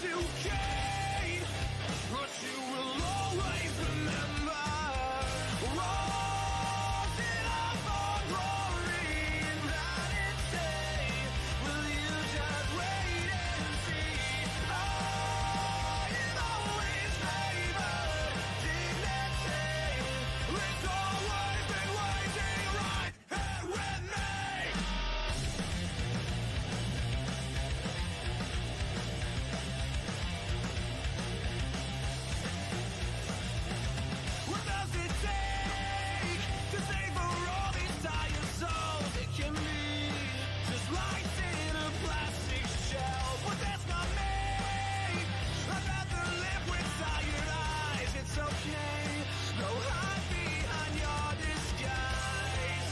to gain, but you will always remember. Rising up for glory in vanity. Will you just wait and see? I've always favored dignity. It's always been waiting right here with me. What does it take to save for all these tired souls? It can be just lights in a plastic shell, but that's not me. I'd rather live with tired eyes. It's okay, no hide behind your disguise.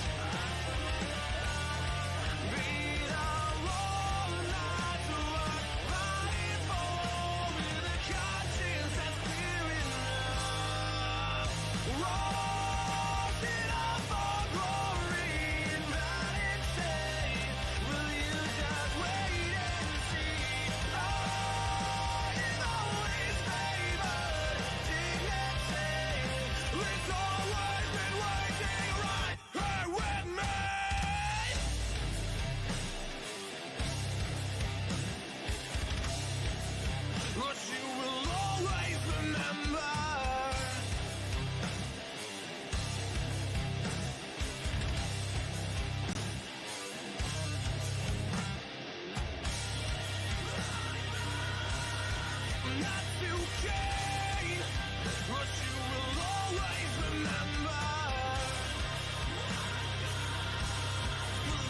Beat a long night's work, fighting for with a conscience that's clear enough. Rising up for glory in vanity. Will you just wait and see? I've always favored dignity. It's always been waiting right here with me. But you will always remember. Not to gain, but you will always remember.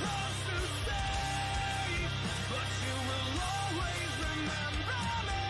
Lost to stay, but you will always remember me.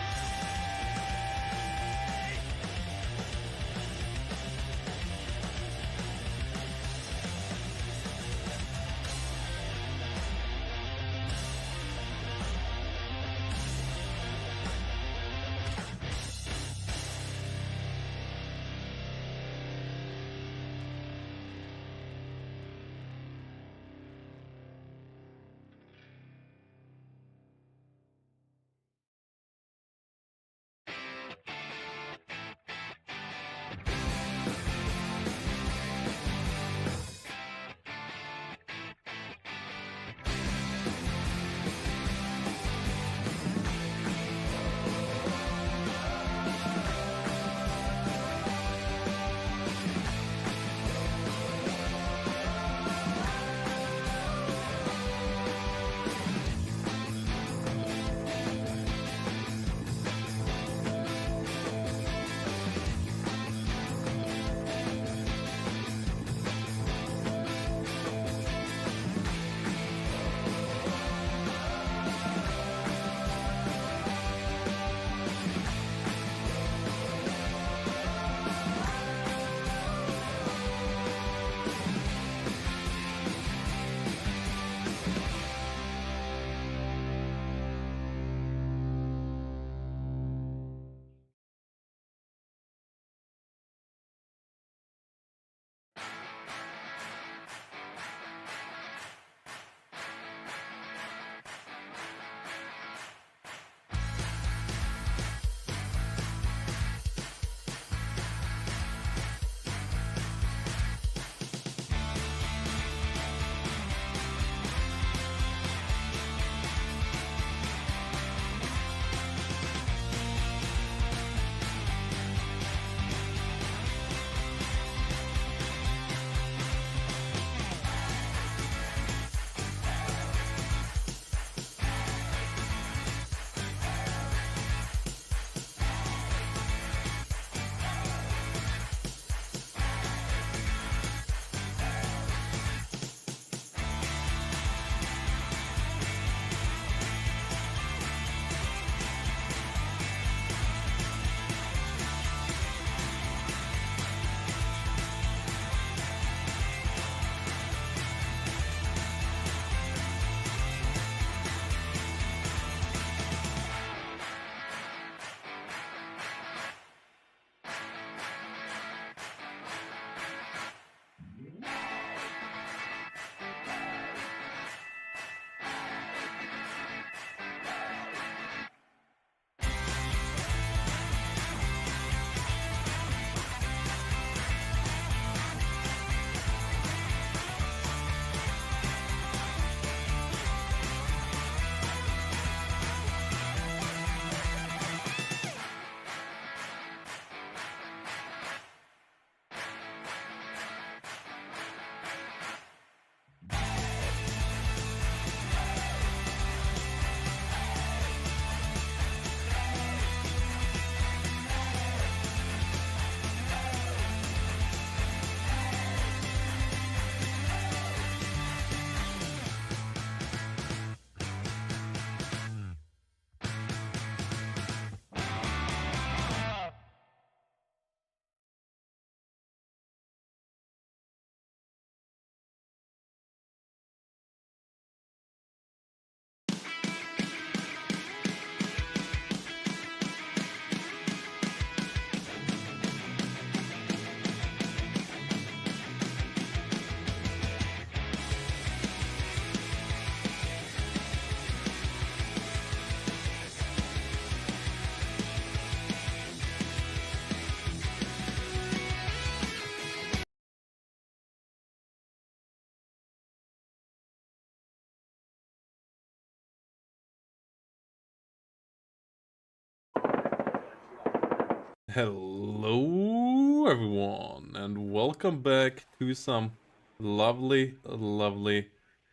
Hello everyone and welcome back to some lovely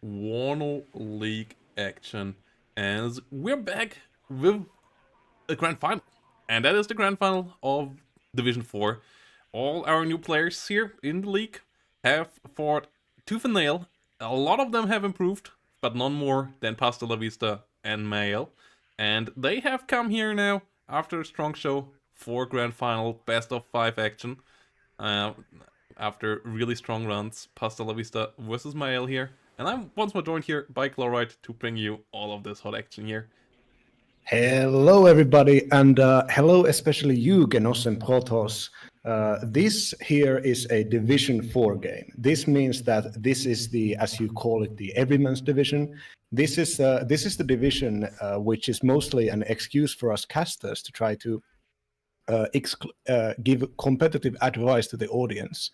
WARNO League action, as we're back with a grand final, and that is the grand final of Division 4. All our new players here in the league have fought tooth and nail. A lot of them have improved, but none more than Pasta La Vista and Mael. And they have come here now after a strong show for grand final best of 5 action. Uh, After really strong runs, Pasta La Vista versus Mael here. And I'm once more joined here by Chloride to bring you all of this hot action here. Hello, everybody, and hello, especially you, Genos and Protoss. This here is a Division 4 game. This means that this is the, as you call it, the Everyman's Division. This is the division which is mostly an excuse for us casters to try to give competitive advice to the audience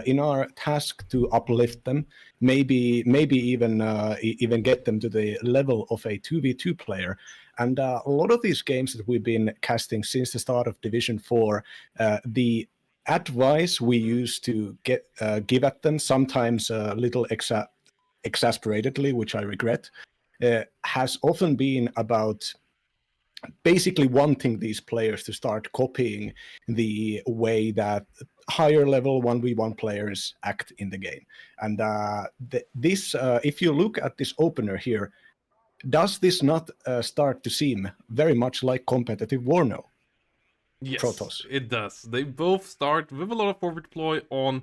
in our task to uplift them, maybe even get them to the level of a 2v2 player. And a lot of these games that we've been casting since the start of Division 4, the advice we used to give at them, sometimes a little exasperatedly, which I regret, has often been about basically wanting these players to start copying the way that higher level 1v1 players act in the game. And if you look at this opener here, does this not start to seem very much like competitive Warno? Yes, Protoss. it does. They both start with a lot of forward deploy on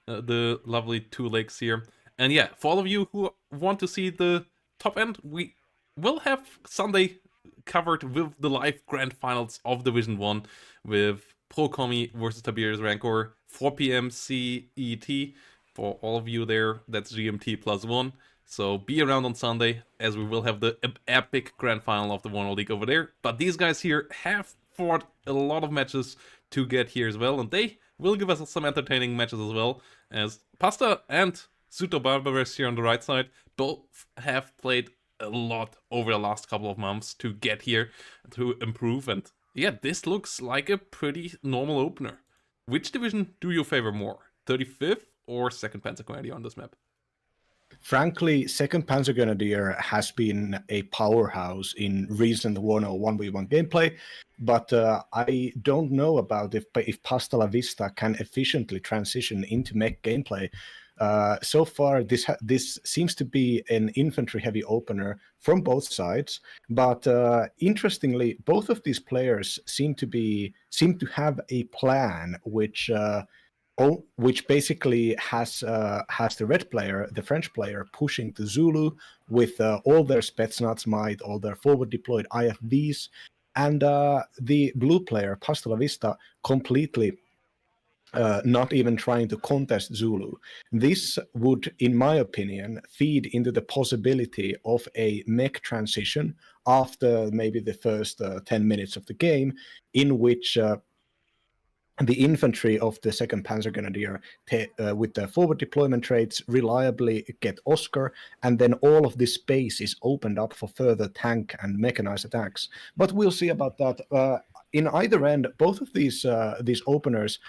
the lovely 2 lakes here. And yeah, for all of you who want to see the top end, we will have Sunday covered with the live grand finals of Division 1 with Pro Comi versus Tiberius Rancor, 4 p.m. CET. For all of you there, that's GMT +1. So be around on Sunday, as we will have the epic grand final of the WARNO League over there. But these guys here have fought a lot of matches to get here as well, and they will give us some entertaining matches as well, as Pasta and Suto Barbarous here on the right side both have played a lot over the last couple of months to get here, to improve. And yeah, this looks like a pretty normal opener. Which division do you favor more, 35th or 2nd Panzergrenadier on this map? Frankly, 2nd Panzergrenadier has been a powerhouse in recent Warno 1v1 gameplay, but I don't know about if Pasta La Vista can efficiently transition into mech gameplay. So far, this seems to be an infantry-heavy opener from both sides, but interestingly, both of these players seem to have a plan which basically has the red player, the French player, pushing the Zulu with all their Spetsnaz might, all their forward deployed IFVs, and the blue player, Pasta La Vista, completely not even trying to contest Zulu. This would, in my opinion, feed into the possibility of a mech transition after maybe the first 10 minutes of the game, in which the infantry of the 2nd Panzergrenadier with the forward deployment traits reliably get Oscar, and then all of this space is opened up for further tank and mechanized attacks. But we'll see about that. In either end, both of these openers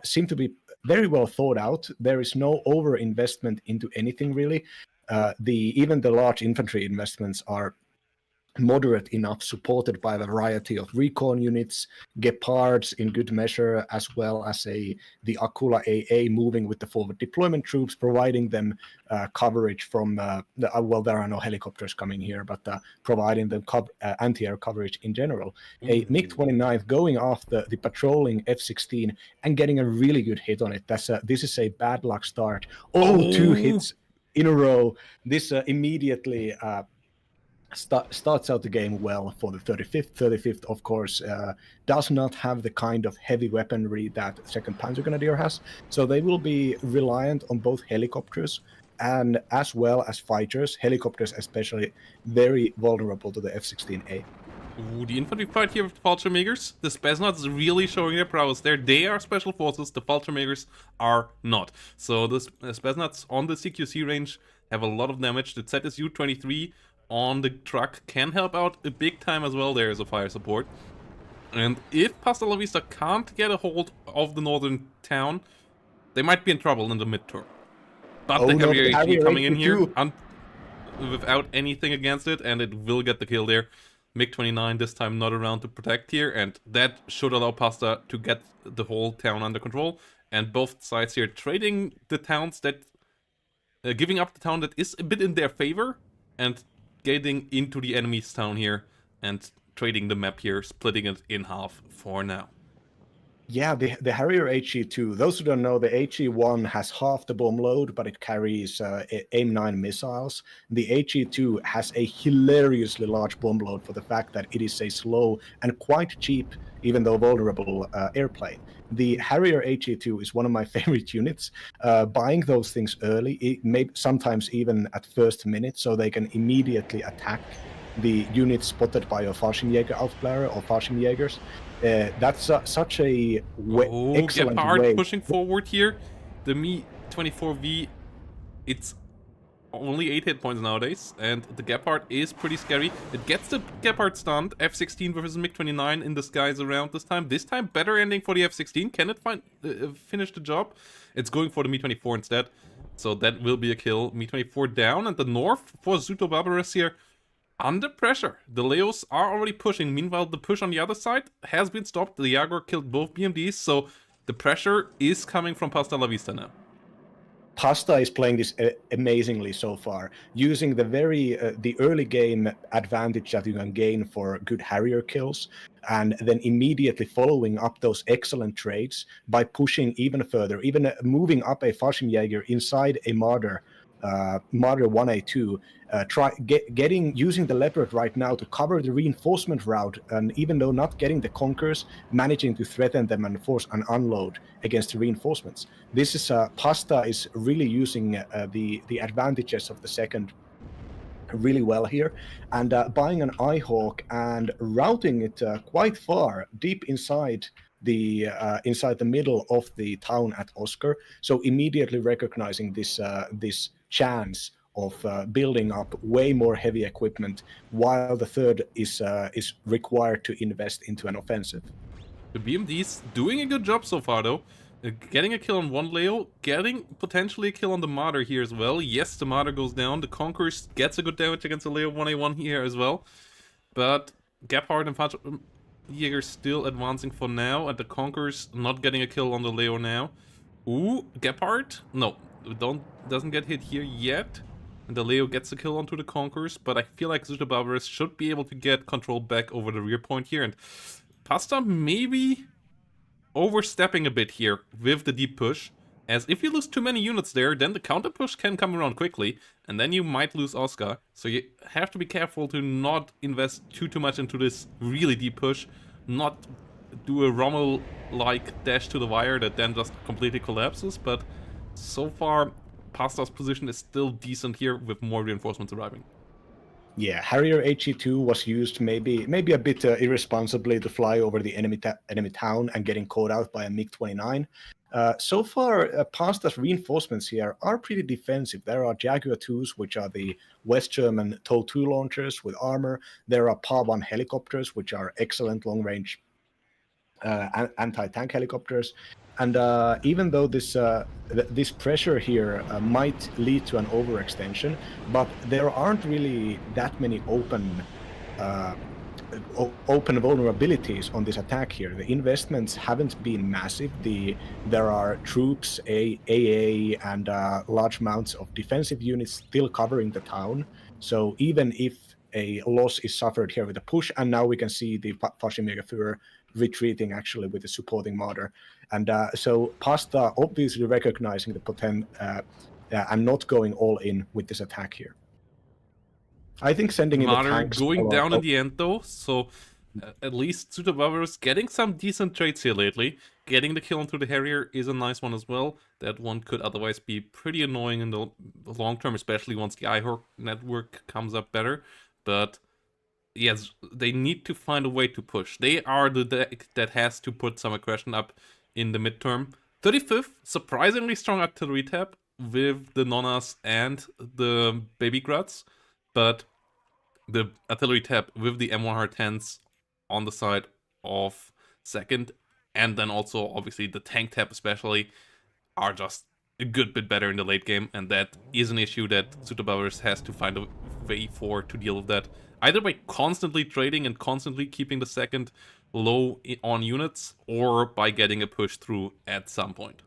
seem to be very well thought out. There is no over-investment into anything, really. Even the large infantry investments are moderate enough, supported by a variety of recon units, Gepards in good measure, as well as the Akula AA moving with the forward deployment troops, providing them coverage from, well, there are no helicopters coming here, but providing them anti-air coverage in general. A MiG-29 going after the patrolling F-16 and getting a really good hit on it. This is a bad luck start. Two hits in a row. This immediately starts out the game well for the 35th. 35th, of course, does not have the kind of heavy weaponry that 2nd Panzergrenadier has, so they will be reliant on both helicopters and as well as fighters. Helicopters especially very vulnerable to the F-16A. Ooh, the infantry fight here with the Fallschirmjägers. The Spetsnaz is really showing their prowess there. They are special forces, the Fallschirmjägers are not. So the Spetsnaz on the CQC range have a lot of damage. The ZSU-23 on the truck can help out a big time as well there as a fire support. And if Pasta La Vista can't get a hold of the northern town, they might be in trouble in the midterm. But the Oh no, Harrier the HE Harrier coming in here HE2. without anything against it, and it will get the kill there. MiG-29 this time not around to protect here, and that should allow Pasta to get the whole town under control. And both sides here trading the towns that... giving up the town that is a bit in their favor, and getting into the enemy's town here, and trading the map here, splitting it in half for now. Yeah, the Harrier HE2. Those who don't know, the HE1 has half the bomb load, but it carries AIM-9 missiles. The HE2 has a hilariously large bomb load for the fact that it is a slow and quite cheap, even though vulnerable, airplane. The Harrier HE2 is one of my favorite units. Buying those things early, sometimes even at first minute, so they can immediately attack the units spotted by a Fallschirmjäger Aufklärer or Fallschirmjägers. That's such a excellent Gepard way. pushing forward here. The Mi-24V, it's only 8 hit points nowadays, and the Gepard is pretty scary. It gets the Gepard stunned. F-16 versus MiG-29 in the skies around this time. This time, better ending for the F-16. Can it finish the job? It's going for the Mi-24 instead, so that will be a kill. Mi-24 down, and the north for Zuto Barbaros here under pressure. The Leos are already pushing. Meanwhile, the push on the other side has been stopped. The Jaguar killed both BMDs, so the pressure is coming from Pasta La Vista now. Pasta is playing this amazingly so far, using the early game advantage that you can gain for good Harrier kills, and then immediately following up those excellent trades by pushing even further, even moving up a Fallschirmjäger inside a Marder 1A2, using the Leopard right now to cover the reinforcement route, and even though not getting the Conquerors, managing to threaten them and force an unload against the reinforcements. This is Pasta is really using the advantages of the second really well here, and buying an Eyehawk and routing it quite far deep inside the middle of the town at Oscar, so immediately recognizing this chance of building up way more heavy equipment, while the third is required to invest into an offensive. The BMD's doing a good job so far, though. Getting a kill on one Leo, getting potentially a kill on the Marder here as well. Yes, the Marder goes down. The Conquerors gets a good damage against the Leo 1A1 here as well. But Gepard and Jäger still advancing for now, and the Conquerors not getting a kill on the Leo now. Ooh, Gepard? No, doesn't get hit here yet. And the Leo gets a kill onto the Conquerors, but I feel like Zuto Barbaros should be able to get control back over the rear point here. And Pasta maybe overstepping a bit here with the deep push, as if you lose too many units there, then the counter push can come around quickly, and then you might lose Oscar. So you have to be careful to not invest too much into this really deep push, not do a Rommel-like dash to the wire that then just completely collapses. But so far, Pasta's position is still decent here with more reinforcements arriving. Yeah, Harrier HE2 was used maybe a bit irresponsibly to fly over the enemy town and getting caught out by a MiG-29. So far, Pasta's reinforcements here are pretty defensive. There are Jaguar 2s, which are the West German TOW-2 launchers with armor. There are PA-1 helicopters, which are excellent long-range anti-tank helicopters. And even though this pressure here might lead to an overextension, but there aren't really that many open vulnerabilities on this attack here. The investments haven't been massive. There are troops, AA, and large amounts of defensive units still covering the town. So even if a loss is suffered here with a push, and now we can see the Fallschirmjägerführer retreating actually with the supporting Marder. And so Pasta obviously recognizing the potential and not going all in with this attack here. I think sending in the tanks going down in the end though, so at least Zuto Barbaros getting some decent trades here lately. Getting the kill onto the Harrier is a nice one as well. That one could otherwise be pretty annoying in the long term, especially once the Eyehawk network comes up better. But yes, they need to find a way to push. They are the deck that has to put some aggression up in the midterm. 35th, surprisingly strong artillery tab with the Nonnas and the Baby Gruts, but the artillery tab with the M110s on the side of second, and then also obviously the tank tap especially are just a good bit better in the late game, and that is an issue that Sutabowers has to find a way for to deal with that. Either by constantly trading and constantly keeping the second low on units, or by getting a push through at some point.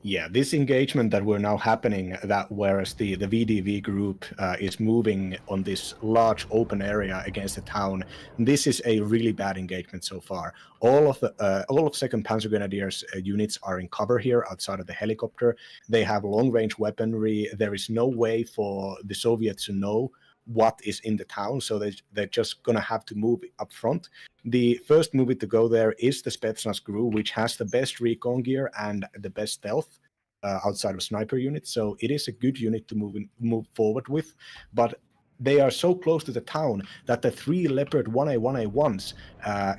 Yeah, this engagement that we're now happening, that whereas the VDV group is moving on this large open area against the town, this is a really bad engagement so far. All of Second Panzer Grenadiers units are in cover here outside of the helicopter. They have long range weaponry. There is no way for the Soviets to know what is in the town, so they're just gonna have to move up front. The first movie to go there is the Spetsnaz GRU, which has the best recon gear and the best stealth outside of sniper units, so it is a good unit to move forward with. But they are so close to the town that the 3 Leopard 1A1A1s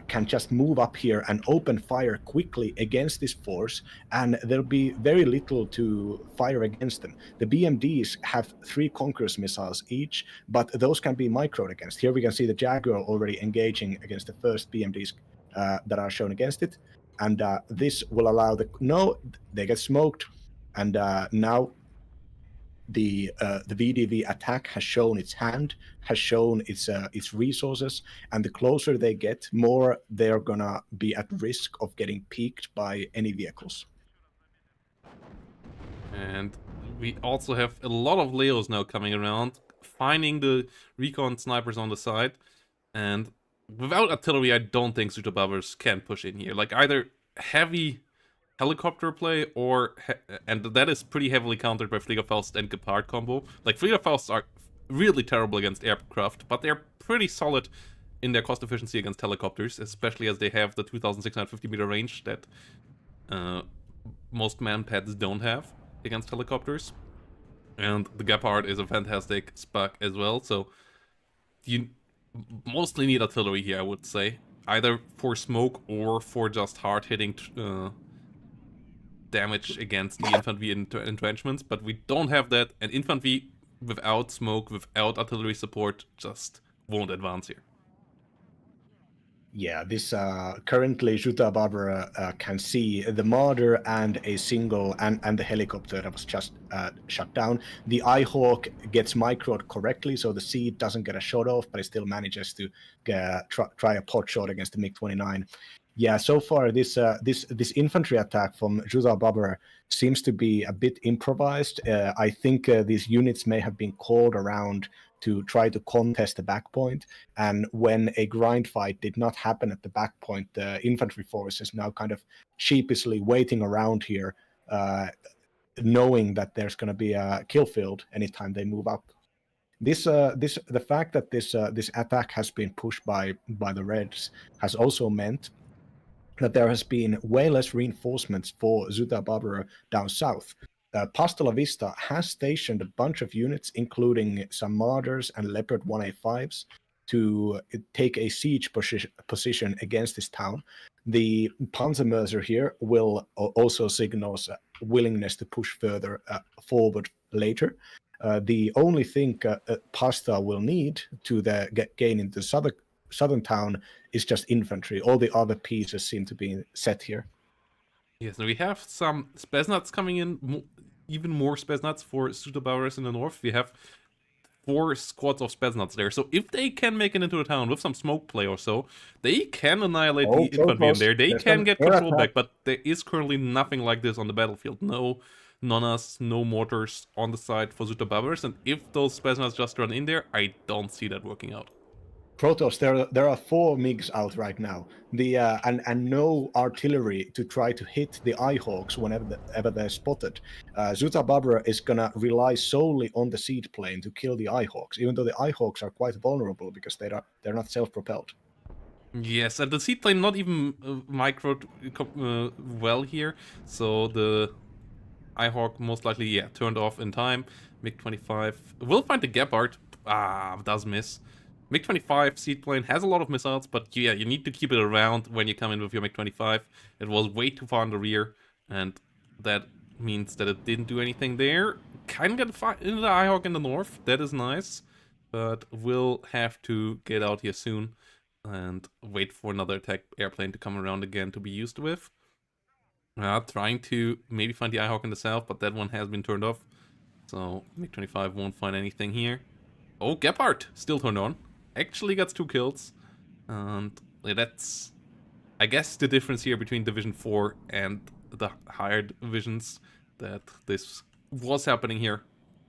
can just move up here and open fire quickly against this force, and there'll be very little to fire against them. The BMDs have 3 Conquerors missiles each, but those can be microed against. Here we can see the Jaguar already engaging against the first BMDs that are shown against it, and this will allow they get smoked, and now the VDV attack has shown its hand, has shown its resources, and the closer they get, more they're gonna be at risk of getting peaked by enemy vehicles. And we also have a lot of Leos now coming around, finding the recon snipers on the side, and without artillery, I don't think Sutabowers can push in here. Like, either heavy helicopter play, and that is pretty heavily countered by Fliegerfaust and Gepard combo. Like, Fliegerfausts are really terrible against aircraft, but they're pretty solid in their cost efficiency against helicopters, especially as they have the 2,650 meter range that most manpads don't have against helicopters. And the Gepard is a fantastic spec as well, so you mostly need artillery here, I would say, either for smoke or for just hard-hitting damage against the infantry entrenchments, but we don't have that, and infantry without smoke, without artillery support, just won't advance here. Yeah, this currently Jutta Barbara can see the Marder and a single and the helicopter that was just shut down. The Eyehawk gets microed correctly, so the seed doesn't get a shot off, but it still manages to try a pot shot against the MiG-29. Yeah, so far this infantry attack from Jutta Barbara seems to be a bit improvised. I think these units may have been called around to try to contest the back point, and when a grind fight did not happen at the back point, the infantry force is now kind of sheepishly waiting around here, knowing that there's going to be a kill field anytime they move up. The fact that this attack has been pushed by the Reds has also meant that there has been way less reinforcements for Jutta Barbara down south. Pasta Vista has stationed a bunch of units, including some Marders and Leopard 1A5s, to take a siege position against this town. The Panzermörser here will also signals willingness to push further forward later. The only thing Pasta will need to gain into southern town is just infantry. All the other pieces seem to be set here. Yes, and we have some Spetsnaz coming in, even more Spetsnaz for Sutabowers in the north. We have 4 squads of Spetsnaz there, so if they can make it into the town with some smoke play or so, they can annihilate the infantry in there. They can get control back, but there is currently nothing like this on the battlefield. No Nonnas, no mortars on the side for Sutabowers, and if those Spetsnaz just run in there, I don't see that working out. Protoss, there are 4 MiGs out right now. And no artillery to try to hit the Eyehawks whenever they're spotted. Jutta Barbara is gonna rely solely on the seed plane to kill the Eyehawks, even though the Eyehawks are quite vulnerable because they're not self-propelled. Yes, and the seed plane not even microed well here, so the Eyehawk most likely turned off in time. MiG-25 will find the Gepard. Does miss. MiG-25 seed plane has a lot of missiles, but yeah, you need to keep it around when you come in with your MiG-25. It was way too far in the rear, and that means that it didn't do anything there. Can get into the Eyehawk in the north, that is nice, but we'll have to get out here soon. and wait for another attack airplane to come around again to be used with. Trying to maybe find the Eyehawk in the south, but that one has been turned off. So MiG-25 won't find anything here. Oh, Gepard still turned on. Actually gets 2 kills. And that's, I guess, the difference here between Division 4 and the higher divisions, that this was happening here.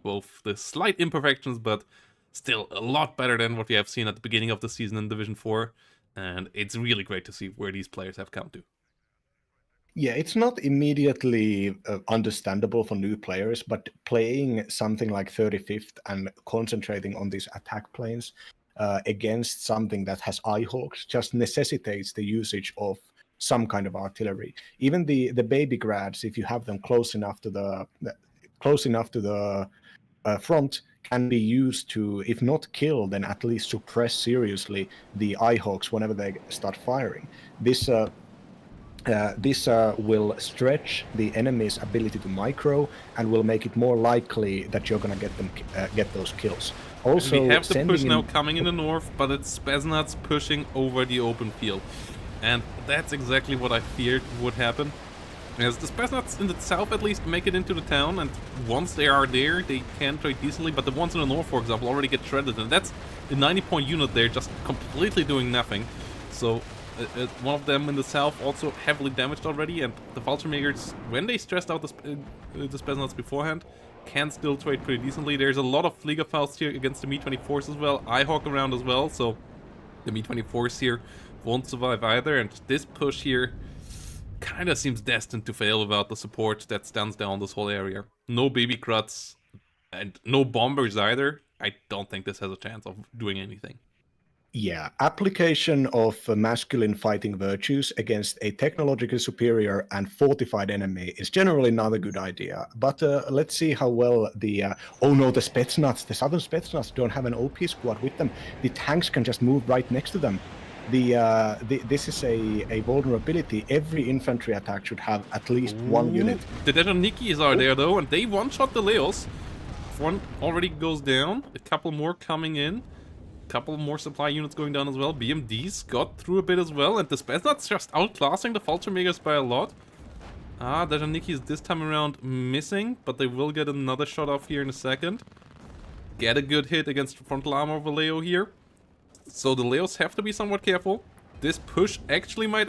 Both the slight imperfections, but still a lot better than what we have seen at the beginning of the season in Division 4. And it's really great to see where these players have come to. Yeah, it's not immediately understandable for new players, but playing something like 35th and concentrating on these attack planes against something that has Eyehawks just necessitates the usage of some kind of artillery. Even the baby grads, if you have them close enough to the front, can be used to, if not kill, then at least suppress seriously the Eyehawks whenever they start firing. This will stretch the enemy's ability to micro and will make it more likely that you're gonna get those kills. Also, we have the push now coming in the north, but it's Spetsnaz pushing over the open field, and that's exactly what I feared would happen. As the Spetsnaz in the south at least make it into the town, and once they are there, they can trade decently. But the ones in the north, for example, already get shredded, and that's the 90-point unit there, just completely doing nothing. So one of them in the south also heavily damaged already, and the Fallschirmjägers, when they stressed out the Spetsnaz beforehand, can still trade pretty decently. There's a lot of Fliegerfaust here against the Mi-24s as well, Eyehawk around as well, so the Mi-24s here won't survive either, and this push here kind of seems destined to fail without the support that stands down this whole area. No baby Kruts and no bombers either. I don't think this has a chance of doing anything. Yeah, application of masculine fighting virtues against a technologically superior and fortified enemy is generally not a good idea. But let's see how well the... oh no, the Spetsnaz, the southern Spetsnaz don't have an OP squad with them. The tanks can just move right next to them. This is a vulnerability. Every infantry attack should have at least one unit. The Dejanikis are there though, and they one-shot the Leos. One already goes down, a couple more coming in. Couple more supply units going down as well. BMDs got through a bit as well, and the Spetsnaz just outclassing the Fallschirmjägers by a lot. Dejaniki is this time around missing, but they will get another shot off here in a second. Get a good hit against the frontal armor of a Leo here. So the Leos have to be somewhat careful. This push actually might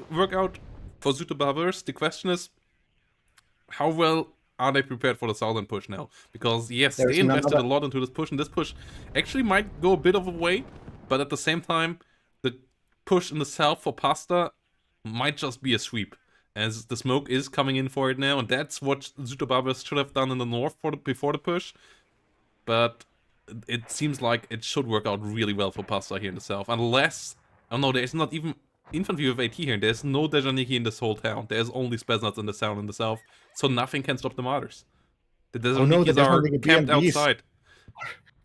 work out for Südbavars. The question is, how well are they prepared for the southern push now? Because yes, they invested a lot into this push, and this push actually might go a bit of a way, but at the same time, the push in the south for Pasta might just be a sweep, as the smoke is coming in for it now, and that's what Südbavars should have done in the north before the push. But it seems like it should work out really well for Pasta here in the south, unless... oh no, there's not even infantry with AT here. There's no Dejaniki in this whole town. There's only Spetsnaz in the town in the south, so nothing can stop the Martyrs. The Dejanikis are camped outside.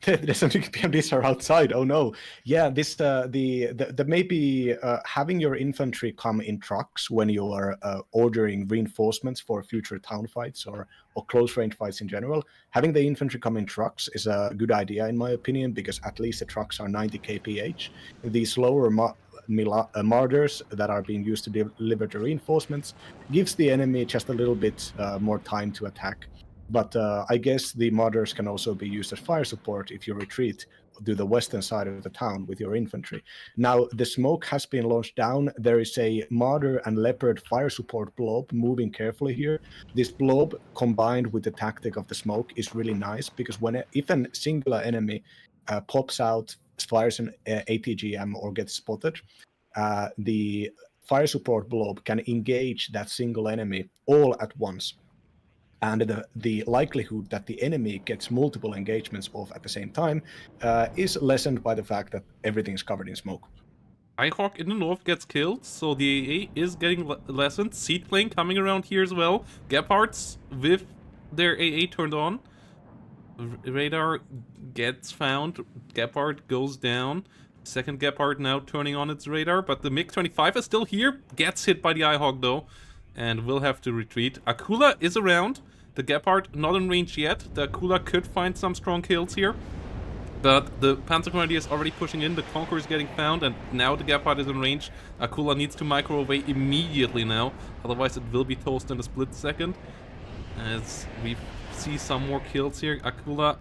The PMDs are outside. Oh no! Yeah, this the maybe having your infantry come in trucks when you are ordering reinforcements for future town fights or close range fights in general. Having the infantry come in trucks is a good idea in my opinion, because at least the trucks are 90 kph. These lower Martyrs that are being used to deliver the reinforcements gives the enemy just a little bit more time to attack. But I guess the Martyrs can also be used as fire support if you retreat to the western side of the town with your infantry. Now, the smoke has been launched down. There is a Martyr and Leopard fire support blob moving carefully here. This blob, combined with the tactic of the smoke, is really nice, because if a singular enemy pops out, fires an ATGM or gets spotted, the fire support blob can engage that single enemy all at once. And the likelihood that the enemy gets multiple engagements off at the same time is lessened by the fact that everything is covered in smoke. Eyehawk in the north gets killed, so the AA is getting lessened. Seedplane coming around here as well. Gepards with their AA turned on. Radar gets found. Gepard goes down. Second Gepard now turning on its radar, but the MiG-25 is still here. Gets hit by the Eyehawk though, and will have to retreat. Akula is around. The Gepard not in range yet. The Akula could find some strong kills here. But the Panzer Grenadier is already pushing in, the Conqueror is getting found, and now the Gepard is in range. Akula needs to micro away immediately now, otherwise it will be toast in a split second. As we see some more kills here, Akula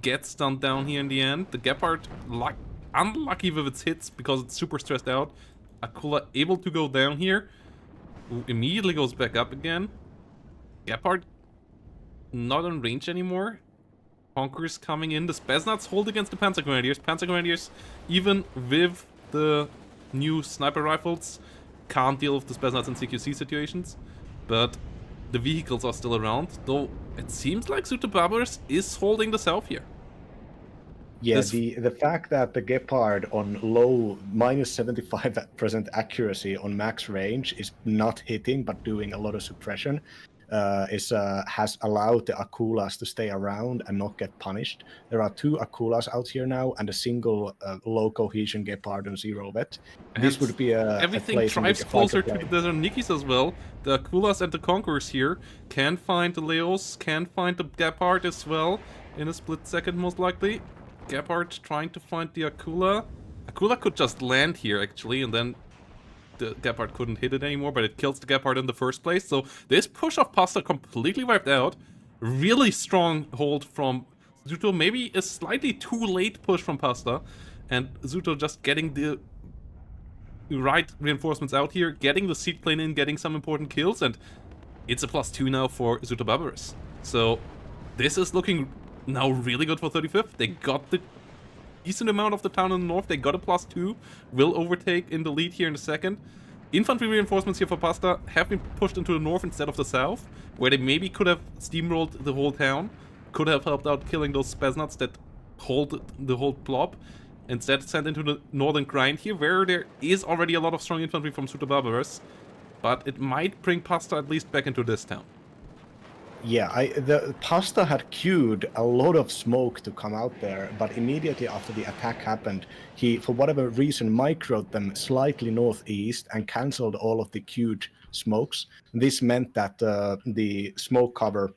gets stunned down here in the end. The Gepard, unlucky with its hits because it's super stressed out. Akula able to go down here, who immediately goes back up again. Gepard not in range anymore. Conquerors coming in. The Spetsnaz hold against the Panzer Grenadiers. Panzer Grenadiers, even with the new sniper rifles, can't deal with the Spetsnaz in CQC situations. But the vehicles are still around, though it seems like Barbaros is holding the south here. Yeah, the fact that the Gepard on low -75% accuracy on max range is not hitting but doing a lot of suppression has allowed the Akulas to stay around and not get punished. There are 2 Akulas out here now and a single low cohesion Gepard on 0 vet. This would be everything place drives closer to the Desert Nikis as well. The Akulas and the Conquerors here can find the Leos, can find the Gepard as well in a split second most likely. Gepard trying to find the Akula. Akula could just land here actually, and then the Gepard couldn't hit it anymore, but it kills the Gepard in the first place. So this push of Pasta completely wiped out. Really strong hold from Zuto. Maybe a slightly too late push from Pasta. And Zuto just getting the right reinforcements out here, getting the seed plane in, getting some important kills, and it's a +2 now for Zuto Barbaros. So this is looking now really good for 35th. They got the decent amount of the town in the north. They got a +2. Will overtake in the lead here in a second. Infantry reinforcements here for Pasta have been pushed into the north instead of the south, where they maybe could have steamrolled the whole town. Could have helped out killing those Spetsnaz that hold the whole blob. Instead sent into the northern grind here, where there is already a lot of strong infantry from Zuto Barbaros. But it might bring Pasta at least back into this town. Yeah, the Pasta had queued a lot of smoke to come out there, but immediately after the attack happened, he, for whatever reason, microed them slightly northeast and cancelled all of the queued smokes. This meant that the smoke cover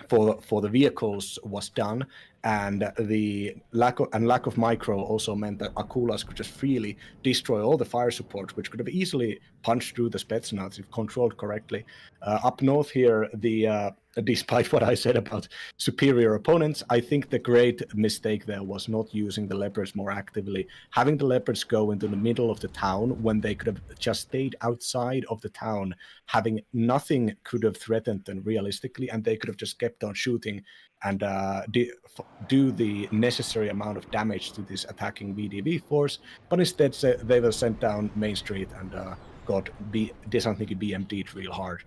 for the vehicles was done, and the lack of micro also meant that Akulas could just freely destroy all the fire support, which could have easily punched through the Spetsnaz if controlled correctly. Up north here, despite what I said about superior opponents, I think the great mistake there was not using the Leopards more actively. Having the Leopards go into the middle of the town when they could have just stayed outside of the town, having nothing could have threatened them realistically, and they could have just kept on shooting and do the necessary amount of damage to this attacking VDV force, but instead they were sent down Main Street and got Desantniki BMD'd real hard.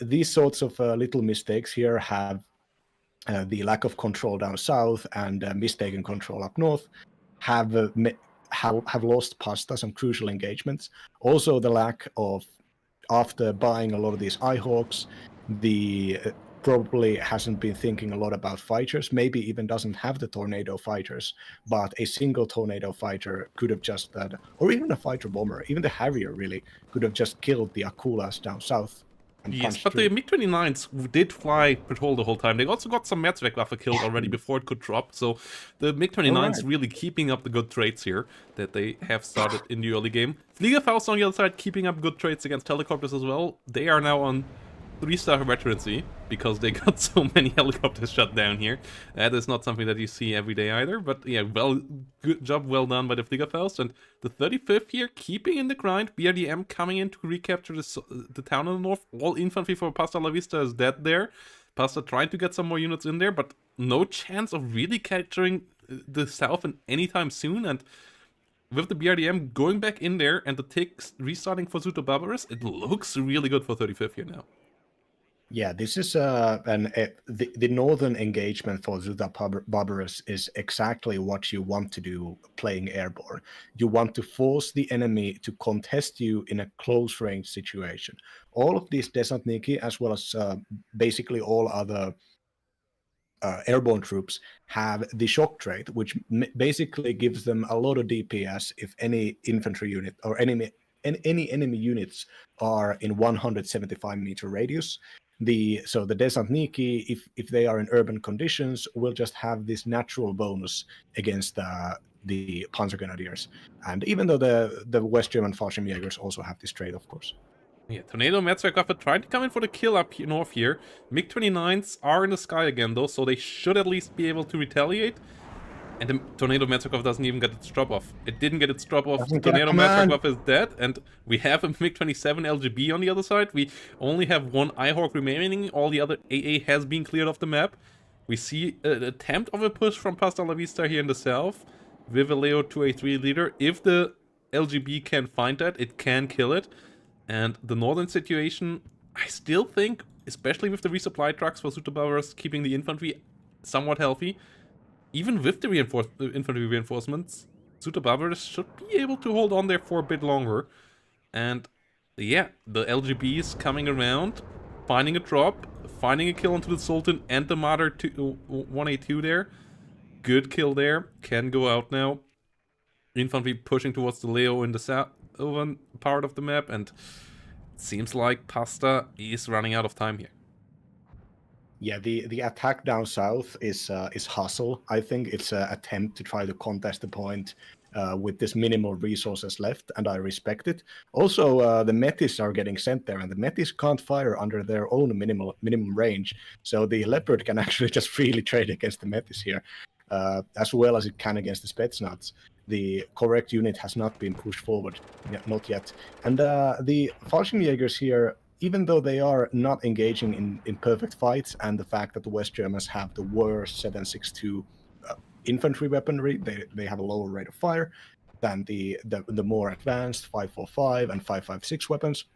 These sorts of little mistakes here have the lack of control down south and mistaken control up north have lost Pasta some crucial engagements. Also, the lack of, after buying a lot of these Eyehawks, the probably hasn't been thinking a lot about fighters, maybe even doesn't have the Tornado fighters, but a single Tornado fighter could have just, or even a fighter bomber, even the Harrier really, could have just killed the Akulas down south. Yes, but the MiG-29s did fly patrol the whole time. They also got some Mehrzweckwaffe killed already before it could drop, so the MiG-29s really keeping up the good traits here that they have started in the early game. Fliegerfaust on the other side keeping up good traits against helicopters as well. They are now on 3-star veterancy because they got so many helicopters shut down here. That is not something that you see every day either, but yeah, good job well done by the Fliegerfaust. And the 35th here keeping in the grind, BRDM coming in to recapture the town in the north. All infantry for Pasta La Vista is dead there. Pasta trying to get some more units in there, but no chance of really capturing the south anytime soon. And with the BRDM going back in there and the ticks restarting for Zuto Barbaros, it looks really good for 35th here now. Yeah, this is the northern engagement for Zuto Barbaros is exactly what you want to do playing airborne. You want to force the enemy to contest you in a close range situation. All of these Desantniki, as well as basically all other airborne troops, have the shock trait, which basically gives them a lot of DPS if any infantry unit or any enemy units are in 175-meter radius. the Desantniki, if they are in urban conditions, will just have this natural bonus against the Panzergrenadiers. And even though the West German Fallschirmjägers also have this trait, of course. Yeah, Tornado Metzgergaffe trying to come in for the kill up north here. MiG-29s are in the sky again though, so they should at least be able to retaliate. And the Tornado Metzgergaffe doesn't even get its drop off. It didn't get its drop off. The Tornado Metzgergaffe is dead, and we have a MiG-27 LGB on the other side. We only have one Ihawk remaining. All the other AA has been cleared off the map. We see an attempt of a push from Pasta La Vista here in the south with a Leo 2A3 leader. If the LGB can find that, it can kill it. And the northern situation, I still think, especially with the resupply trucks for Sutabauers keeping the infantry somewhat healthy, even with the infantry reinforcements, Sutabauers should be able to hold on there for a bit longer. And yeah, the LGBs coming around, finding a drop, finding a kill onto the Sultan and the Marder 1A2 there. Good kill there, can go out now. Infantry pushing towards the Leo in the southern part of the map, and it seems like Pasta is running out of time here. Yeah, the attack down south is hustle. I think it's an attempt to try to contest the point with this minimal resources left, and I respect it. Also, the Metis are getting sent there, and the Metis can't fire under their own minimum range, so the Leopard can actually just freely trade against the Metis here, as well as it can against the Spetsnaz. The correct unit has not been pushed forward, not yet. And the Fallschirmjägers here, even though they are not engaging in perfect fights, and the fact that the West Germans have the worst 7.62 infantry weaponry, they have a lower rate of fire than the more advanced 5.45 and 5.56 weapons.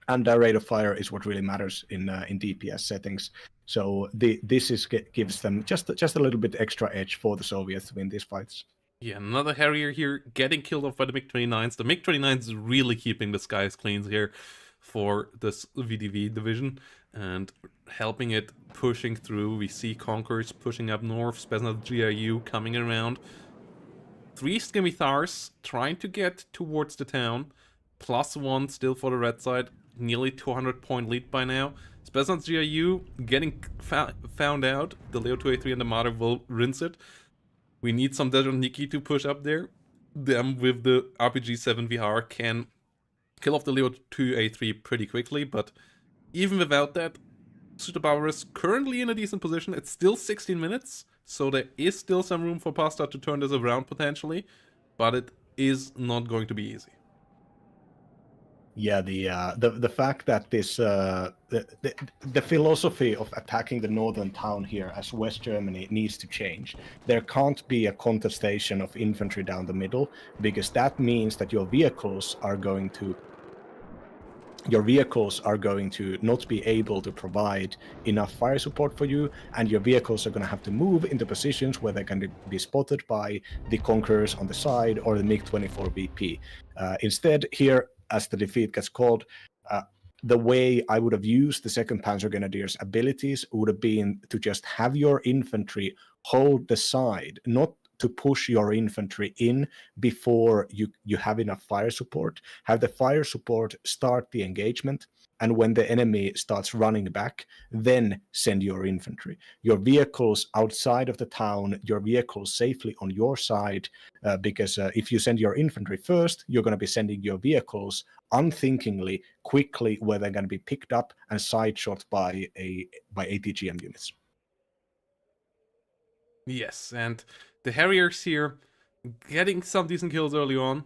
And their rate of fire is what really matters in DPS settings. So this gives them just a little bit extra edge for the Soviets to win these fights. Yeah, another Harrier here getting killed off by the MiG-29s. The MiG-29s really keeping the skies clean here for this VDV division and helping it pushing through. We see Conkers pushing up north, Spetsnaz GRU coming around. 3 Skimithars trying to get towards the town. +1 still for the red side. Nearly 200 point lead by now. Spetsnaz GRU getting found out. The Leo 2A3 and the Marder will rinse it. We need some Desantniki to push up there. Them with the RPG-7 VR can kill off the Leo 2A3 pretty quickly, but even without that, Sutabauer is currently in a decent position. It's still 16 minutes, so there is still some room for Pasta to turn this around potentially, but it is not going to be easy. Yeah, the fact that this the philosophy of attacking the northern town here as West Germany needs to change. There can't be a contestation of infantry down the middle, because that means that your vehicles are going to not be able to provide enough fire support for you, and your vehicles are going to have to move into positions where they can be spotted by the Conquerors on the side or the MiG-24 VP. Instead, here, as the defeat gets called, the way I would have used the 2nd Panzer Grenadiers' abilities would have been to just have your infantry hold the side, not to push your infantry in before you have enough fire support. Have the fire support start the engagement, and when the enemy starts running back, then send your infantry. Your vehicles outside of the town, your vehicles safely on your side, because if you send your infantry first, you're going to be sending your vehicles unthinkingly, quickly, where they're going to be picked up and side-shot by ATGM units. Yes, and the Harriers here getting some decent kills early on,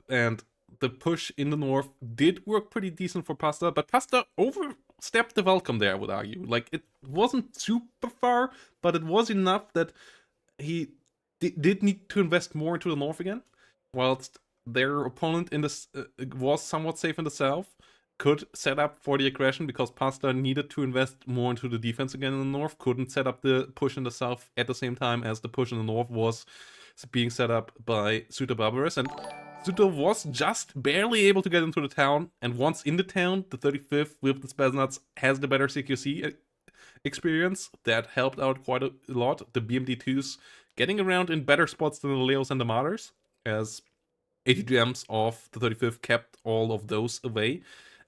and the push in the north did work pretty decent for Pasta, but Pasta overstepped the welcome there, I would argue. Like, it wasn't super far, but it was enough that he did need to invest more into the north again, whilst their opponent in this was somewhat safe in the south, could set up for the aggression because Pasta needed to invest more into the defense again in the north, couldn't set up the push in the south at the same time as the push in the north was being set up by Sutabauers, and Suto was just barely able to get into the town, and once in the town, the 35th with the Spetsnaz has the better CQC experience. That helped out quite a lot. The BMD2s getting around in better spots than the Leos and the Marders, as ATGMs of the 35th kept all of those away.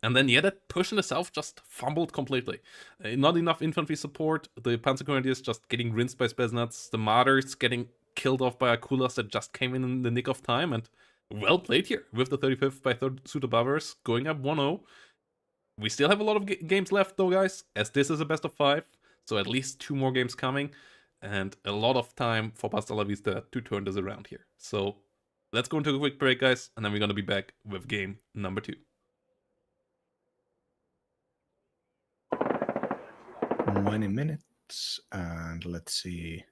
And then, yeah, that push in the south just fumbled completely. Not enough infantry support, the Panzer Grenadiers just getting rinsed by Spetsnaz, the Martyrs getting killed off by Akulas that just came in the nick of time, and well played here with the 35th by Suda Bavars going up 1-0. We still have a lot of games left though, guys, as this is a best of 5, so at least 2 more games coming, and a lot of time for Pasta La Vista to turn this around here. So let's go into a quick break, guys, and then we're gonna be back with game number 2. 20 minutes, and let's see.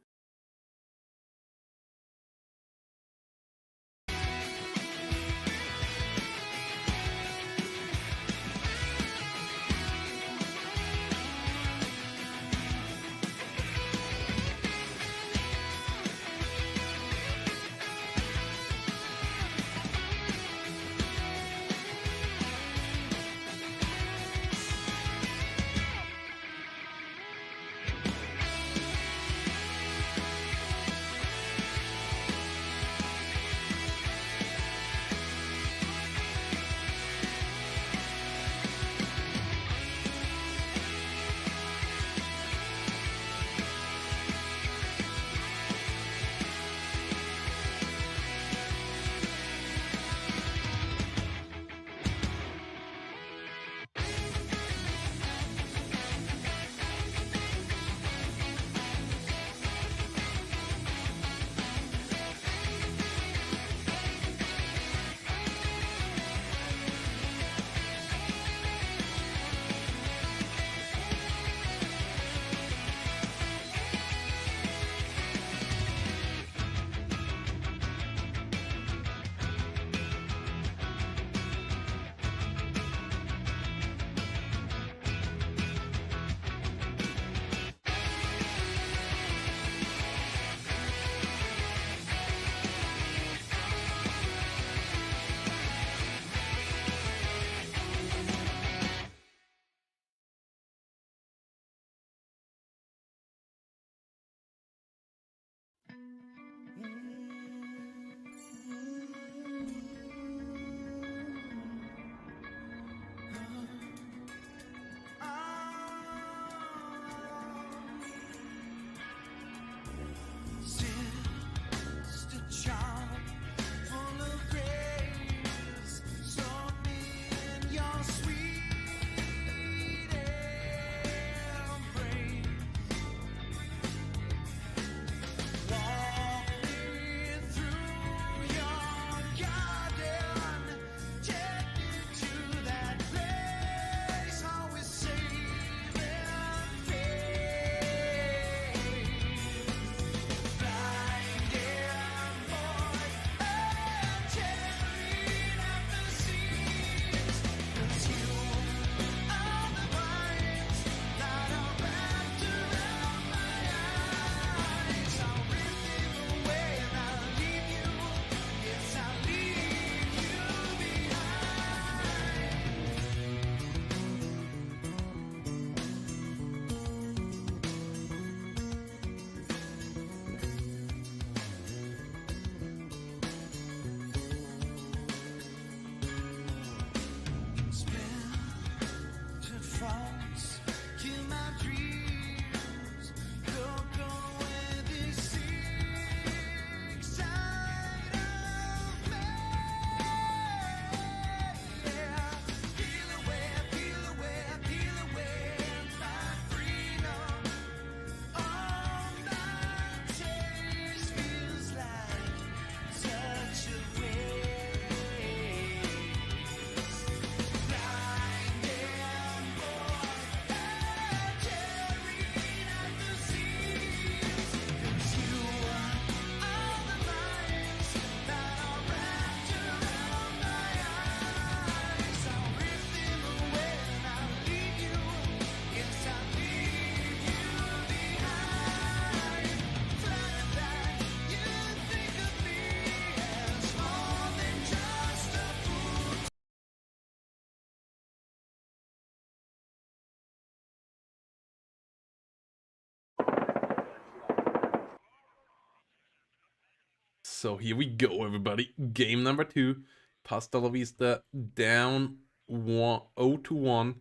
So here we go, everybody. Game number 2. Pasta La Vista down 0-1,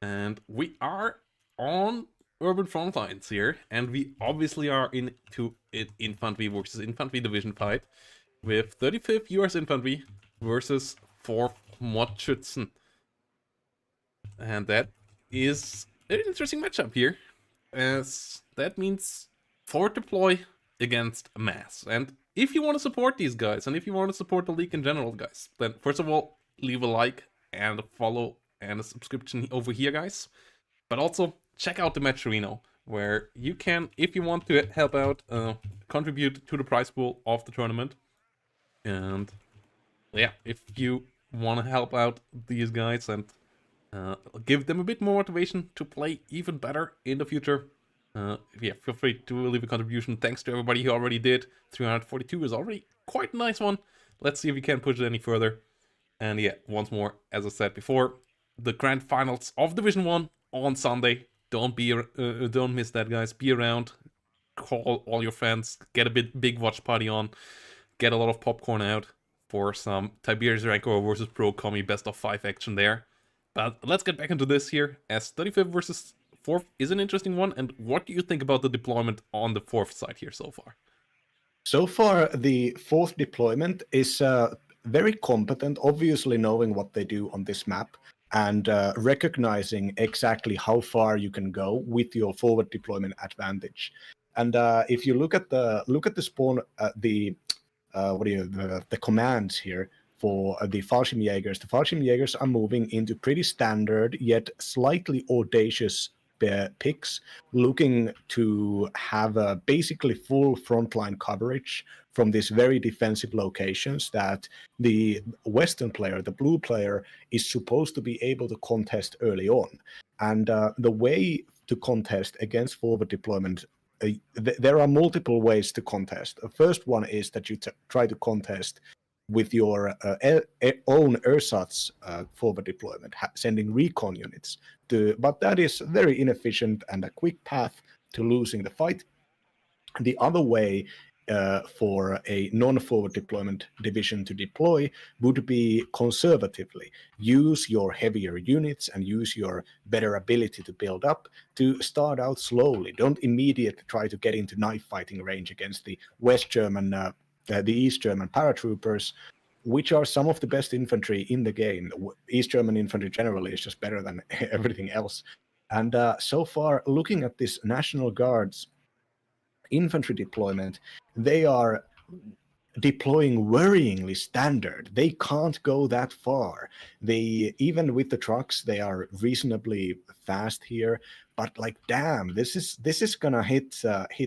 and we are on urban front lines here, and we obviously are into an infantry versus infantry division fight with 35th US Infantry versus 4th Mordschützen. And that is an interesting matchup here, as that means 4 deploy against mass. And if you want to support these guys, and if you want to support the league in general, guys, then first of all, leave a like and a follow and a subscription over here, guys. But also, check out the matcherino, where you can, if you want to help out, contribute to the prize pool of the tournament. And yeah, if you want to help out these guys and give them a bit more motivation to play even better in the future, yeah, feel free to leave a contribution. Thanks to everybody who already did. 342 is already quite a nice one. Let's see if we can push it any further. And yeah, once more, as I said before, the grand finals of Division 1 on Sunday. Don't miss that, guys. Be around, call all your friends, get a big watch party on, get a lot of popcorn out for some Tiberius Rancor versus Pro Commie best of 5 action there. But let's get back into this here, as 35th versus 4th is an interesting one. And what do you think about the deployment on the 4th side here so far? So far, the 4th deployment is very competent, obviously knowing what they do on this map and recognizing exactly how far you can go with your forward deployment advantage. And if you look at the spawn, the commands here for the Fallschirmjägers are moving into pretty standard yet slightly audacious picks, looking to have a basically full frontline coverage from these very defensive locations that the Western player, the blue player, is supposed to be able to contest early on. And the way to contest against forward deployment, there are multiple ways to contest. The first one is that you try to contest with your own ersatz forward deployment, sending recon units but that is very inefficient and a quick path to losing the fight. The other way for a non-forward deployment division to deploy would be conservatively. Use your heavier units and use your better ability to build up to start out slowly. Don't immediately try to get into knife fighting range against the West German, the East German paratroopers, which are some of the best infantry in the game. East German infantry generally is just better than everything else. And so far, looking at this National Guard's infantry deployment, they are deploying worryingly standard. They can't go that far. They, even with the trucks, they are reasonably fast here. But like, damn, this is gonna hit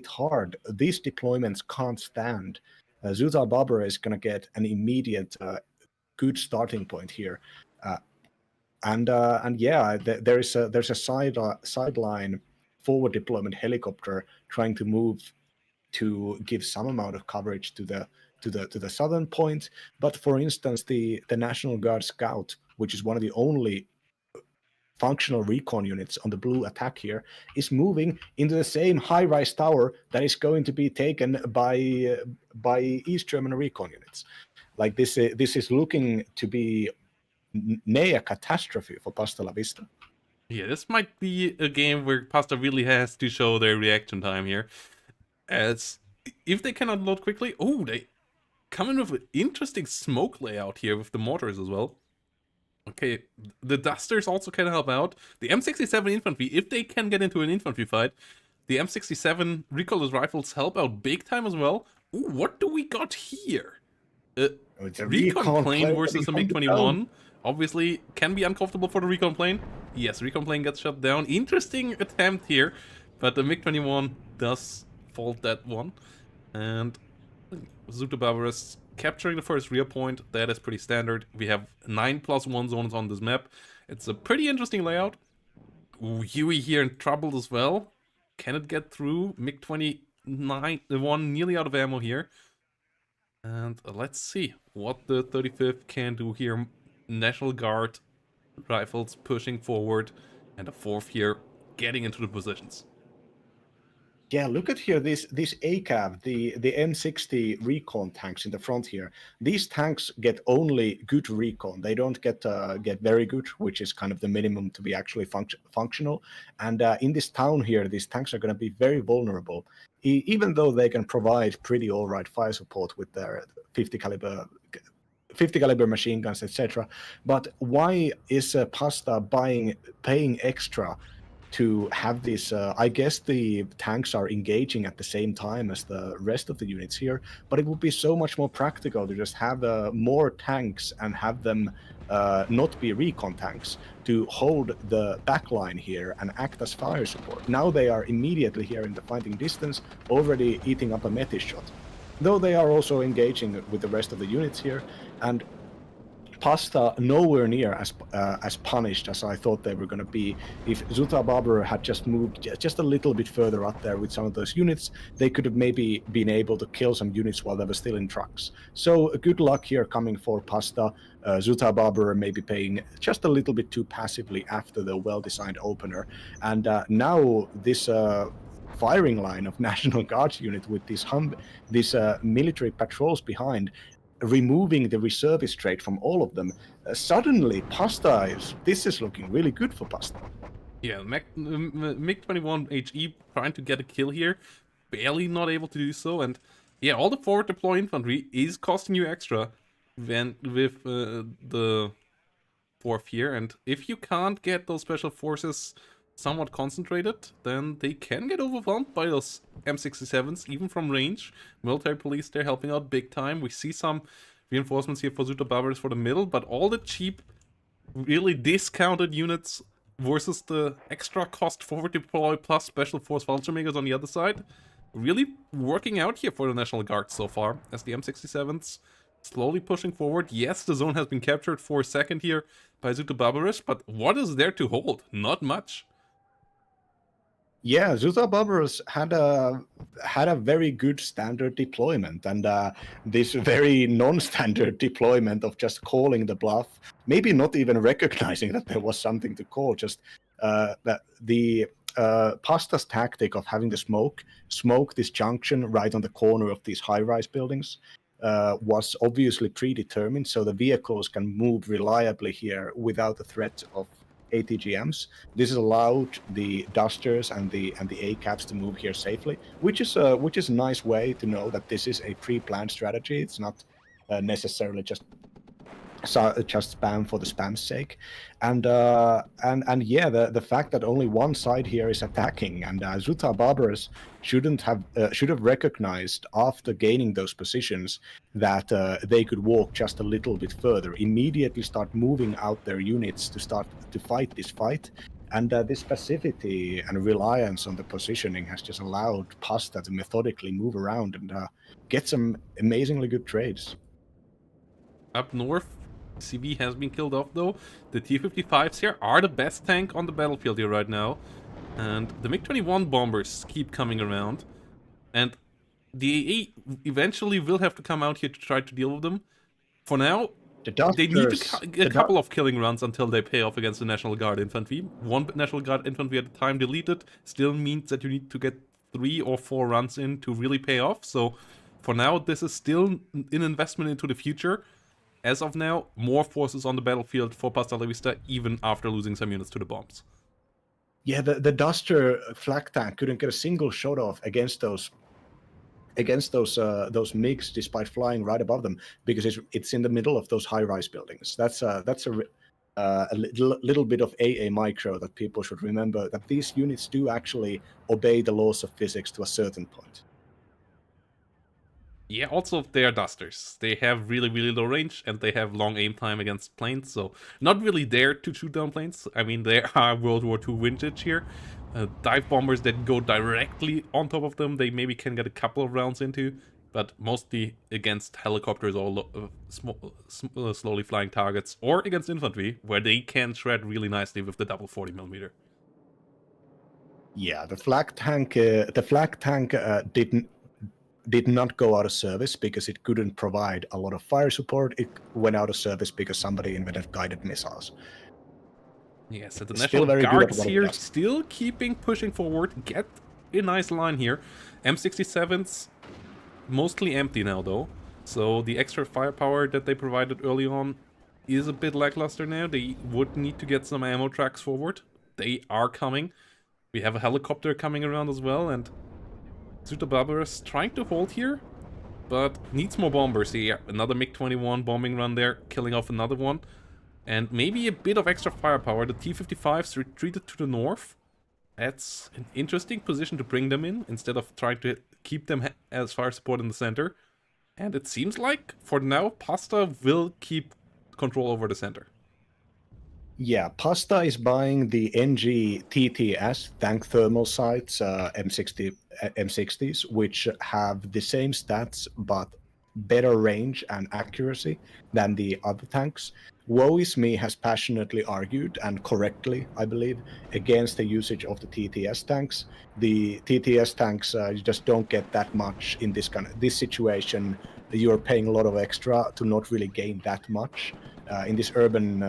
hard. These deployments can't stand. Zutal Barbara is going to get an immediate good starting point here, and yeah, there's a sideline forward deployment helicopter trying to move to give some amount of coverage to the southern point. But for instance, the National Guard Scout, which is one of the only functional recon units on the blue attack here, is moving into the same high-rise tower that is going to be taken by East German recon units. Like this is looking to be a catastrophe for Pasta La Vista. Yeah, this might be a game where Pasta really has to show their reaction time here, as if they cannot load quickly. Oh, they come in with an interesting smoke layout here with the mortars as well. Okay, the Dusters also can help out. The M67 infantry, if they can get into an infantry fight, the M67 recoilless rifles help out big time as well. Ooh, what do we got here? It's a recon plane versus a MiG-21. Obviously, can be uncomfortable for the recon plane. Yes, recon plane gets shut down. Interesting attempt here, but the MiG-21 does fault that one. And Zuta Barbaras capturing the first rear point. That is pretty standard. We have 9+1 zones on this map. It's a pretty interesting layout. Ooh, Huey here in trouble as well. Can it get through? MiG-29, the one nearly out of ammo here. And let's see what the 35th can do here. National Guard rifles pushing forward, and the 4th here getting into the positions. Yeah, look at here, this ACAV, the M60 recon tanks in the front here. These tanks get only good recon. They don't get very good, which is kind of the minimum to be actually functional. And in this town here, these tanks are going to be very vulnerable, even though they can provide pretty all right fire support with their 50 caliber machine guns, etc. But why is Pasta paying extra to have this? I guess the tanks are engaging at the same time as the rest of the units here, but it would be so much more practical to just have more tanks and have them not be recon tanks to hold the back line here and act as fire support. Now they are immediately here in the fighting distance, already eating up a Metis shot. Though they are also engaging with the rest of the units here, and Pasta nowhere near as punished as I thought they were going to be. If Zuta Barber had just moved just a little bit further up there with some of those units, they could have maybe been able to kill some units while they were still in trucks. So good luck here coming for Pasta. Zuta Barber maybe paying just a little bit too passively after the well-designed opener. And now this firing line of National Guard unit with these military patrols behind, removing the reservist trait from all of them, suddenly this is looking really good for Pasta. Yeah, MiG-21 HE trying to get a kill here, barely not able to do so, and yeah, all the forward deploy infantry is costing you extra than with the 4th here, and if you can't get those special forces somewhat concentrated, then they can get overwhelmed by those M67s, even from range. Military police, they're helping out big time. We see some reinforcements here for Zuta Barbaros for the middle, but all the cheap, really discounted units versus the extra cost forward deploy plus special force Fallschirmjägers on the other side, really working out here for the National Guard so far, as the M67s slowly pushing forward. Yes, the zone has been captured for a second here by Zuta Barbaros, but what is there to hold? Not much. Yeah, Zuta Barbaros had a very good standard deployment, and this very non-standard deployment of just calling the bluff, maybe not even recognizing that there was something to call, just that the Pasta's tactic of having the smoke this junction right on the corner of these high-rise buildings was obviously predetermined, so the vehicles can move reliably here without the threat of ATGMs. This has allowed the Dusters and the ACAPs to move here safely, which is a nice way to know that this is a pre-planned strategy. It's not necessarily just spam for the spam's sake. And yeah, the fact that only one side here is attacking, and Zuta Barbaros should have recognized after gaining those positions that they could walk just a little bit further, immediately start moving out their units to start to fight this fight. And this passivity and reliance on the positioning has just allowed Pasta to methodically move around and get some amazingly good trades. Up north, CV has been killed off though. The T-55s here are the best tank on the battlefield here right now. And the MiG-21 bombers keep coming around. And the AA eventually will have to come out here to try to deal with them. For now, they need to get a couple of killing runs until they pay off against the National Guard infantry. One National Guard infantry at a time deleted still means that you need to get 3 or 4 runs in to really pay off. So for now, this is still an investment into the future. As of now, more forces on the battlefield for Pasta La Vista, even after losing some units to the bombs. Yeah, the Duster flak tank couldn't get a single shot off against those MiGs, despite flying right above them, because it's in the middle of those high-rise buildings. That's a little bit of AA micro that people should remember, that these units do actually obey the laws of physics to a certain point. Yeah, also they are Dusters. They have really, really low range, and they have long aim time against planes, so not really there to shoot down planes. I mean, they are World War II vintage here. Dive bombers that go directly on top of them, they maybe can get a couple of rounds into, but mostly against helicopters or slowly flying targets, or against infantry, where they can shred really nicely with the double 40mm. Yeah, the flak tank did not go out of service because it couldn't provide a lot of fire support. It went out of service because somebody invented guided missiles. Yes, so the National Guards here still pushing forward, get a nice line here. M67's mostly empty now though, so the extra firepower that they provided early on is a bit lackluster now. They would need to get some ammo tracks forward. They are coming. We have a helicopter coming around as well, and Barbarous trying to hold here, but needs more bombers here. Another MiG-21 bombing run there, killing off another one. And maybe a bit of extra firepower. The T-55s retreated to the north. That's an interesting position to bring them in, instead of trying to keep them as fire support in the center. And it seems like, for now, Pasta will keep control over the center. Yeah, Pasta is buying the NG TTS tank thermal sights, M60s, which have the same stats but better range and accuracy than the other tanks. Woe is Me has passionately argued, and correctly, I believe, against the usage of the TTS tanks. The TTS tanks, you just don't get that much in this situation. You're paying a lot of extra to not really gain that much. In this urban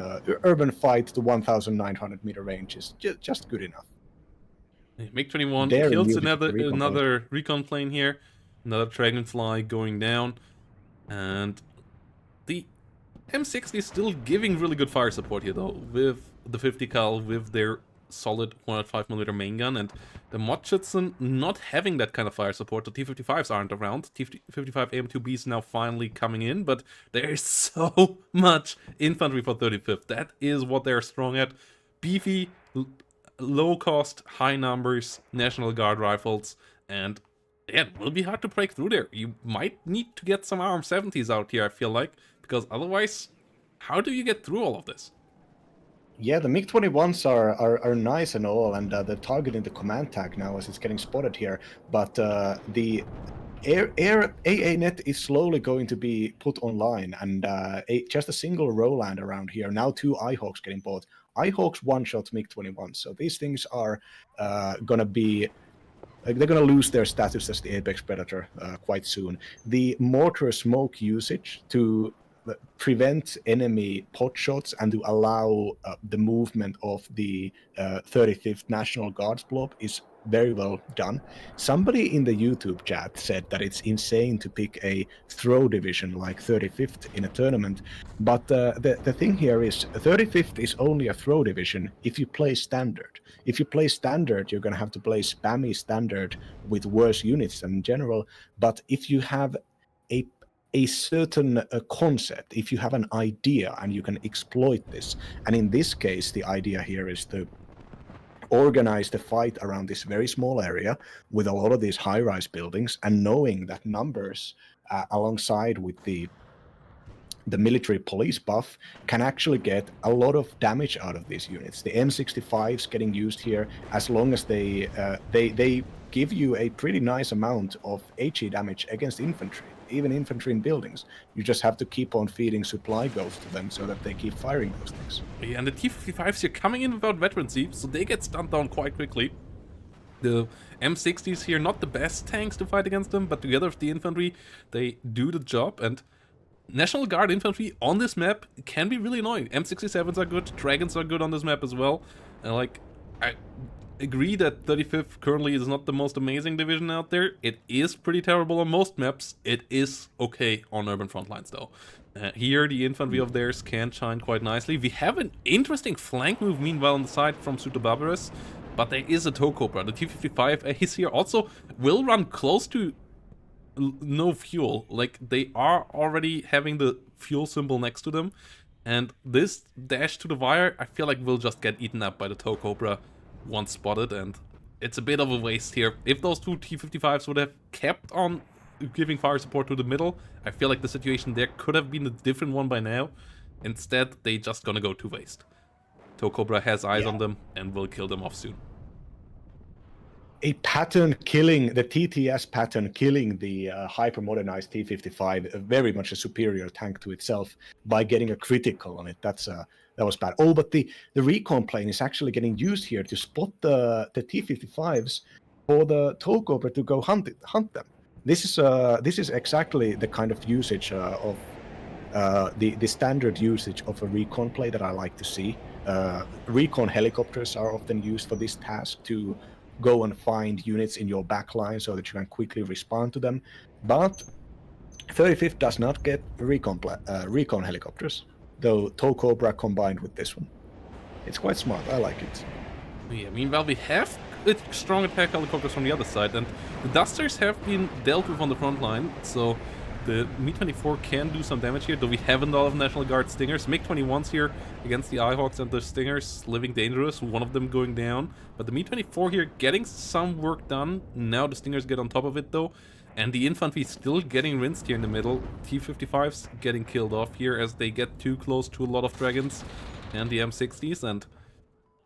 fight, the 1,900 meter range is just good enough. MiG-21 kills another recon plane here. Another Dragonfly going down. And the M60 is still giving really good fire support here though, with the 50 cal, with their solid 105mm main gun, and the Motschützen not having that kind of fire support. The T-55s aren't around. T-55 AM2B is now finally coming in, but there is so much infantry for 35th. That is what they're strong at. Beefy, low cost, high numbers, National Guard rifles, and yeah, it will be hard to break through there. You might need to get some RM70s out here, I feel like, because otherwise, how do you get through all of this? Yeah, the MiG-21s are nice and all, and they're targeting the command tag now as it's getting spotted here. But the air AA net is slowly going to be put online, and just a single Roland around here. Now 2 iHawks getting bought. iHawks one-shot MiG-21, so these things are gonna be... they're going to lose their status as the Apex Predator quite soon. The mortar smoke usage to prevent enemy pot shots and to allow the movement of the 35th National Guards blob is very well done. Somebody in the YouTube chat said that it's insane to pick a throw division like 35th in a tournament, but the thing here is 35th is only a throw division if you play standard. If you play standard, you're going to have to play spammy standard with worse units than in general, but if you have a certain concept, if you have an idea and you can exploit this, and in this case the idea here is to organize the fight around this very small area with a lot of these high-rise buildings, and knowing that numbers alongside with the military police buff can actually get a lot of damage out of these units. The M65s getting used here, as long as they give you a pretty nice amount of HE damage against infantry, even infantry in buildings. You just have to keep on feeding supply goals to them so that they keep firing those things. Yeah, and the T-55s here coming in without veterancy, so they get stunned down quite quickly. The M60s here, not the best tanks to fight against them, but together with the infantry, they do the job. And National Guard infantry on this map can be really annoying. M67s are good, Dragons are good on this map as well. And like, I agree that 35th currently is not the most amazing division out there. It is pretty terrible on most maps. It is okay on urban front lines though. Here the infantry of theirs can shine quite nicely. We have an interesting flank move meanwhile on the side from Barbarous, but there is a tow cobra. The T-55 is here also will run close to no fuel. Like, they are already having the fuel symbol next to them, and this dash to the wire I feel like will just get eaten up by the tow cobra once spotted, and it's a bit of a waste here. If those 2 T-55s would have kept on giving fire support to the middle, I feel like the situation there could have been a different one by now. Instead, they just gonna go to waste. Tow Cobra has eyes on them and will kill them off soon. A pattern killing, the TTS pattern killing the hyper-modernized T-55, very much a superior tank to itself, by getting a critical on it. That was bad. Oh, but the recon plane is actually getting used here to spot the T-55s for the tow cobra to go hunt them. This is exactly the kind of usage of the standard usage of a recon play that I like to see. Recon helicopters are often used for this task to go and find units in your backline so that you can quickly respond to them. But 35th does not get recon helicopters, though TOW Cobra combined with this one. It's quite smart, I like it. Yeah, meanwhile, we have strong attack helicopters from the other side, and the Dusters have been dealt with on the front line, so the Mi-24 can do some damage here, though we haven't all of National Guard Stingers. MiG-21s here against the Ihawks and the Stingers, living dangerous, one of them going down. But the Mi-24 here getting some work done. Now the Stingers get on top of it, though. And the infantry still getting rinsed here in the middle. T-55s getting killed off here as they get too close to a lot of dragons and the M60s, and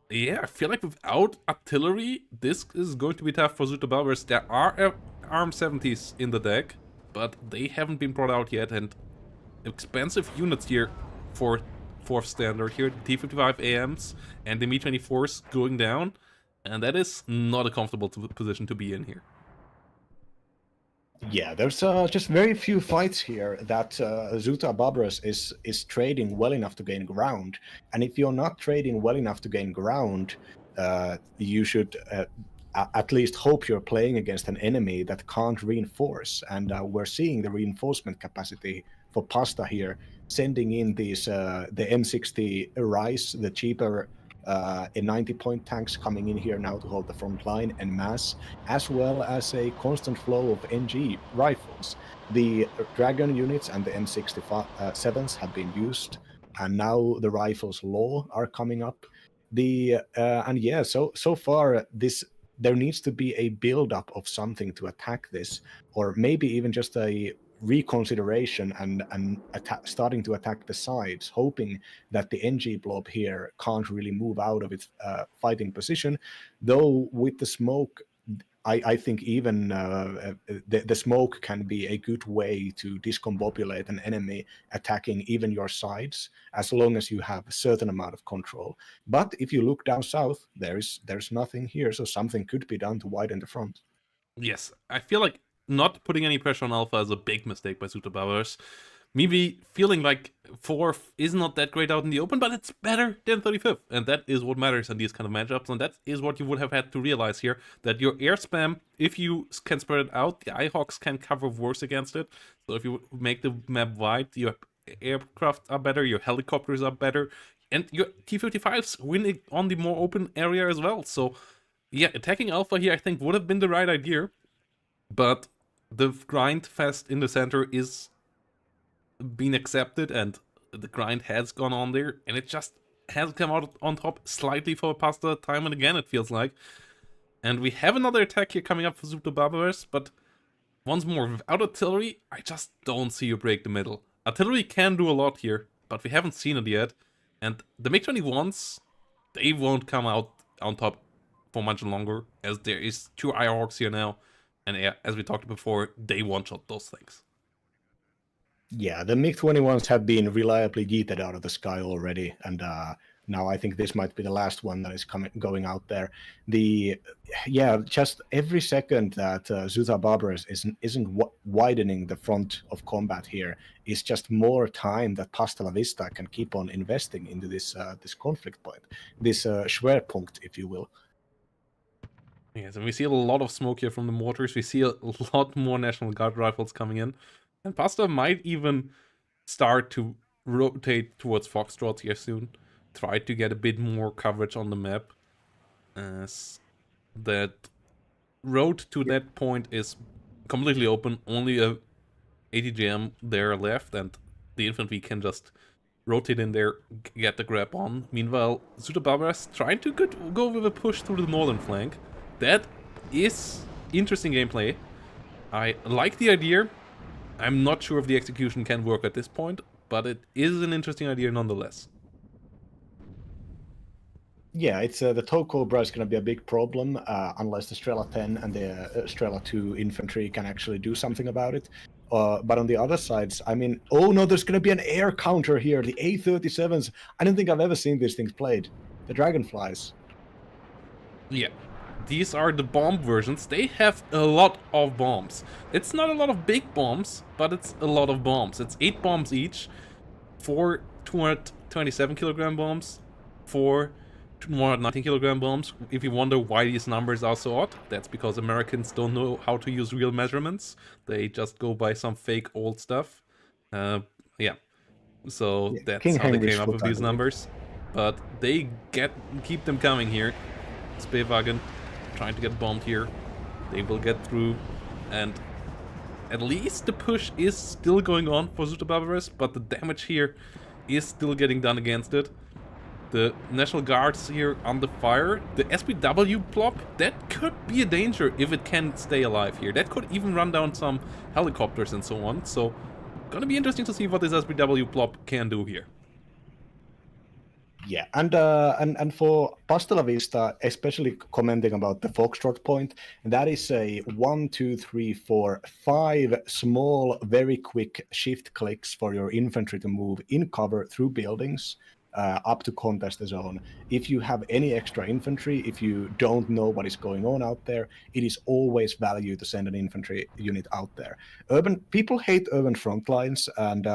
yeah, I feel like without artillery, this is going to be tough for Zuta Barbers. There are ARM-70s in the deck, but they haven't been brought out yet, and expensive units here for 4th standard here. The T-55 AMs and the Mi-24s going down, and that is not a comfortable position to be in here. Yeah, there's just very few fights here that Zuta Barbaros is trading well enough to gain ground. And if you're not trading well enough to gain ground, you should at least hope you're playing against an enemy that can't reinforce. And we're seeing the reinforcement capacity for Pasta here, sending in these the M60 Rise, the cheaper in 90-point tanks coming in here now to hold the front line en masse, as well as a constant flow of NG rifles. The Dragon units and the M67s have been used, and now the rifles law are coming up. And yeah, so far there needs to be a build-up of something to attack this, or maybe even just a reconsideration and starting to attack the sides, hoping that the NG blob here can't really move out of its fighting position. Though with the smoke, I think even the smoke can be a good way to discombobulate an enemy attacking even your sides, as long as you have a certain amount of control. But if you look down south, there's nothing here, so something could be done to widen the front. Yes, I feel like not putting any pressure on Alpha is a big mistake by Zuta Barbers. Maybe feeling like 4th is not that great out in the open, but it's better than 35th. And that is what matters in these kind of matchups. And that is what you would have had to realize here. That your air spam, if you can spread it out, the Ihawks can cover worse against it. So if you make the map wide, your aircraft are better, your helicopters are better. And your T-55s win on the more open area as well. So yeah, attacking Alpha here I think would have been the right idea. But the grind fest in the center is being accepted, and the grind has gone on there, and it just has come out on top slightly for Pasta time and again, it feels like. And we have another attack here coming up for Zuta Barbaros, but once more, without artillery, I just don't see you break the middle. Artillery can do a lot here, but we haven't seen it yet. And the MiG-21s, they won't come out on top for much longer, as there is 2 Ihawks here now. And yeah, as we talked before, they one-shot those things. Yeah, the MiG-21s have been reliably yeeted out of the sky already, and now I think this might be the last one that is going out there. Just every second that Zuta Barbaros isn't widening the front of combat here is just more time that Pasta La Vista can keep on investing into this conflict point, this Schwerpunkt, if you will. Yes, and we see a lot of smoke here from the mortars. We see a lot more National Guard rifles coming in. And Pasta might even start to rotate towards Foxtrots here soon. Try to get a bit more coverage on the map. As that road to that point is completely open. Only a ATGM there left, and the infantry can just rotate in there, get the grab on. Meanwhile, Zuta Barbaros trying to go with a push through the northern flank. That is interesting gameplay. I like the idea. I'm not sure if the execution can work at this point, but it is an interesting idea nonetheless. Yeah, it's the TOW Cobra is going to be a big problem unless the Strela 10 and the Strela 2 infantry can actually do something about it. But on the other sides, I mean, oh no, there's going to be an air counter here. The A-37s. I don't think I've ever seen these things played. The Dragonflies. Yeah. These are the bomb versions. They have a lot of bombs. It's not a lot of big bombs, but it's a lot of bombs. It's 8 bombs each. 4 227 kilogram bombs. 4 219 kilogram bombs. If you wonder why these numbers are so odd, that's because Americans don't know how to use real measurements. They just go by some fake old stuff. Yeah, so Yeah, that's King how they Heinrich's came up with foot, I these believe. numbers. But they keep them coming here. Speerwagen trying to get bombed here. They will get through, and at least the push is still going on for Zuta Barbaros, but the damage here is still getting done against it. The National Guards here under fire. The SPW plop, that could be a danger if it can stay alive here. That could even run down some helicopters and so on. So, gonna be interesting to see what this SPW plop can do here. Yeah, and for Pasta La Vista, especially commenting about the Foxtrot point, that is a 1, 2, 3, 4, 5 small, very quick shift clicks for your infantry to move in cover through buildings up to contest the zone. If you have any extra infantry, if you don't know what is going on out there, it is always value to send an infantry unit out there. People hate urban front lines, and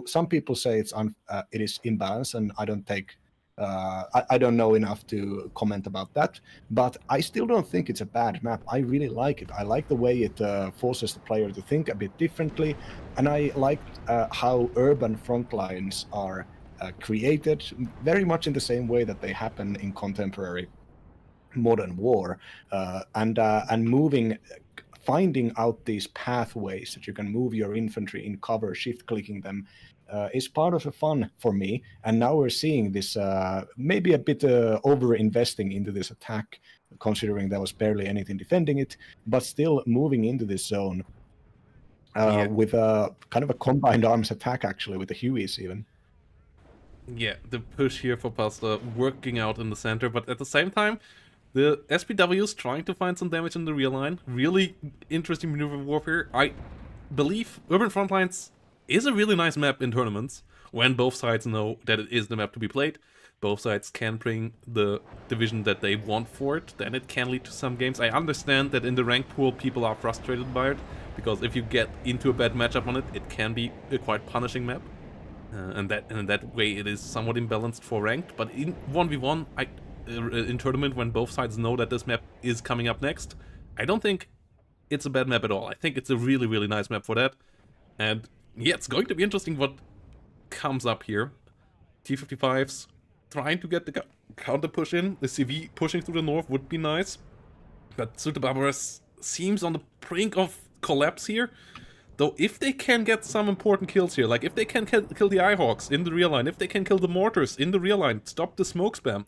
some people say it is imbalanced, and I don't take. I don't know enough to comment about that, but I still don't think it's a bad map. I really like it. I like the way it forces the player to think a bit differently, and I like how urban front lines are created very much in the same way that they happen in contemporary modern war, and finding out these pathways that you can move your infantry in cover, shift clicking them, is part of the fun for me. And now we're seeing this maybe a bit over investing into this attack, considering there was barely anything defending it, but still moving into this zone with a kind of a combined arms attack, actually, with the Hueys even. Yeah, the push here for Pasta working out in the center, but at the same time, the SPW is trying to find some damage in the rear line. Really interesting maneuver warfare. I believe Urban Frontlines is a really nice map in tournaments when both sides know that it is the map to be played. Both sides can bring the division that they want for it, then it can lead to some games. I understand that in the rank pool people are frustrated by it, because if you get into a bad matchup on it, it can be a quite punishing map. And that way it is somewhat imbalanced for ranked, but in 1v1, in tournament when both sides know that this map is coming up next, I don't think it's a bad map at all. I think it's a really, really nice map for that. And yeah, it's going to be interesting what comes up here. T-55s trying to get the counter push in. The CV pushing through the north would be nice. But Zuta Barbaros seems on the brink of collapse here. Though if they can get some important kills here, like if they can kill the Eyehawks in the rear line, if they can kill the mortars in the rear line, stop the smoke spam,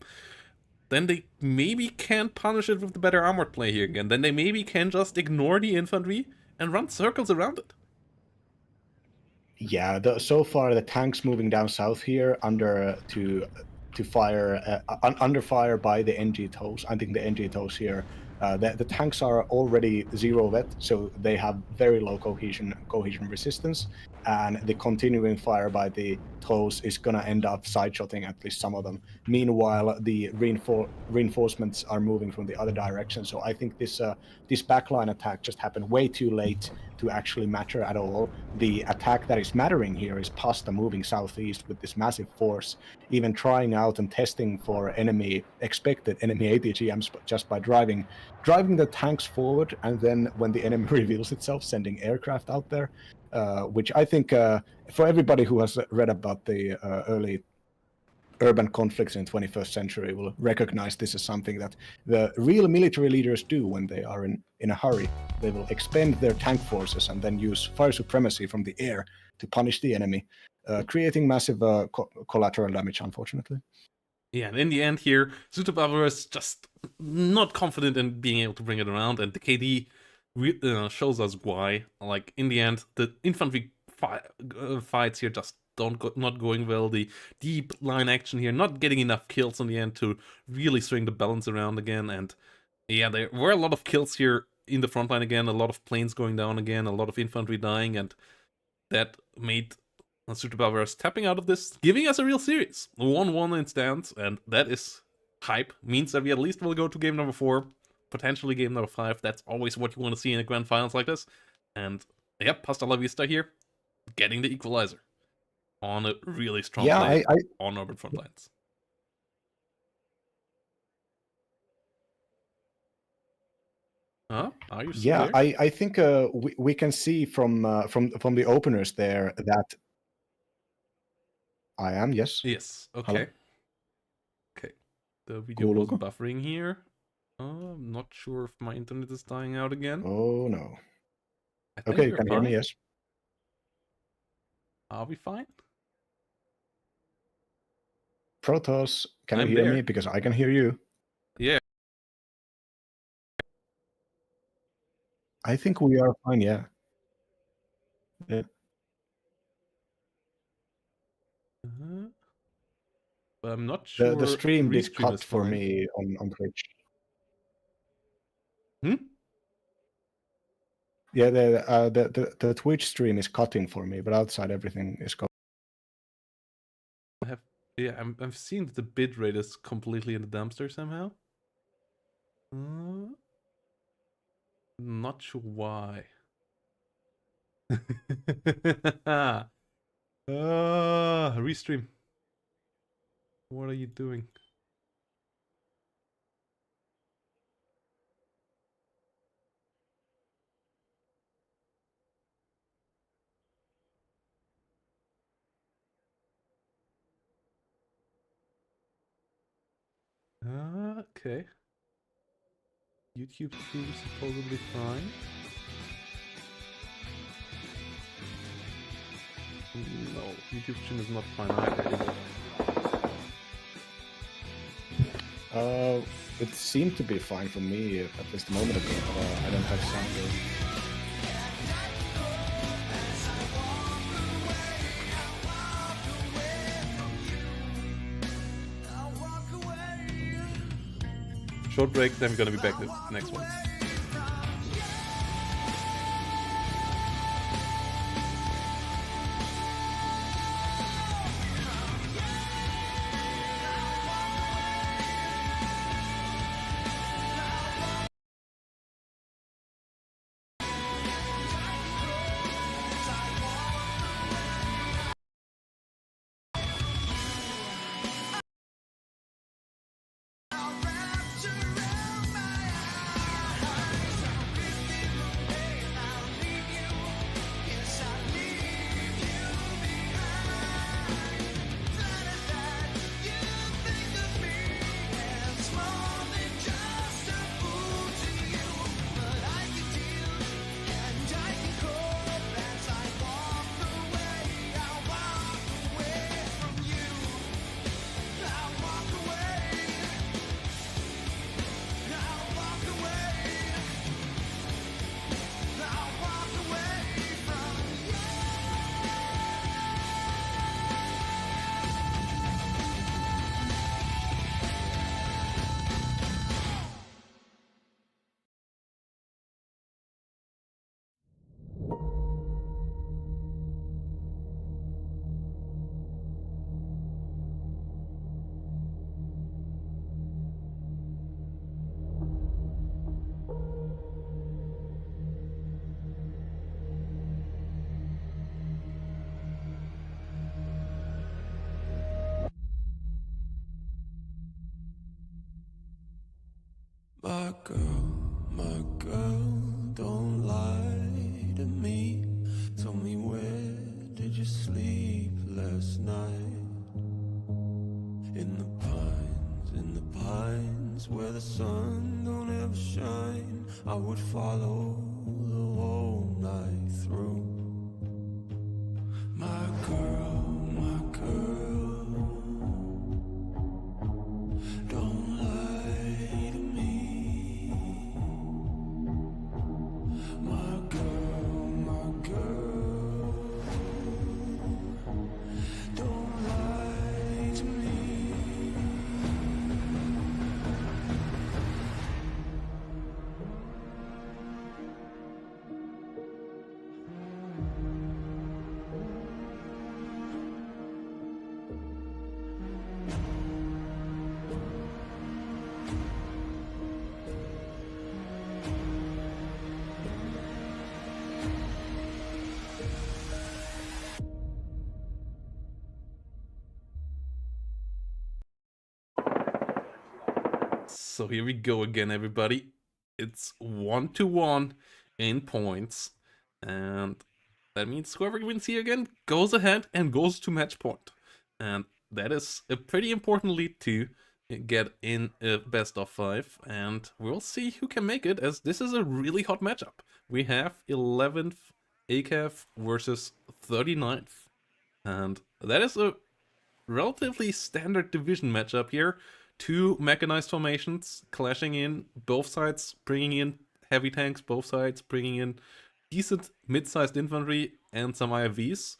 then they maybe can punish it with the better armored play here again. Then they maybe can just ignore the infantry and run circles around it. Yeah, so far the tanks moving down south here under to fire under fire by the NG toes. I think the NG toes here. The tanks are already 0 vet, so they have very low cohesion resistance, and the continuing fire by the toes is gonna end up side-shotting at least some of them. Meanwhile, the reinforcements are moving from the other direction, so I think this backline attack just happened way too late to actually matter at all. The attack that is mattering here is Pasta moving southeast with this massive force, even trying out and testing for expected enemy ATGMs just by driving the tanks forward, and then when the enemy reveals itself, sending aircraft out there, which I think for everybody who has read about the early urban conflicts in the 21st century will recognize this as something that the real military leaders do when they are in a hurry. They will expend their tank forces and then use fire supremacy from the air to punish the enemy, creating massive collateral damage, unfortunately. Yeah, and in the end here, Zuta Barbaros is just not confident in being able to bring it around, and the KD shows us why. Like, in the end, the infantry fights here just not going well. The deep line action here, not getting enough kills in the end to really swing the balance around again. And yeah, there were a lot of kills here in the front line again, a lot of planes going down again, a lot of infantry dying, and that made Zuta Barbaros tapping out of this, giving us a real series. 1-1 in stands, and that is hype. Means that we at least will go to game number 4, potentially game number 5. That's always what you want to see in a grand finals like this. And yep, Pasta La Vista here, getting the equalizer on a really strong play on urban front lines. Huh? Are you still Yeah, there? I think we can see from the openers there that I am, yes. Yes. Hello? Okay. Okay. The video was Kuuluuko? buffering here. I'm not sure if my internet is dying out again. Oh no. I think Okay, you we're can hear me, fine. yes. Are we fine? Protoss, can you I'm hear me? there. Because I can hear you. Yeah. I think we are fine, yeah. Yeah. But I'm not The sure stream did Restream is cut for fine. me on Twitch. Hmm? Yeah, the Twitch stream is cutting for me, but outside everything is going. I've seen that the bitrate is completely in the dumpster somehow. Not sure why. Restream. What are you doing? Okay. YouTube stream is supposedly fine. No, YouTube stream is not fine either, is it? It seemed to be fine for me at least a moment ago. I don't have sound. Short break, then we're gonna be back the next one. My girl, don't lie to me. Tell me, where did you sleep last night? In the pines, where the sun don't ever shine. I would follow the whole night through. My girl, don't lie to me. My girl, don't lie to me. So here we go again, everybody. It's 1-1 in points, and that means whoever wins here again goes ahead and goes to match point. And that is a pretty important lead to get in a best of 5, and we'll see who can make it, as this is a really hot matchup. We have 11th ACAF versus 39th, and that is a relatively standard division matchup here. Two mechanized formations clashing in, both sides bringing in heavy tanks, both sides bringing in decent mid-sized infantry and some IFVs,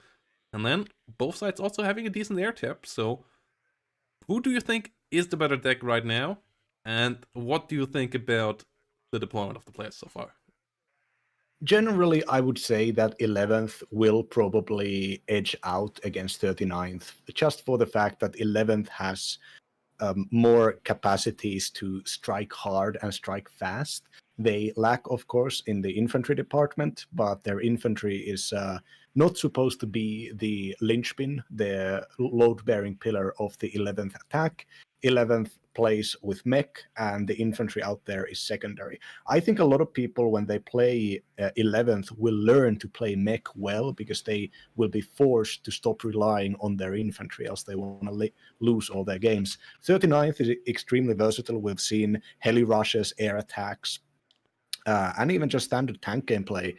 and then both sides also having a decent air tap. So who do you think is the better deck right now, and what do you think about the deployment of the players so far? Generally, I would say that 11th will probably edge out against 39th, just for the fact that 11th has more capacities to strike hard and strike fast. They lack, of course, in the infantry department, but their infantry is not supposed to be the linchpin, the load-bearing pillar of the 11th attack. 11th plays with mech, and the infantry out there is secondary. I think a lot of people, when they play 11th, will learn to play mech well, because they will be forced to stop relying on their infantry, else they want to lose all their games. 39th is extremely versatile. We've seen heli rushes, air attacks, and even just standard tank gameplay,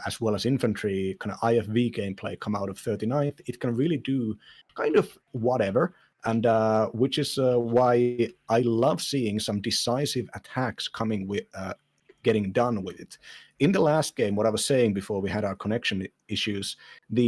as well as infantry kind of IFV gameplay come out of 39th. It can really do kind of whatever, and which is why I love seeing some decisive attacks coming with getting done with it. In the last game, what I was saying before we had our connection issues,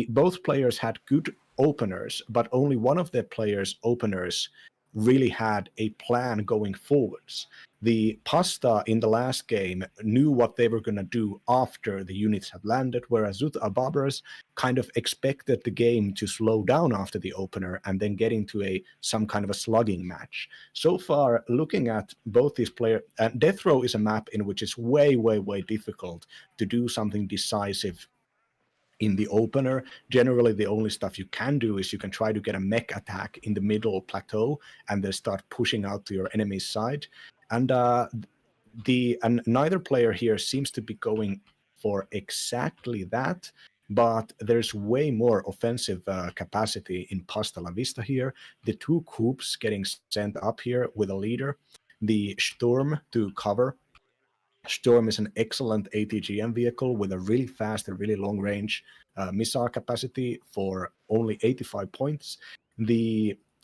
both players had good openers, but only one of their players' openers really had a plan going forwards. The Pasta in the last game knew what they were going to do after the units had landed, whereas Zuta Barbaras kind of expected the game to slow down after the opener and then get into some kind of a slugging match. So far, looking at both these players, and Death Row is a map in which it's way, way, way difficult to do something decisive in the opener. Generally, the only stuff you can do is you can try to get a mech attack in the middle plateau and then start pushing out to your enemy's side. And neither player here seems to be going for exactly that, but there's way more offensive capacity in Pasta La Vista here. The two coups getting sent up here with a leader, the Sturm to cover. Storm is an excellent ATGM vehicle with a really fast and really long range missile capacity for only 85 points.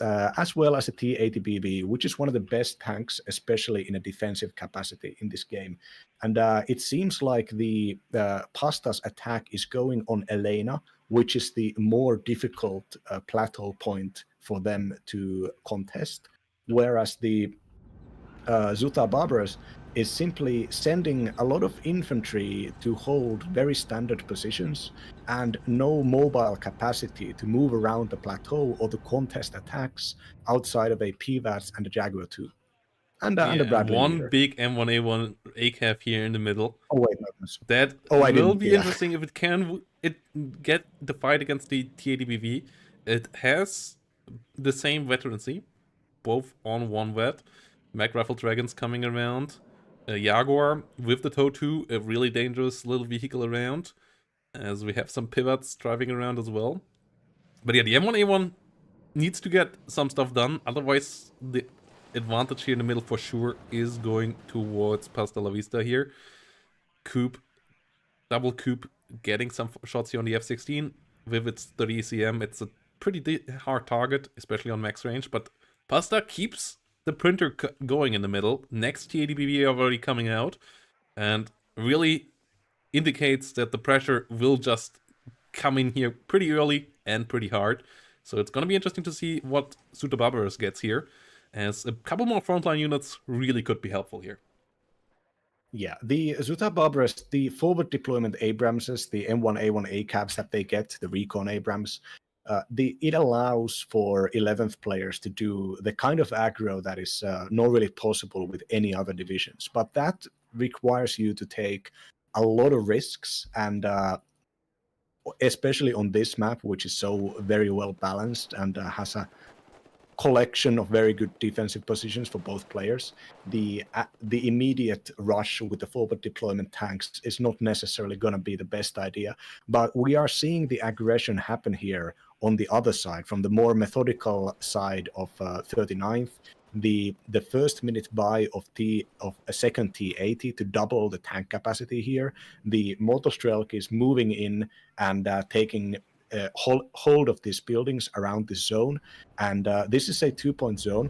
As well as a T-80BB, which is one of the best tanks, especially in a defensive capacity in this game. And it seems like the Pasta's attack is going on Elena, which is the more difficult plateau point for them to contest, whereas the Zuta Barbaras is simply sending a lot of infantry to hold very standard positions and no mobile capacity to move around the plateau or to contest attacks outside of a PVATS and a Jaguar 2. And a Bradley one leader. big M1A1 ACAF here in the middle. Oh, wait, no. That will be interesting if it can get the fight against the T-80BV. It has the same veterancy, both on one vet. Mag Rifle Dragons coming around. A Jaguar with the TOW 2, a really dangerous little vehicle around, as we have some pivots driving around as well. But yeah, the M1A1 needs to get some stuff done, otherwise the advantage here in the middle for sure is going towards Pasta La Vista here. Coupe, double coupe, getting some shots here on the F-16. With its 30 ECM, it's a pretty hard target, especially on max range, but Pasta keeps the printer going in the middle. Next T-80BV already coming out, and really indicates that the pressure will just come in here pretty early and pretty hard. So it's going to be interesting to see what Zuta Barbaras gets here, as a couple more frontline units really could be helpful here. Yeah, the Zuta Barbaras, the forward deployment Abramses, the M1A1 ACAVs that they get, the Recon Abrams, it allows for 11th players to do the kind of aggro that is not really possible with any other divisions. But that requires you to take a lot of risks, and especially on this map, which is so very well balanced and has a collection of very good defensive positions for both players. The immediate rush with the forward deployment tanks is not necessarily going to be the best idea, but we are seeing the aggression happen here on the other side, from the more methodical side of 39th. The first minute buy of a second T80 to double the tank capacity here. The Motostrelk is moving in and taking hold of these buildings around this zone, and this is a 2-point zone,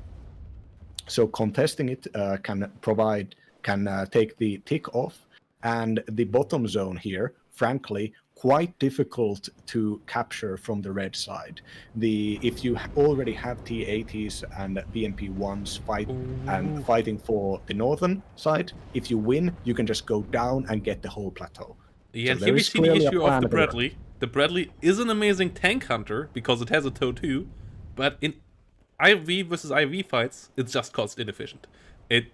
so contesting it can take the tick off, and the bottom zone here, frankly, quite difficult to capture from the red side. If you already have T80s and BMP1s fighting for the northern side, if you win, you can just go down and get the whole plateau. Yeah, So and there here we is see the clearly a issue of plan the there. Bradley. The Bradley is an amazing tank hunter because it has a TOW 2, but in IV versus IV fights, it's just cost inefficient.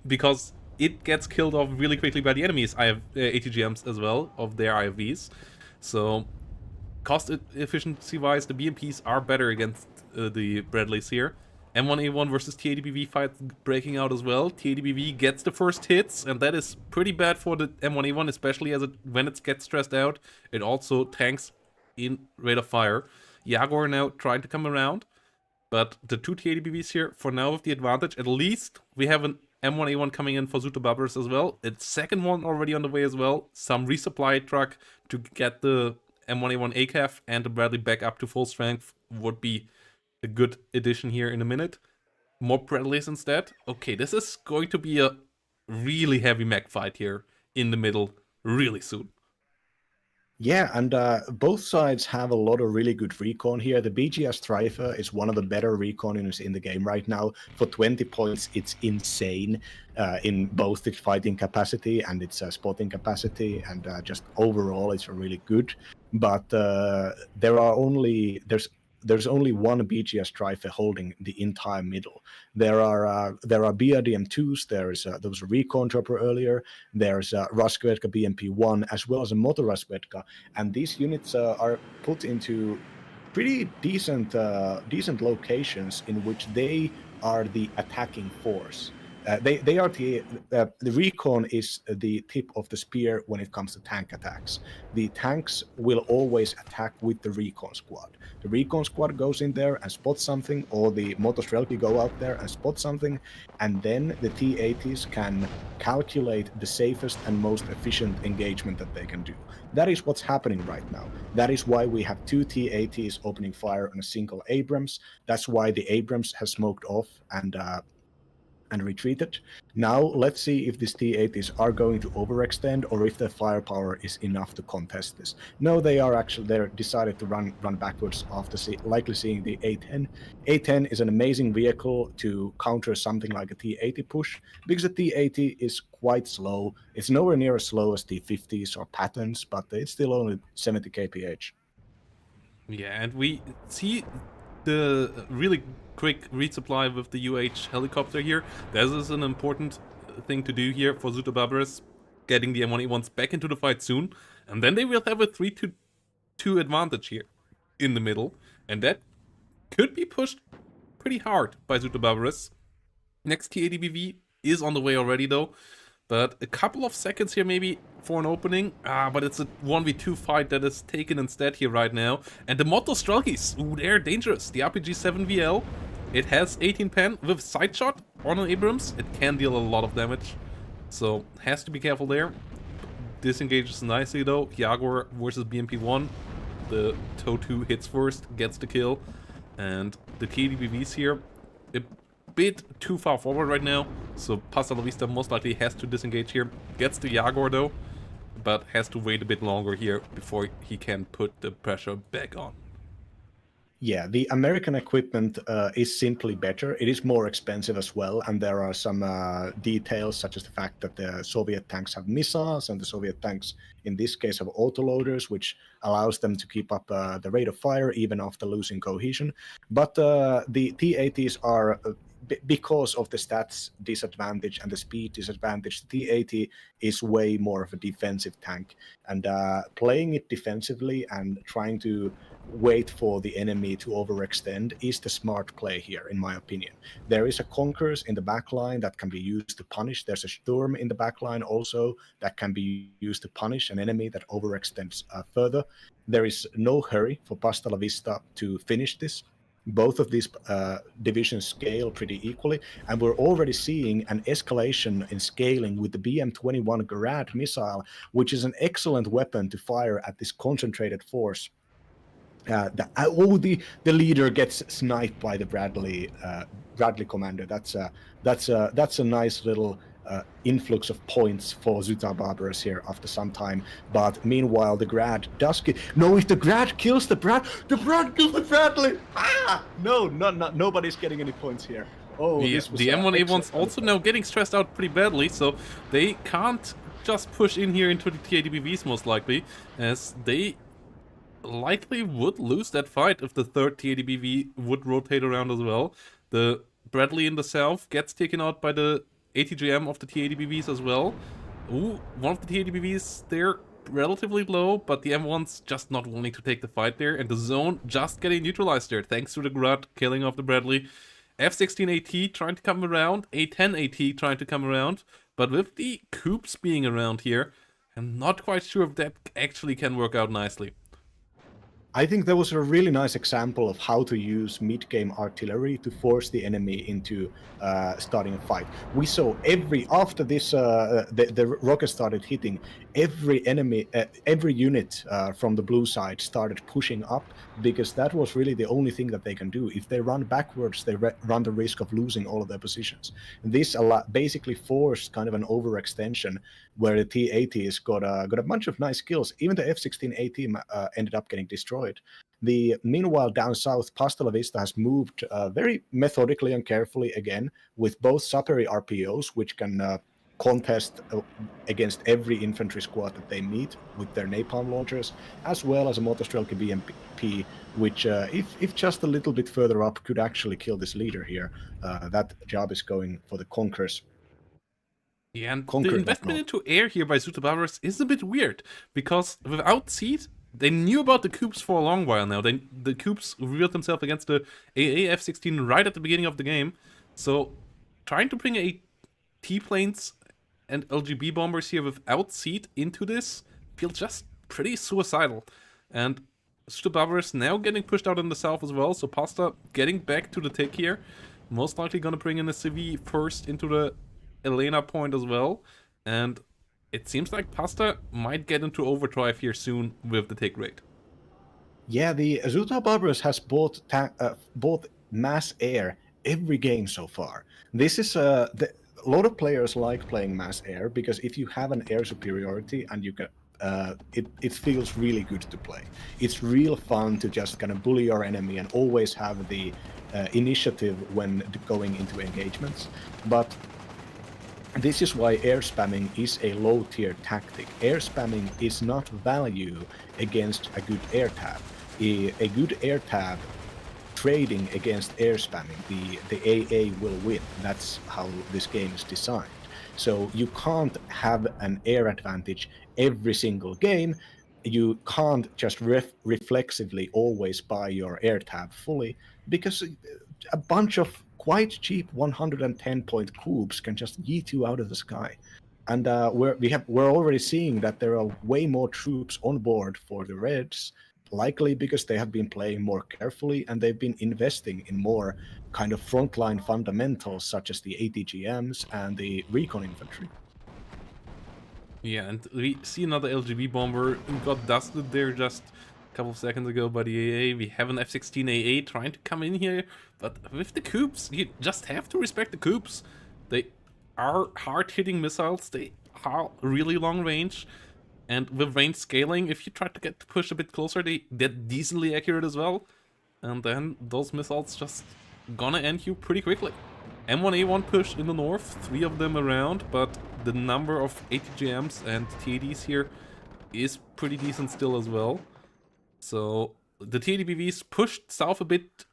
Because it gets killed off really quickly by the enemies. I have ATGMs as well of their IVs, so cost efficiency wise, the BMPs are better against the Bradleys here. M1A1 versus T80BV fight breaking out as well. T80BV gets the first hits, and that is pretty bad for the M1A1, especially when it gets stressed out. It also tanks in rate of fire. Jaguar now trying to come around, but the two T80BVs here for now with the advantage. At least we have an M1A1 coming in for Zuto as well. Its second one already on the way as well. Some resupply truck to get the M1A1 ACAF and the Bradley back up to full strength would be a good addition here in a minute. More Bradleys instead. Okay, this is going to be a really heavy mech fight here in the middle really soon. Yeah, and both sides have a lot of really good recon here. The BGS Strifer is one of the better recon units in the game right now. For 20 points, it's insane in both its fighting capacity and its spotting capacity, and just overall, it's really good. But there's only one BGS Strifer holding the entire middle. There are BRDM2s, there was a recon dropper earlier, there's Raskvedka BMP1, as well as a Motor Raskvedka, and these units are put into pretty decent locations in which they are the attacking force. They are the recon is the tip of the spear when it comes to tank attacks. The tanks will always attack with the recon squad. The recon squad goes in there and spots something, or the Motostrelki go out there and spot something, and then the T80s can calculate the safest and most efficient engagement that they can do. That is what's happening right now. That is why we have two T80s opening fire on a single Abrams. That's why the Abrams has smoked off and retreated. Now let's see if these T80s are going to overextend or if their firepower is enough to contest this. No, they're decided to run backwards after likely seeing the A10. A10 is an amazing vehicle to counter something like a T80 push, because the T80 is quite slow. It's nowhere near as slow as T50s or Patterns, but it's still only 70 kph. Yeah, and we see the really quick resupply with the UH helicopter here. This is an important thing to do here for Zuto getting the M1A1s back into the fight soon, and then they will have a 3-2 advantage here in the middle, and that could be pushed pretty hard by Zuto. Next T80BV is on the way already though, but a couple of seconds here maybe for an opening. But it's a 1v2 fight that is taken instead here right now. And the Motostrelkis, ooh, they're dangerous. The RPG 7VL, it has 18 pen with side shot on an Abrams. It can deal a lot of damage, so has to be careful there. Disengages nicely though. Jaguar versus BMP1. The TOW 2 hits first, gets the kill. And the TDBVs here, a bit too far forward right now, so Pasta La Vista most likely has to disengage here. Gets the Jaguar though, but has to wait a bit longer here before he can put the pressure back on. Yeah, the American equipment is simply better. It is more expensive as well, and there are some details, such as the fact that the Soviet tanks have missiles, and the Soviet tanks, in this case, have autoloaders, which allows them to keep up the rate of fire even after losing cohesion. But the T-80s are because of the stats disadvantage and the speed disadvantage, the T80 is way more of a defensive tank. And playing it defensively and trying to wait for the enemy to overextend is the smart play here, in my opinion. There is a Conquerors in the backline that can be used to punish. There's a Sturm in the backline also that can be used to punish an enemy that overextends further. There is no hurry for Pasta La Vista to finish this. Both of these divisions scale pretty equally, and we're already seeing an escalation in scaling with the BM-21 Grad missile, which is an excellent weapon to fire at this concentrated force. The leader gets sniped by the Bradley commander. That's a nice little influx of points for Zuta Barbarous here after some time. But meanwhile, the Grad does no. If the Grad kills the Brad kills the Bradley. No, nobody's getting any points here. Oh, the M1A1's also now getting stressed out pretty badly, so they can't just push in here into the TADBVs most likely, as they likely would lose that fight if the third TADBV would rotate around as well. The Bradley in the south gets taken out by the ATGM of the TADBVs as well. Ooh, one of the TADBVs, they're relatively low, but the M1's just not willing to take the fight there, and the zone just getting neutralized there thanks to the Grud killing off the Bradley. F-16AT trying to come around, A-10AT trying to come around, but with the Coops being around here, I'm not quite sure if that actually can work out nicely. I think that was a really nice example of how to use mid-game artillery to force the enemy into starting a fight. We saw after this, the rocket started hitting, every unit from the blue side started pushing up, because that was really the only thing that they can do. If they run backwards, they run the risk of losing all of their positions. And this basically forced kind of an overextension where the T-80's got a bunch of nice kills. Even the F-16AT ended up getting destroyed. Meanwhile, down south, Pasta La Vista has moved very methodically and carefully again, with both Saperi RPOs, which can contest against every infantry squad that they meet with their napalm launchers, as well as a Motostrelki BMP, which, if just a little bit further up, could actually kill this leader here. That job is going for the Conquerors. Yeah, and the investment into air here by Zuta Barbarous is a bit weird, because without Seed, they knew about the Coops for a long while now. The Coops revealed themselves against the AA F-16 right at the beginning of the game, so trying to bring a T-planes and LGB bombers here without Seed into this feels just pretty suicidal. And Zuta Barbarous now getting pushed out in the south as well, so Pasta getting back to the tick here. Most likely gonna bring in a CV first into the Elena point as well, and it seems like Pasta might get into overdrive here soon with the take rate. Yeah, the Zuta Barbarous has bought mass air every game so far. This is a lot of players like playing mass air, because if you have an air superiority and you can, it feels really good to play. It's real fun to just kind of bully your enemy and always have the initiative when going into engagements. But this is why air spamming is a low-tier tactic. Air spamming is not value against a good air tab. A good air tab trading against air spamming, the AA will win. That's how this game is designed. So you can't have an air advantage every single game. You can't just reflexively always buy your air tab fully, because a bunch of quite cheap 110-point coops can just yeet you out of the sky. And we're already seeing that there are way more troops on board for the Reds, likely because they have been playing more carefully and they've been investing in more kind of frontline fundamentals, such as the ATGMs and the recon infantry. Yeah, and we see another LGB bomber who got dusted there just a couple of seconds ago by the AA. We have an F-16 AA trying to come in here, but with the Coops, you just have to respect the Coops. They are hard-hitting missiles, they are really long range, and with range scaling, if you try to get to push a bit closer, they get decently accurate as well, and then those missiles just gonna end you pretty quickly. M1A1 push in the north, 3 of them around, but the number of ATGMs and TADs here is pretty decent still as well. So the TADBVs pushed south a bit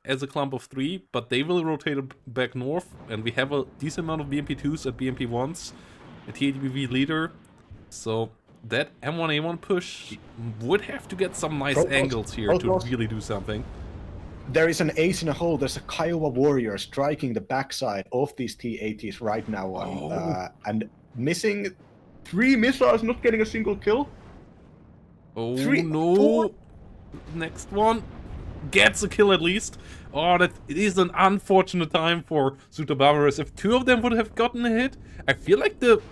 as a clump of 3, but they will rotate back north, and we have a decent amount of BMP2s and BMP1s, a TADBV leader, so that M1A1 push would have to get some nice angles here to really do something. There is an ace in a hole. There's a Kiowa warrior striking the backside of these T-80s right now and missing 3 missiles, not getting a single kill. Oh no! 4. Next one gets a kill at least. Oh, that it is an unfortunate time for Suter Barbarous. If 2 of them would have gotten a hit, I feel like the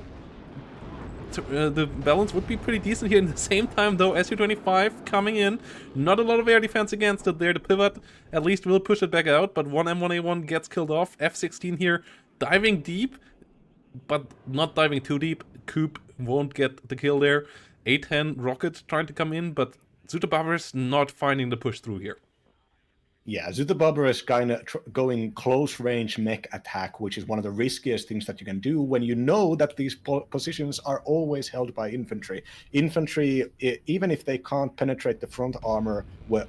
balance would be pretty decent here. In the same time, though, Su-25 coming in, not a lot of air defense against it there. The pivot at least will push it back out, but one M1A1 gets killed off. F-16 here diving deep, but not diving too deep. Coop won't get the kill there. A-10 rocket trying to come in, but Suter Barbarous not finding the push through here. Yeah, Suter Barbarous kind of going close range mech attack, which is one of the riskiest things that you can do when you know that these positions are always held by infantry. Infantry, even if they can't penetrate the front armor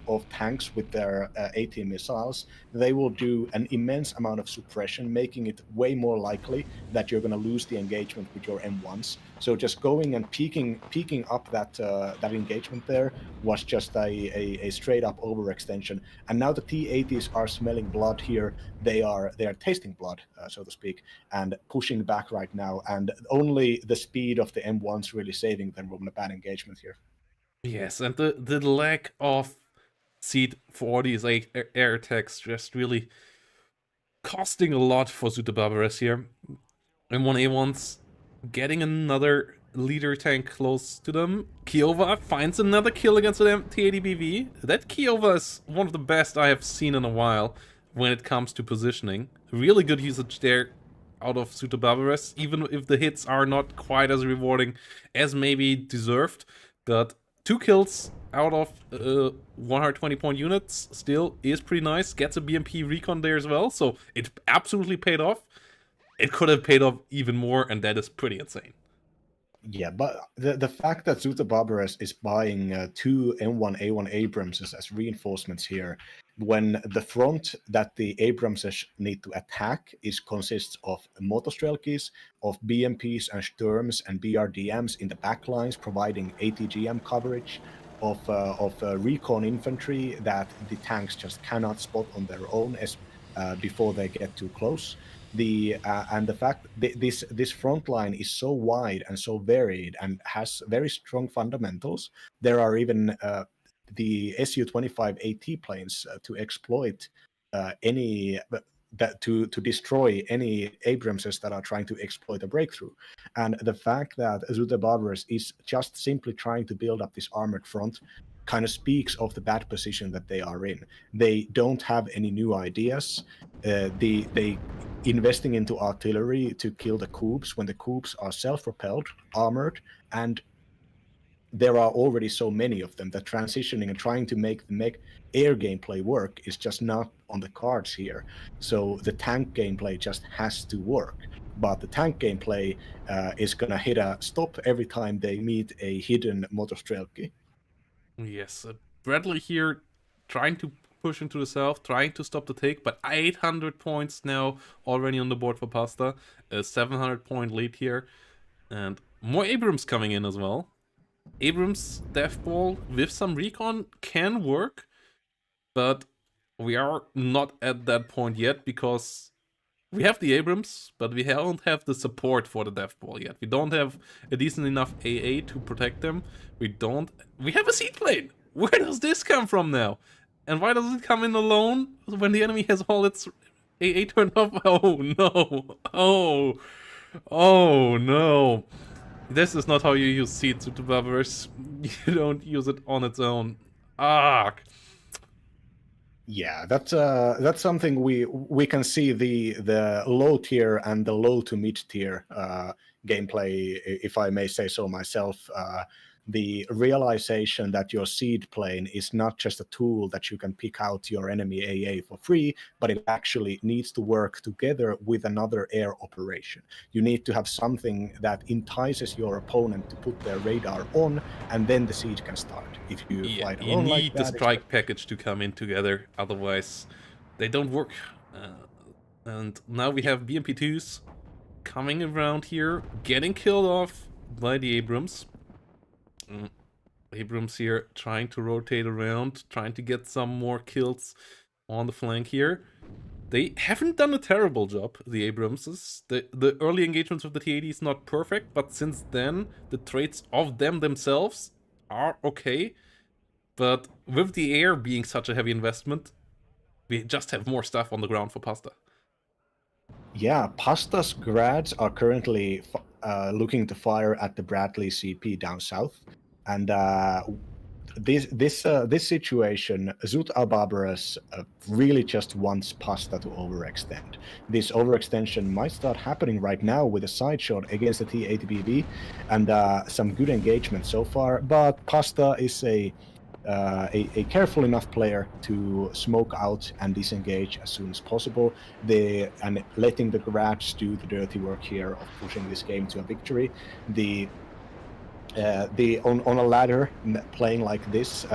of tanks with their AT missiles, they will do an immense amount of suppression, making it way more likely that you're going to lose the engagement with your M1s. So just going and peeking up that engagement there was just a straight up overextension. And now the T-80s are smelling blood here. They are tasting blood, so to speak, and pushing back right now. And only the speed of the M1s really saving them from a bad engagement here. Yes, and the lack of seed for these air attacks just really costing a lot for Suter Barbarous here. M1A1s getting another leader tank close to them. Kiowa finds another kill against the TADBV. That Kiowa is one of the best I have seen in a while when it comes to positioning. Really good usage there out of Suter Barbarous, even if the hits are not quite as rewarding as maybe deserved. But 2 kills out of 120 point units still is pretty nice. Gets a BMP recon there as well, so it absolutely paid off. It could have paid off even more, and that is pretty insane. Yeah, but the fact that Suter Barbarous is buying 2 M1A1 Abramses as reinforcements here, when the front that the Abramses need to attack consists of Motostrelkis, of BMPs and Sturms and BRDMs in the backlines providing ATGM coverage, of recon infantry that the tanks just cannot spot on their own before they get too close. And the fact this front line is so wide and so varied and has very strong fundamentals. There are even the Su-25 AT planes to exploit to destroy any Abramses that are trying to exploit a breakthrough. And the fact that Suter Barbarous is just simply trying to build up this armored front kind of speaks of the bad position that they are in. They don't have any new ideas. They investing into artillery to kill the Coops when the Coops are self-propelled, armored, and there are already so many of them that transitioning and trying to make the air gameplay work is just not on the cards here. So the tank gameplay just has to work. But the tank gameplay is going to hit a stop every time they meet a hidden Motostrelki. Yes, Bradley here trying to push into the south, trying to stop the take, but 800 points now already on the board for Pasta. A 700 point lead here. And more Abrams coming in as well. Abrams death ball with some recon can work, but we are not at that point yet because we have the Abrams, but we don't have the support for the death ball yet. We don't have a decent enough AA to protect them. We have a seaplane. Where does this come from now? And why does it come in alone when the enemy has all its AA turned off? Oh no. Oh no. This is not how you use seed, Suter Barbarous. You don't use it on its own. Ah. Yeah, that's something we can see the low tier and the low to mid tier gameplay, if I may say so myself. The realization that your seed plane is not just a tool that you can pick out your enemy AA for free, but it actually needs to work together with another air operation. You need to have something that entices your opponent to put their radar on, and then the siege can start. If you fly it alone you like need that, the strike package to come in together, otherwise they don't work. And now we have BMP2s coming around here, getting killed off by the Abrams. Abrams here trying to rotate around, trying to get some more kills on the flank here. They haven't done a terrible job, the Abramses. The early engagements with the T-80 is not perfect, but since then, the traits of them themselves are okay. But with the air being such a heavy investment, we just have more stuff on the ground for Pasta. Yeah, Pasta's grads are currently looking to fire at the Bradley CP down south, and this situation, Zut Al-Barbaras really just wants Pasta to overextend. This overextension might start happening right now with a side shot against the T-80BV, and some good engagement so far. But Pasta is a careful enough player to smoke out and disengage as soon as possible, and letting the grads do the dirty work here of pushing this game to a victory. On a ladder, playing like this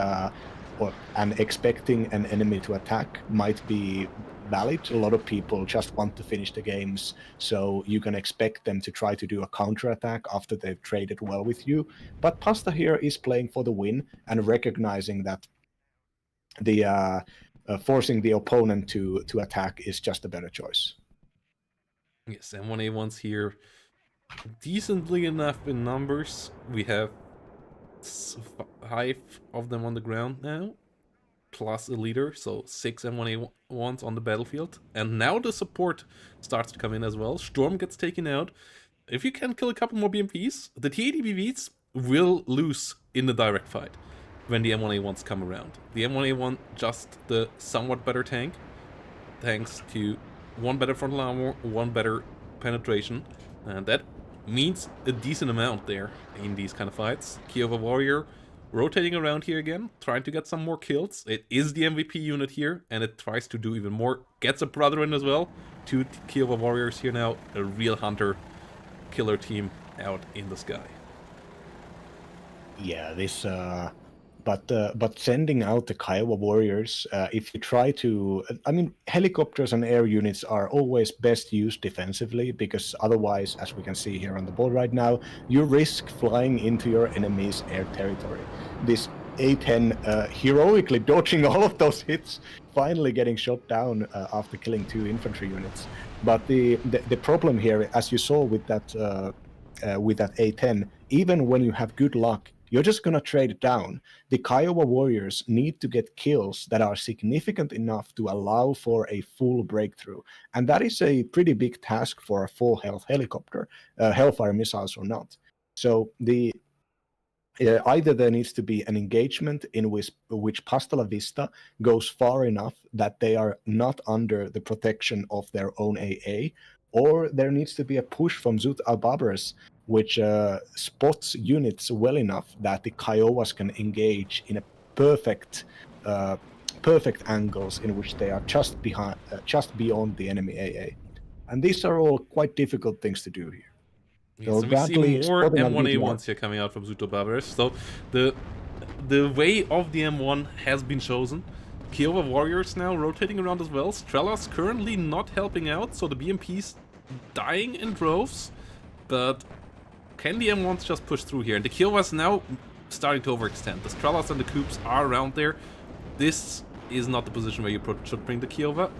and expecting an enemy to attack might be valid. A lot of people just want to finish the games, so you can expect them to try to do a counterattack after they've traded well with you. But Pasta here is playing for the win and recognizing that the forcing the opponent to attack is just a better choice. Yes, M1A1s here decently enough in numbers. We have 5 of them on the ground now, plus a leader, so 6 M1A1s on the battlefield. And now the support starts to come in as well. Storm gets taken out. If you can kill a couple more BMPs, the T-80BVs will lose in the direct fight when the M1A1s come around. The M1A1 just the somewhat better tank, thanks to 1 better frontal armor, 1 better penetration, and that means a decent amount there in these kind of fights. Kiowa Warrior rotating around here again, trying to get some more kills. It is the MVP unit here, and it tries to do even more. Gets a brother in as well. 2 Kiowa Warriors here now. A real hunter killer team out in the sky. Yeah, this but sending out the Kiowa Warriors, if you try to, I mean, helicopters and air units are always best used defensively, because otherwise, as we can see here on the board right now, you risk flying into your enemy's air territory. This A-10 heroically dodging all of those hits, finally getting shot down after killing 2 infantry units. But the problem here, as you saw with that A-10, even when you have good luck, you're just going to trade it down. The Kiowa Warriors need to get kills that are significant enough to allow for a full breakthrough. And that is a pretty big task for a full health helicopter, Hellfire missiles or not. So either there needs to be an engagement in which Pasta La Vista goes far enough that they are not under the protection of their own AA, or there needs to be a push from Zut Al-Barbaras, which spots units well enough that the Kiowas can engage in a perfect angles in which they are just beyond the enemy AA. And these are all quite difficult things to do here. Yeah, so we see more M1A1s here coming out from Zut Al-Barbaras. So the way of the M1 has been chosen. Kiowa Warriors now rotating around as well. Strella's currently not helping out, so the BMP's dying in droves. But can the M1s just push through here? And the Kiowa's now starting to overextend. The Strellas and the Coops are around there. This is not the position where you should bring the Kiowa.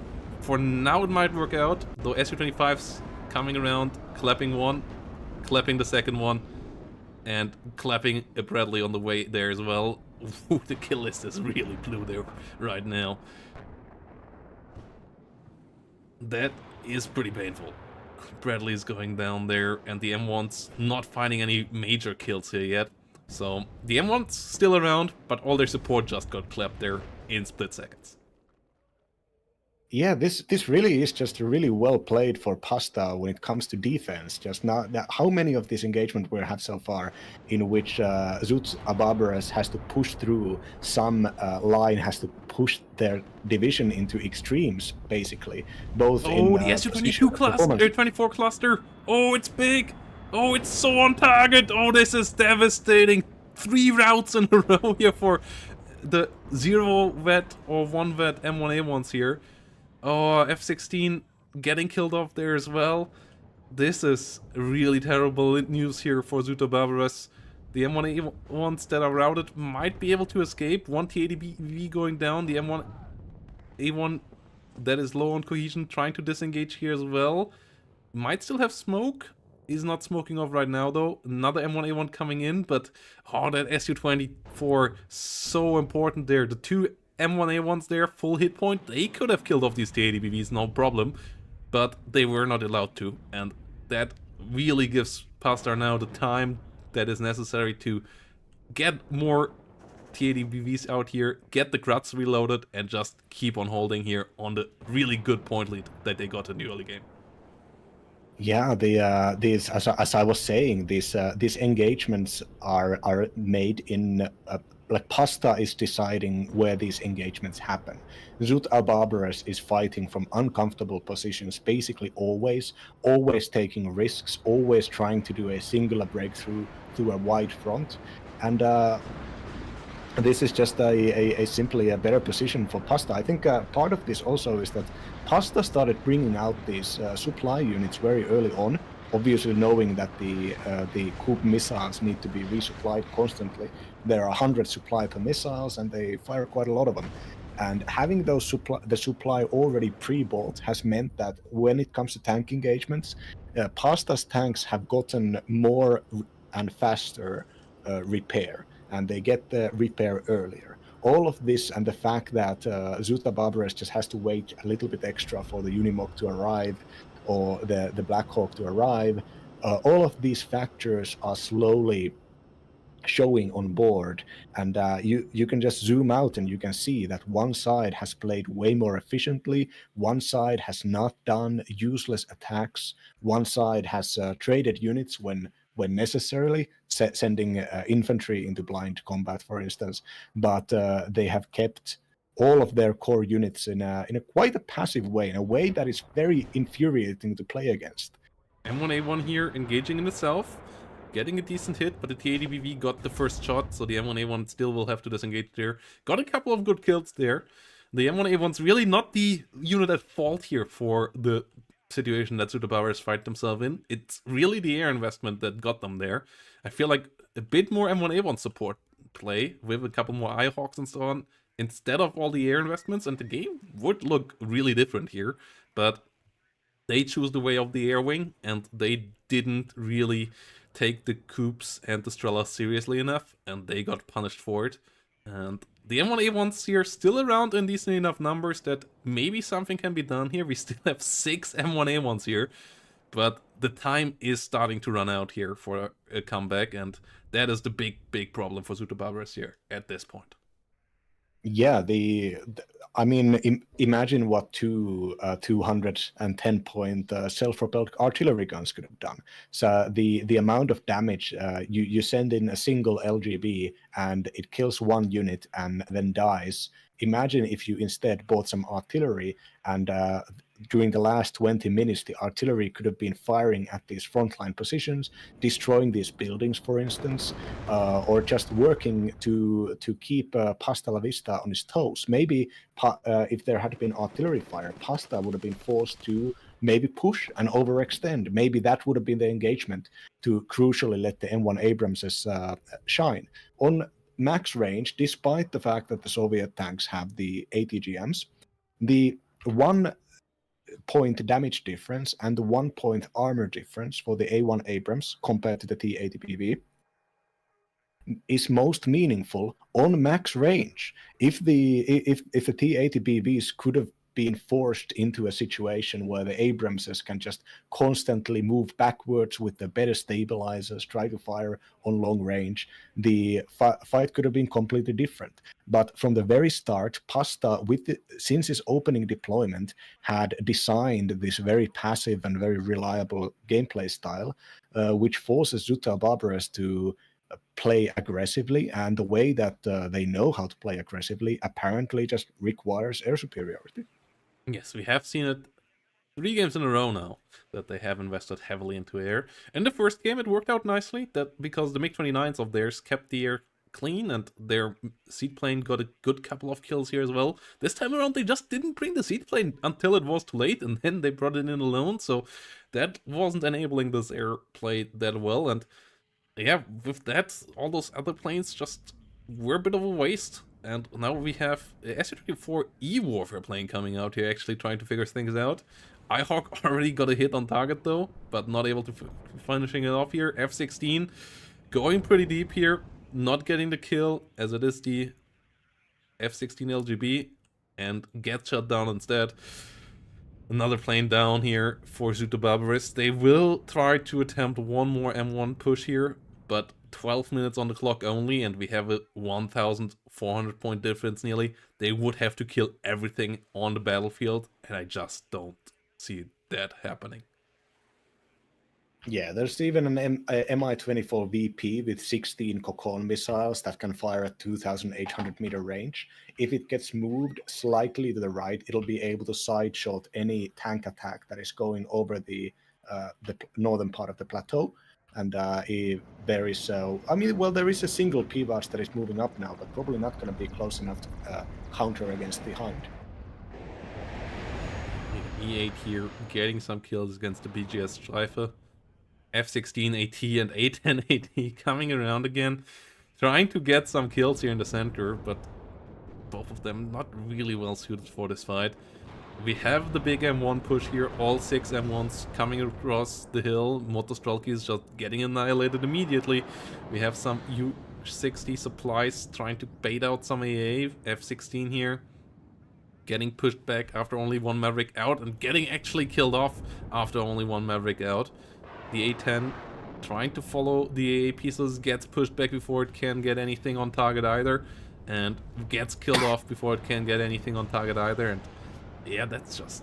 For now it might work out, though Su-25's coming around, clapping one, clapping the second one, and clapping a Bradley on the way there as well. Ooh, the kill list is really blue there right now. That is pretty painful. Bradley's going down there, and the M1's not finding any major kills here yet. So the M1's still around, but all their support just got clapped there in split seconds. Yeah, this really is just really well played for Pasta when it comes to defense. Just not how many of this engagement we have so far in which Zut Al-Barbaras has to push through, some line has to push their division into extremes, basically. Both in the Su-22 cluster, 24 cluster. Oh, it's big. Oh, it's so on target. Oh, this is devastating. 3 routes in a row here for the 0 vet or 1 vet M1A1s here. Oh, F-16 getting killed off there as well. This is really terrible news here for Zuta Barbaras. The M1A1s that are routed might be able to escape. One T-80BV going down. The M1A1 that is low on cohesion trying to disengage here as well. Might still have smoke. He's not smoking off right now though. Another M1A1 coming in, but oh, that Su-24 so important there. The two M1A1s there, full hit point. They could have killed off these T-80BVs, no problem. But they were not allowed to, and that really gives Pastar now the time that is necessary to get more T-80BVs out here, get the Gruts reloaded, and just keep on holding here on the really good point lead that they got in the early game. Yeah, these as I was saying, these engagements are made in like Pasta is deciding where these engagements happen. Zut al-Barbaras is fighting from uncomfortable positions, basically always taking risks, always trying to do a singular breakthrough through a wide front, and this is just a simply a better position for Pasta. I think part of this also is that Pasta started bringing out these supply units very early on, obviously knowing that the Kub missiles need to be resupplied constantly. There are 100 supply per missiles, and they fire quite a lot of them. And having those the supply already pre-bought has meant that when it comes to tank engagements, Pasta's tanks have gotten more and faster repair, and they get the repair earlier. All of this and the fact that Zuta Barbaras just has to wait a little bit extra for the Unimog to arrive or the Black Hawk to arrive, all of these factors are slowly showing on board, and you can just zoom out and you can see that one side has played way more efficiently, one side has not done useless attacks, one side has traded units when necessarily, sending infantry into blind combat, for instance, but they have kept all of their core units in a quite a passive way, in a way that is very infuriating to play against. M1A1 here engaging in itself, getting a decent hit, but the T-80BV got the first shot, so the M1A1 still will have to disengage there. Got a couple of good kills there. The M1A1's really not the unit at fault here for the situation that Zuta Barbaras fight themselves in. It's really the air investment that got them there. I feel like a bit more M1A1 support play with a couple more Eyehawks and so on instead of all the air investments, and the game would look really different here, but they choose the way of the air wing, and they didn't really take the Coops and the Strela seriously enough, and they got punished for it. And the M1A1s here still around in decent enough numbers that maybe something can be done here. We still have 6 M1A1s here, but the time is starting to run out here for a comeback, and that is the big problem for Zuta Barbaras here at this point. Yeah, I mean, imagine what two 210-point self-propelled artillery guns could have done. So the amount of damage, you send in a single LGB and it kills one unit and then dies. Imagine if you instead bought some artillery, and during the last 20 minutes, the artillery could have been firing at these frontline positions, destroying these buildings, for instance, or just working to keep Pasta La Vista on his toes. Maybe if there had been artillery fire, Pasta would have been forced to maybe push and overextend. Maybe that would have been the engagement to crucially let the M1 Abramses shine. On max range, despite the fact that the Soviet tanks have the ATGMs, the 1 point damage difference and the 1 point armor difference for the A1 Abrams compared to the T-80BV is most meaningful on max range. If the T-80BVs could have been forced into a situation where the Abramses can just constantly move backwards with the better stabilizers, try to fire on long range, the fight could have been completely different. But from the very start, Pasta, since his opening deployment, had designed this very passive and very reliable gameplay style, which forces Zuta Barbaras to play aggressively, and the way that they know how to play aggressively apparently just requires air superiority. Yes, we have seen it 3 games in a row now that they have invested heavily into air. In the first game, it worked out nicely, that because the MiG-29s of theirs kept the air clean, and their seed plane got a good couple of kills here as well. This time around, they just didn't bring the seed plane until it was too late, and then they brought it in alone, so that wasn't enabling this air play that well, and yeah, with that, all those other planes just were a bit of a waste. And now we have SU-24 E-Warfare plane coming out here, actually trying to figure things out. iHawk already got a hit on target though, but not able to finishing it off here. F-16 going pretty deep here, not getting the kill, as it is the F-16 LGB, and gets shut down instead. Another plane down here for Zuto Barbaris. They will try to attempt one more M1 push here, but 12 minutes on the clock only, and we have a 1,400 point difference nearly. They would have to kill everything on the battlefield, and I just don't see that happening. Yeah, there's even an Mi-24 VP with 16 Kokon missiles that can fire at 2,800 meter range. If it gets moved slightly to the right, it'll be able to side-shot any tank attack that is going over the northern part of the plateau. And if there is, there is a single P-Watch that is moving up now, but probably not going to be close enough to counter against the Hound. E8 here getting some kills against the BGS Streife. F-16 AT and A-10 AT coming around again, trying to get some kills here in the center, but both of them not really well suited for this fight. We have the big M1 push here, all 6 M1s coming across the hill. Motostrelki is just getting annihilated immediately. We have some U-60 supplies trying to bait out some AA. F-16 here getting pushed back after only one Maverick out, and getting actually killed off after only one Maverick out. The A-10 trying to follow the AA pieces, gets pushed back before it can get anything on target either, and gets killed off before it can get anything on target either. And yeah, that's just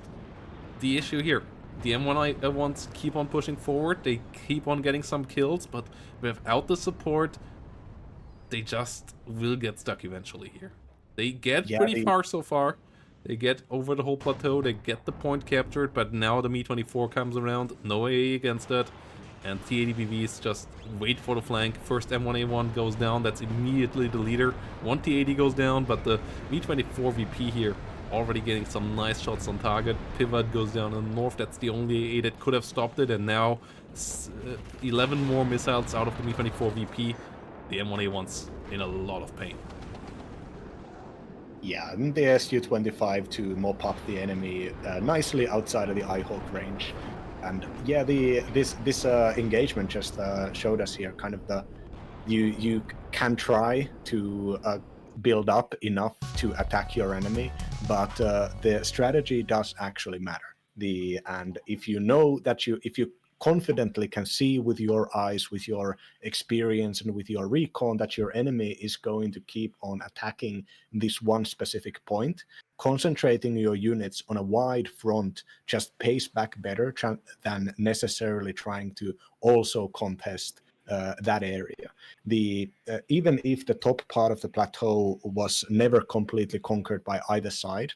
the issue here. The M1 keep on pushing forward, they keep on getting some kills, but without the support, they just will get stuck eventually here. They get pretty far so far. They get over the whole plateau, they get the point captured, but now the Mi-24 comes around, no AA against that, and T-80BVs just wait for the flank. First M1A1 goes down, that's immediately the leader. One T-80 goes down, but the Mi-24 VP here already getting some nice shots on target. Pivot goes down in the north, that's the only AA that could have stopped it, and now 11 more missiles out of the Mi-24 VP. The M1A1's in a lot of pain. Yeah, and the Su-25 to mop up the enemy nicely outside of the iHawk range. And yeah, this engagement just showed us here kind of the you can try to build up enough to attack your enemy, but the strategy does actually matter. And if you know that if you confidently can see with your eyes, with your experience and with your recon that your enemy is going to keep on attacking this one specific point, concentrating your units on a wide front just pays back better than necessarily trying to also contest that area. Even if the top part of the plateau was never completely conquered by either side,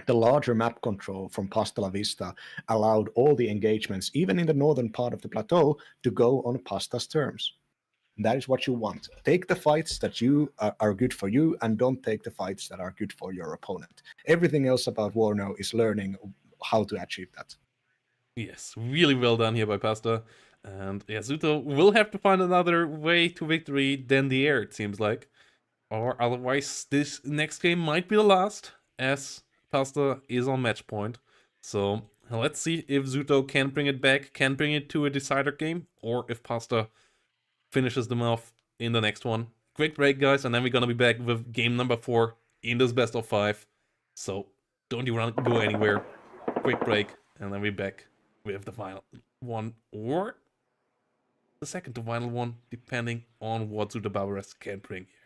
the larger map control from Pasta La Vista allowed all the engagements, even in the northern part of the plateau, to go on Pasta's terms. That is what you want. Take the fights that are good for you, and don't take the fights that are good for your opponent. Everything else about WARNO is learning how to achieve that. Yes, really well done here by Pasta. And yeah, Zuto will have to find another way to victory than the air, it seems like. Or otherwise, this next game might be the last, as Pasta is on match point. So let's see if Zuto can bring it back, can bring it to a decider game, or if Pasta finishes them off in the next one. Quick break, guys, and then we're gonna be back with game number 4 in this best of 5. So don't you go anywhere. Quick break, and then we're back with the final one, or the second to final one, depending on what Zuto Barbaras can bring here.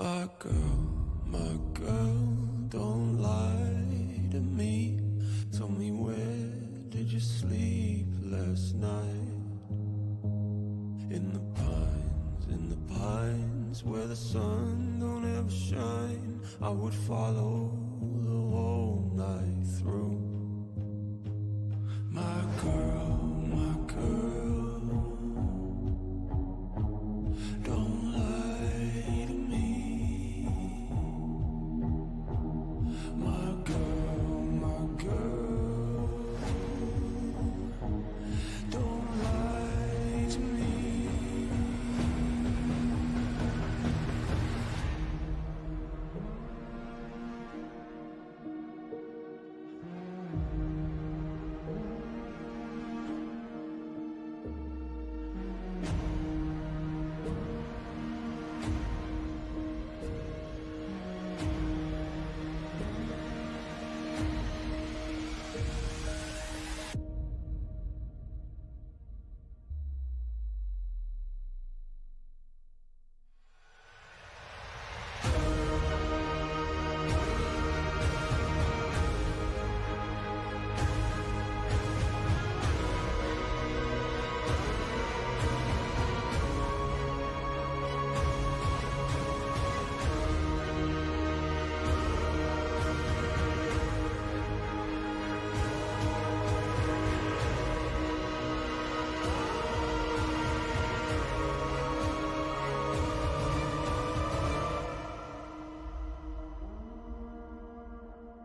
My girl, don't lie to me. Tell me, where did you sleep last night? In the pines, where the sun don't ever shine. I would follow the whole night through. My girl, don't lie to me. My girl, don't lie to me.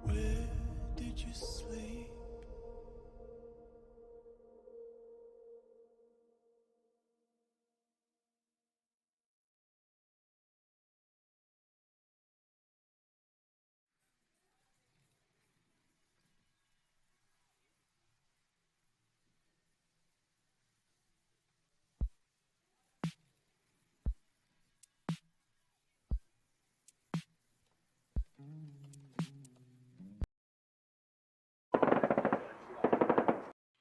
Where did you sleep?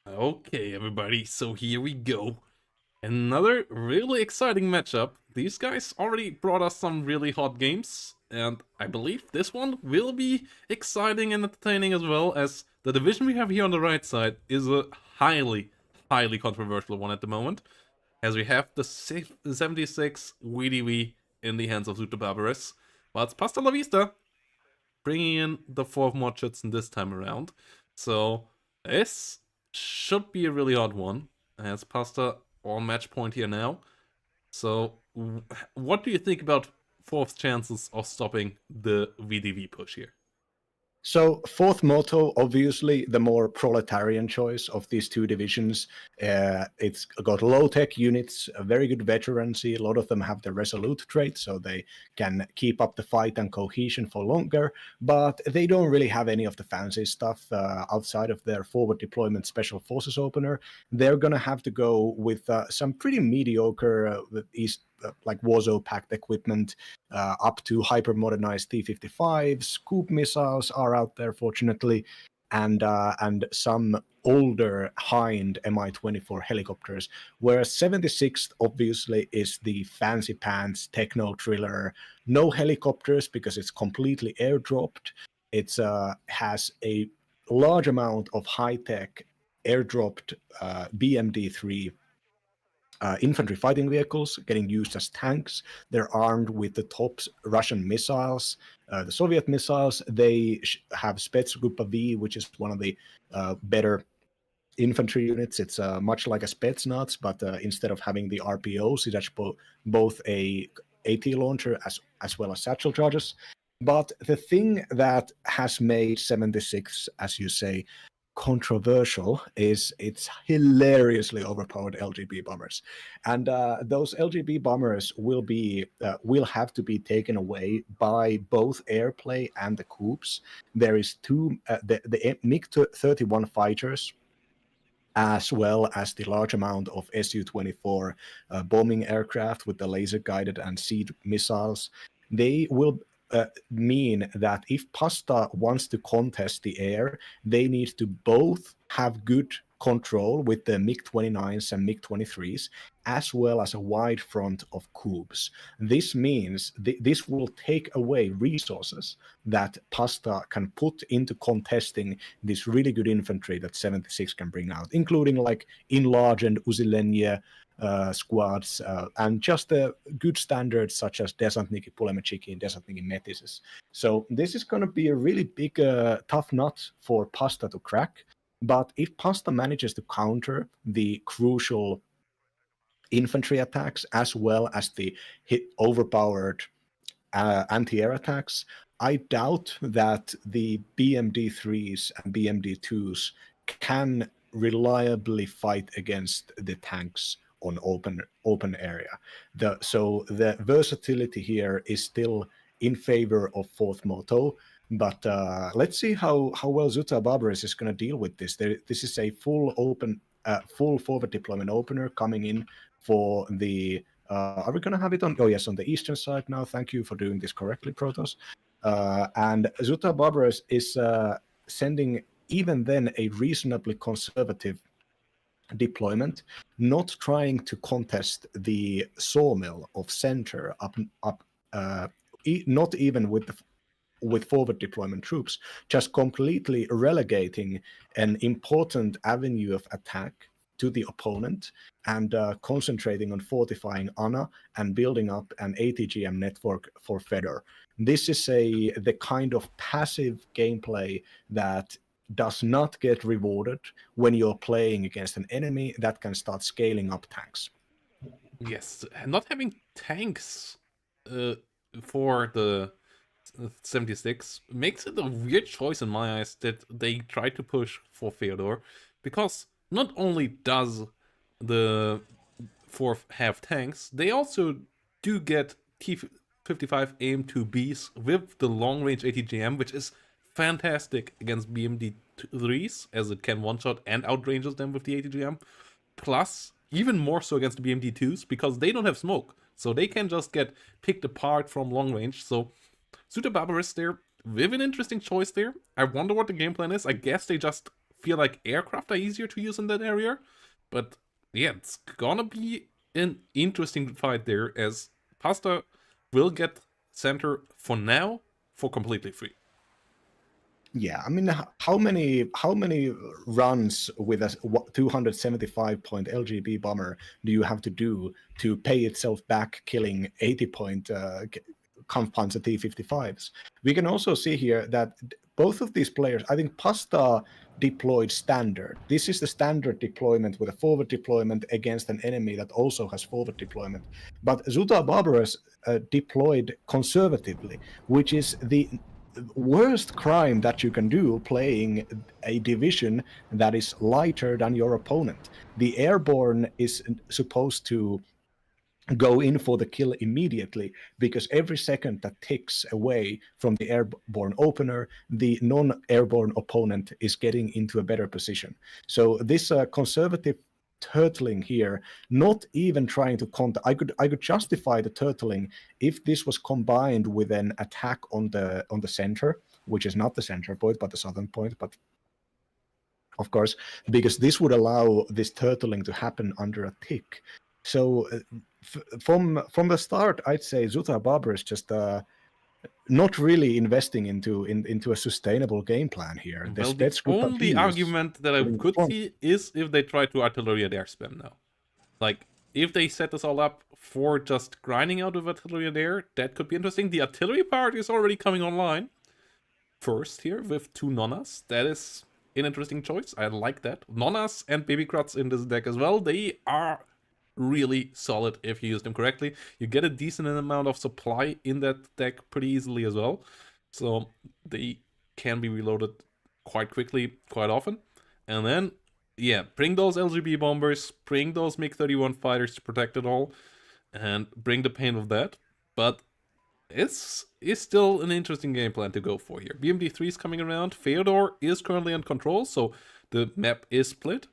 Okay, everybody, so here we go. Another really exciting matchup. These guys already brought us some really hot games, and I believe this one will be exciting and entertaining as well, as the division we have here on the right side is a highly controversial one at the moment, as we have the 76 WDV in the hands of Zuto Barbares. But it's Pasta La Vista bringing in the 4th Mordschützen this time around. So this should be a really odd one, as Pasta on match point here now. So what do you think about 4th's chances of stopping the VDV push here? So, 4th Moto, obviously the more proletarian choice of these two divisions. It's got low-tech units, a very good veterancy. A lot of them have the resolute trait, so they can keep up the fight and cohesion for longer. But they don't really have any of the fancy stuff outside of their forward deployment special forces opener. They're gonna have to go with some pretty mediocre like Warzo packed equipment, up to hyper-modernized T-55s. Scoop missiles are out there, fortunately, and some older Hind Mi-24 helicopters, whereas 76th obviously is the fancy pants techno thriller. No helicopters because it's completely airdropped. It has a large amount of high-tech airdropped BMD-3 infantry fighting vehicles getting used as tanks. They're armed with the top Russian missiles, the Soviet missiles. They have Spetsgruppe V, which is one of the better infantry units. It's much like a Spetsnaz, but instead of having the RPOs, it has both a AT launcher as well as satchel charges. But the thing that has made 76, as you say, controversial is its hilariously overpowered LGB bombers, and those LGB bombers will have to be taken away by both airplay and the coups. There is the MiG-31 fighters, as well as the large amount of Su-24 bombing aircraft with the laser guided and seed missiles. They will mean that if Pasta wants to contest the air, they need to both have good control with the MiG-29s and MiG-23s, as well as a wide front of cubes. This means this will take away resources that Pasta can put into contesting this really good infantry that 76 can bring out, including like enlarged Usilenye squads and just good standards such as Desantniki Pulemechiki and Desantniki Metises. So this is going to be a really big tough nut for Pasta to crack. But if Pasta manages to counter the crucial infantry attacks as well as the overpowered anti-air attacks, I doubt that the BMD-3s and BMD-2s can reliably fight against the tanks on open area. So the versatility here is still in favor of fourth Moto, but let's see how well Zuta Barbaros is going to deal with this. This is a full forward deployment opener coming in for the. Are we going to have it on? Oh yes, on the eastern side now. Thank you for doing this correctly, Protoss. And Zuta Barbaros is sending even then a reasonably conservative deployment, not trying to contest the sawmill of center up not even with forward deployment troops, just completely relegating an important avenue of attack to the opponent and concentrating on fortifying Anna and building up an ATGM network for Fedor. This is the kind of passive gameplay that does not get rewarded when you're playing against an enemy that can start scaling up tanks. Yes, not having tanks for the 76 makes it a weird choice in my eyes that they try to push for Fyodor, because not only does the 4th have tanks, they also do get T-55 AIM-2Bs with the long-range ATGM, which is fantastic against BMD-3s, as it can one-shot and outranges them with the ATGM, plus even more so against the BMD-2s, because they don't have smoke, so they can just get picked apart from long range. So Zuta Barbaros there with an interesting choice there. I wonder what the game plan is. I guess they just feel like aircraft are easier to use in that area, but yeah, it's gonna be an interesting fight there, as Pasta will get center for now for completely free. Yeah, I mean, how many runs with a 275-point LGB bomber do you have to do to pay itself back, killing 80-point Kampfpanzer T-55s? We can also see here that both of these players, I think Pasta deployed standard. This is the standard deployment with a forward deployment against an enemy that also has forward deployment. But Zuta Barbaros deployed conservatively, which is the worst crime that you can do playing a division that is lighter than your opponent. The airborne is supposed to go in for the kill immediately, because every second that ticks away from the airborne opener, the non-airborne opponent is getting into a better position. So this conservative turtling here, not even trying to counter. I could justify the turtling if this was combined with an attack on the center, which is not the center point but the southern point, but of course, because this would allow this turtling to happen under a tick. So from the start, I'd say Zuta Barbaros just not really investing into a sustainable game plan here. Well, the only argument that I could see is if they try to artillery at air spam now. Like, if they set this all up for just grinding out with artillery at air, that could be interesting. The artillery part is already coming online first here with 2 Nonnas. That is an interesting choice. I like that. Nonnas and Baby Kruts in this deck as well. They are really solid if you use them correctly. You get a decent amount of supply in that deck pretty easily as well, so they can be reloaded quite quickly, quite often. And then, yeah, bring those LGB bombers, bring those MiG-31 fighters to protect it all, and bring the pain of that. But it's still an interesting game plan to go for here. BMD-3 is coming around. Fyodor is currently in control, so the map is split.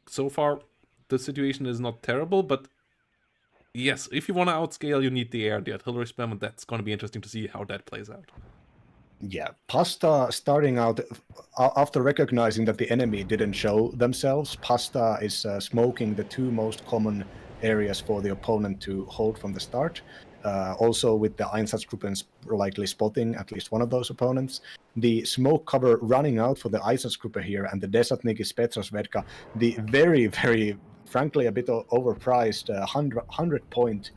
So far, the situation is not terrible, but yes, if you want to outscale, you need the air, the artillery spam, and that's going to be interesting to see how that plays out. Yeah, Pasta starting out after recognizing that the enemy didn't show themselves. Pasta is smoking the two most common areas for the opponent to hold from the start. Also, with the Einsatzgruppen likely spotting at least one of those opponents, the smoke cover running out for the Einsatzgruppe here, and the Desatnik is Petrosvedka, the very, very, frankly, a bit overpriced 100 point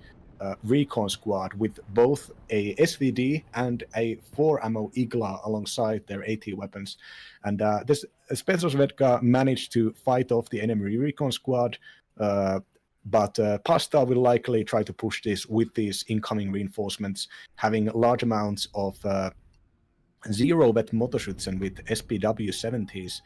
recon squad with both a SVD and a 4 ammo Igla alongside their AT weapons. And this Spetsnazvedka managed to fight off the enemy recon squad, but Pasta will likely try to push this with these incoming reinforcements, having large amounts of zero-vet Motorschützen with SPW 70s,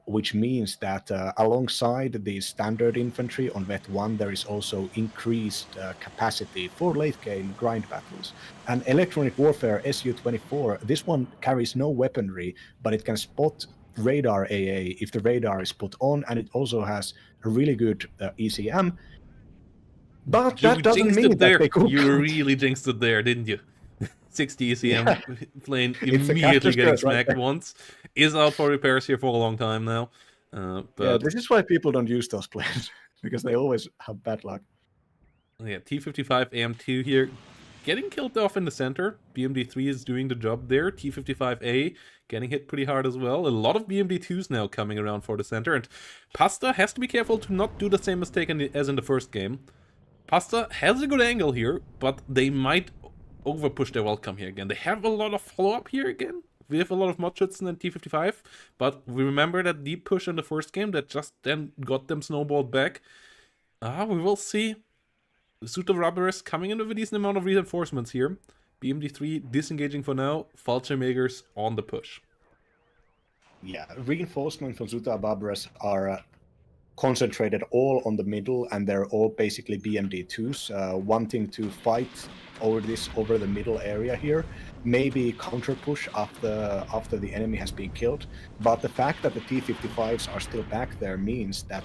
which means that alongside the standard infantry on Vet 1, there is also increased capacity for late-game grind battles. And Electronic Warfare Su-24, this one carries no weaponry, but it can spot radar AA if the radar is put on, and it also has a really good ECM. But You that doesn't jinxed mean it that there. they could. You really jinxed it there, didn't you? 60 ECM plane It's a immediately catcher's getting curse right smacked there. once. Is out for repairs here for a long time now. Yeah, But this is why people don't use those planes, because they always have bad luck. yeah, T-55 AM2 here getting killed off in the center. BMD-3 is doing the job there. T-55A getting hit pretty hard as well. A lot of BMD-2s now coming around for the center. And Pasta has to be careful to not do the same mistake as in the first game. Pasta has a good angle here, but they might overpush their welcome here again. They have a lot of follow-up here again. We have a lot of Mudschützen and T-55, but we remember that deep push in the first game that just then got them snowballed back. We will see. The suit of rubber is coming in with a decent amount of reinforcements here. BMD-3 disengaging for now. Fallschirmjägers on the push. Yeah, reinforcements from Zuta Barbaras are concentrated all on the middle, and they're all basically BMD2s wanting to fight over the middle area here. Maybe counter push after the enemy has been killed. But the fact that the T-55s are still back there means that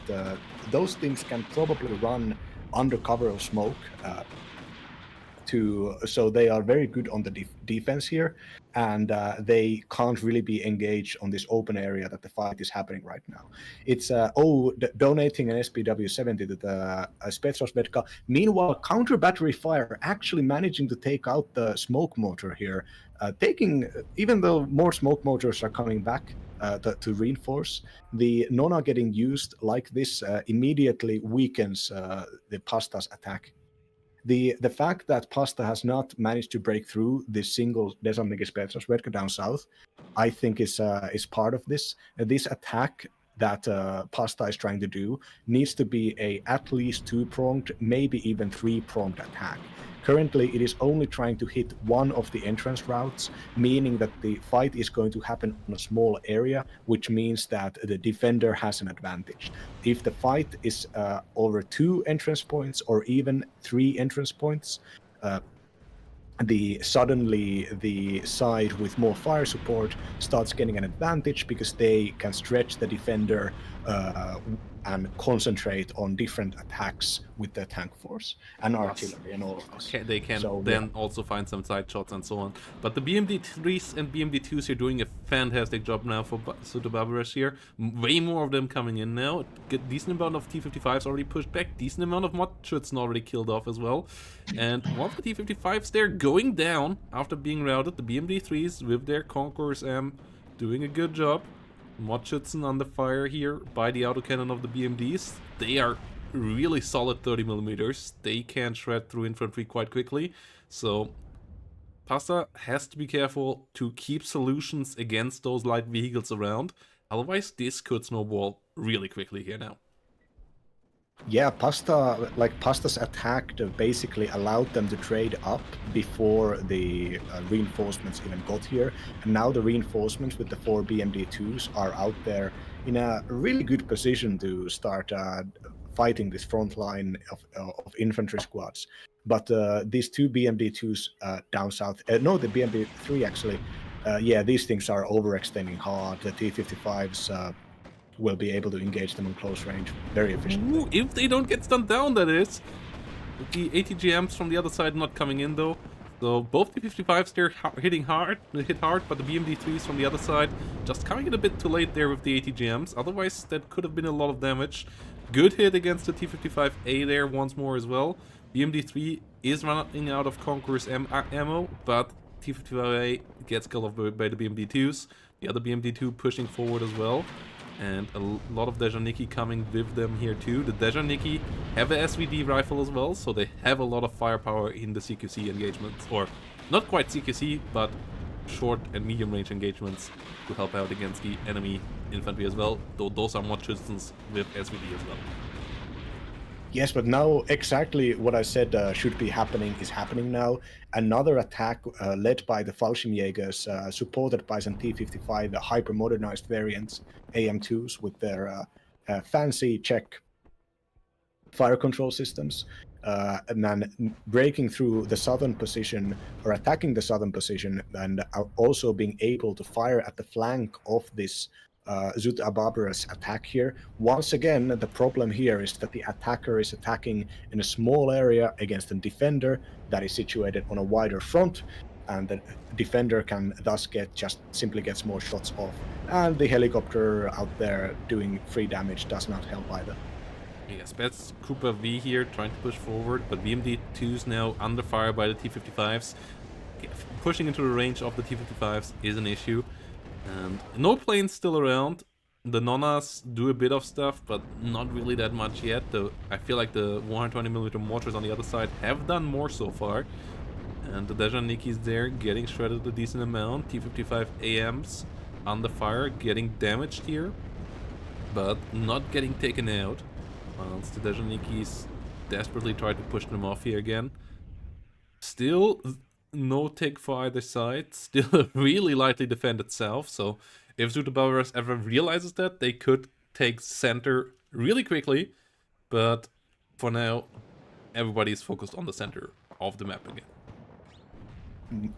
those things can probably run under cover of smoke. So they are very good on the defense here, and they can't really be engaged on this open area that the fight is happening right now. It's donating an SPW-70 to the Spetsnazvedka. Meanwhile, counter battery fire actually managing to take out the smoke motor here, even though more smoke motors are coming back to reinforce, the Nona getting used like this immediately weakens the Pasta's attack. The fact that Pasta has not managed to break through this single Desantnik Spetsnazvedka down south, I think is part of this. This attack that Pasta is trying to do needs to be a at least two-pronged, maybe even three-pronged attack. Currently, it is only trying to hit one of the entrance routes, meaning that the fight is going to happen on a small area, which means that the defender has an advantage. If the fight is over 2 entrance points or even 3 entrance points, suddenly the side with more fire support starts getting an advantage because they can stretch the defender and concentrate on different attacks with their tank force and artillery and all of this. They can also find some side shots and so on. But the BMD-3s and BMD-2s are doing a fantastic job now for Suto Barbaras here. Way more of them coming in now. Decent amount of T-55s already pushed back. Decent amount of Mudschützen already killed off as well. And one of the T-55s there going down after being routed. The BMD-3s with their Conquerors M doing a good job. Mudschützen under fire here by the autocannon of the BMDs. They are really solid 30mm. They can shred through infantry quite quickly. So Pasta has to be careful to keep solutions against those light vehicles around. Otherwise, this could snowball really quickly here now. Yeah, Pasta's attack basically allowed them to trade up before the reinforcements even got here. And now the reinforcements with the 4 BMD-2s are out there in a really good position to start fighting this front line of infantry squads. But these 2 BMD-2s down south, the BMD-3 actually, these things are overextending hard. The T-55s will be able to engage them on close range very efficiently. If they don't get stunned down, that is. The ATGMs from the other side not coming in though. So both T-55s there hit hard, but the BMD-3s from the other side just coming in a bit too late there with the ATGMs. Otherwise, that could have been a lot of damage. Good hit against the T-55A there once more as well. BMD-3 is running out of Conqueror's ammo, but T-55A gets killed off by the BMD-2s. The other BMD-2 pushing forward as well. And a lot of Dejaniki coming with them here too. The Dejaniki have a SVD rifle as well, so they have a lot of firepower in the CQC engagements. Or, not quite CQC, but short and medium range engagements to help out against the enemy infantry as well. Though those are Mordschützens with SVD as well. Yes, but now exactly what I said should be happening is happening now. Another attack led by the Fallschirmjägers, supported by some T-55, the hyper-modernized variants, AM2s, with their fancy Czech fire control systems, and then breaking through the southern position, or attacking the southern position, and also being able to fire at the flank of this Zut Ababaras attack here. Once again, the problem here is that the attacker is attacking in a small area against a defender that is situated on a wider front, and the defender can thus simply gets more shots off. And the helicopter out there doing free damage does not help either. Yeah, Spets Cooper V here trying to push forward, but BMD-2s now under fire by the T-55s. Pushing into the range of the T-55s is an issue. And no planes still around. The Nonas do a bit of stuff, but not really that much yet. I feel like the 120mm mortars on the other side have done more so far. And the Dejanikis there getting shredded a decent amount. T-55 AMs under fire, getting damaged here, but not getting taken out. Whilst the Dejanikis desperately try to push them off here again. Still no take for either side, still a really lightly defended south, so if Zutabaras ever realizes that, they could take center really quickly, but for now, everybody's focused on the center of the map again.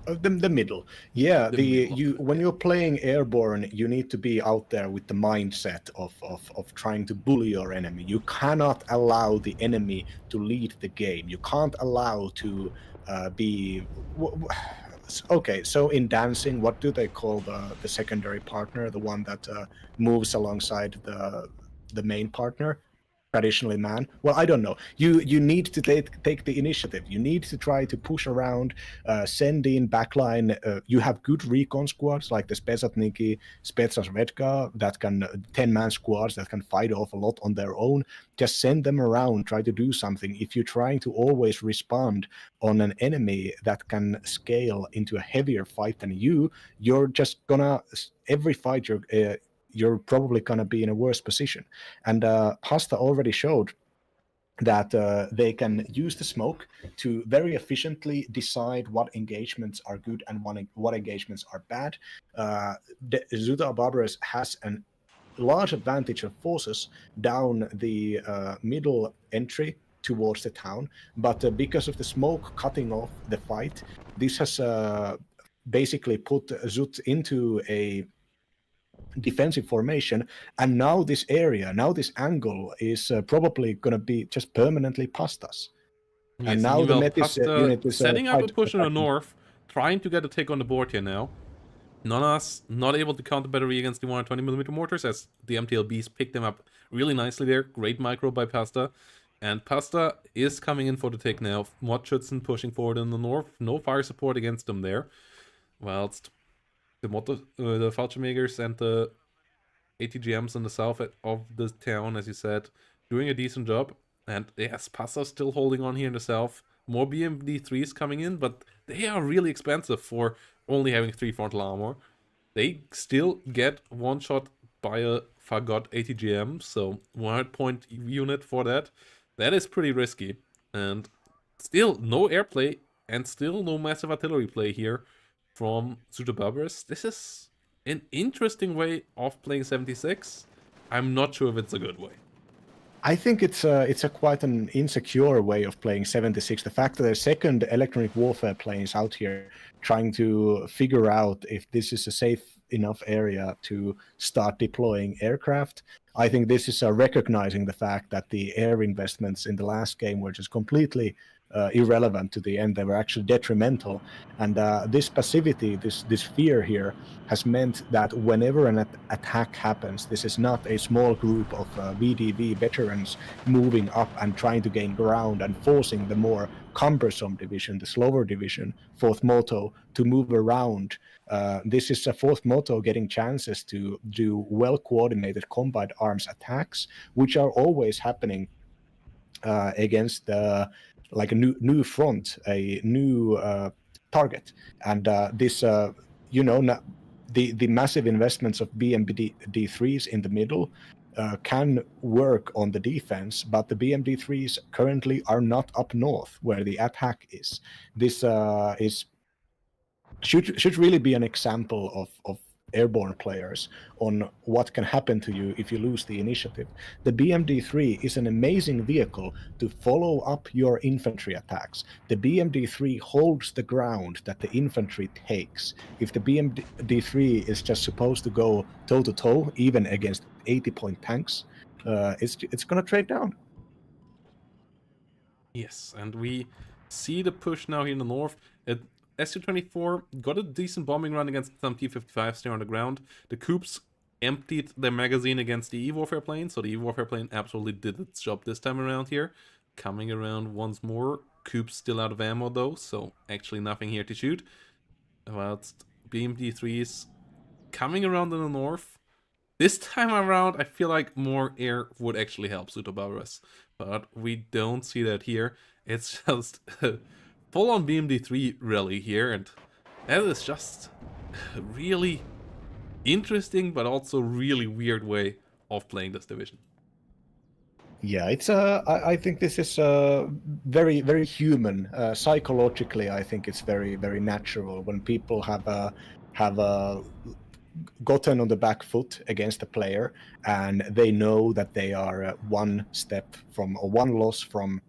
The middle. Yeah, Middle. When you're playing airborne, you need to be out there with the mindset of trying to bully your enemy. You cannot allow the enemy to lead the game. You can't allow to be... Okay, so in dancing, what do they call the secondary partner, the one that moves alongside the main partner? Traditionally man. Well, I don't know. You need to take the initiative. You need to try to push around, send in backline. You have good recon squads like the Spetsatniki, Spetsasvedka, that can 10-man squads that can fight off a lot on their own. Just send them around, try to do something. If you're trying to always respond on an enemy that can scale into a heavier fight than you're just gonna, every fight you're probably going to be in a worse position. And Pasta already showed that they can use the smoke to very efficiently decide what engagements are good and what engagements are bad. Zuta Barbaros has a large advantage of forces down the middle entry towards the town, but because of the smoke cutting off the fight, this has basically put Zut into a defensive formation, and now this angle is probably going to be just permanently Pastas. Yes, and now the Metis unit is setting up a push in the north, trying to get a take on the board here now. Nonas not able to counter battery against the 120mm mortars, as the MTLBs picked them up really nicely there. Great micro by Pasta. And Pasta is coming in for the take now. Mordschützen pushing forward in the north. No fire support against them there. Whilst the Fallschirmjägers and the ATGMs in the south of the town, as you said, doing a decent job. And yes, Pasta's still holding on here in the south. More BMD-3s coming in, but they are really expensive for only having 3 frontal armor. They still get one shot by a Fagot ATGM, so 100-point unit for that. That is pretty risky. And still no airplay and still no massive artillery play here from Zutababaras. This is an interesting way of playing 76. I'm not sure if it's a good way. I think it's a quite an insecure way of playing 76. The fact that there's second electronic warfare planes out here trying to figure out if this is a safe enough area to start deploying aircraft. I think this is recognizing the fact that the air investments in the last game were just completely irrelevant to the end. They were actually detrimental. And this passivity, this fear here, has meant that whenever an attack happens, this is not a small group of VDV veterans moving up and trying to gain ground and forcing the more cumbersome division, the slower division, fourth moto, to move around. This is a fourth moto getting chances to do well-coordinated combat arms attacks, which are always happening against like a new front, a new target. And this, you know, the massive investments of BMD3s in the middle can work on the defense, but the BMD3s currently are not up north where the attack is. This should really be an example of airborne players on what can happen to you if you lose the initiative. The BMD3 is an amazing vehicle to follow up your infantry attacks. The BMD3 holds the ground that the infantry takes. If the BMD3 is just supposed to go toe-to-toe, even against 80-point tanks, it's going to trade down. Yes, and we see the push now here in the north. SU-24 got a decent bombing run against some T-55s there on the ground. The Coups emptied their magazine against the E-Warfare plane, so the E-Warfare plane absolutely did its job this time around here. Coming around once more. Coups still out of ammo though, so actually nothing here to shoot. Whilst BMD-3s coming around in the north. This time around, I feel like more air would actually help Sutobaras, but we don't see that here. It's just full-on BMD3 rally here, and that is just a really interesting but also really weird way of playing this division. Yeah, it's I think this is very, very human. Psychologically, I think it's very, very natural when people have gotten on the back foot against a player and they know that they are one step from, or one loss from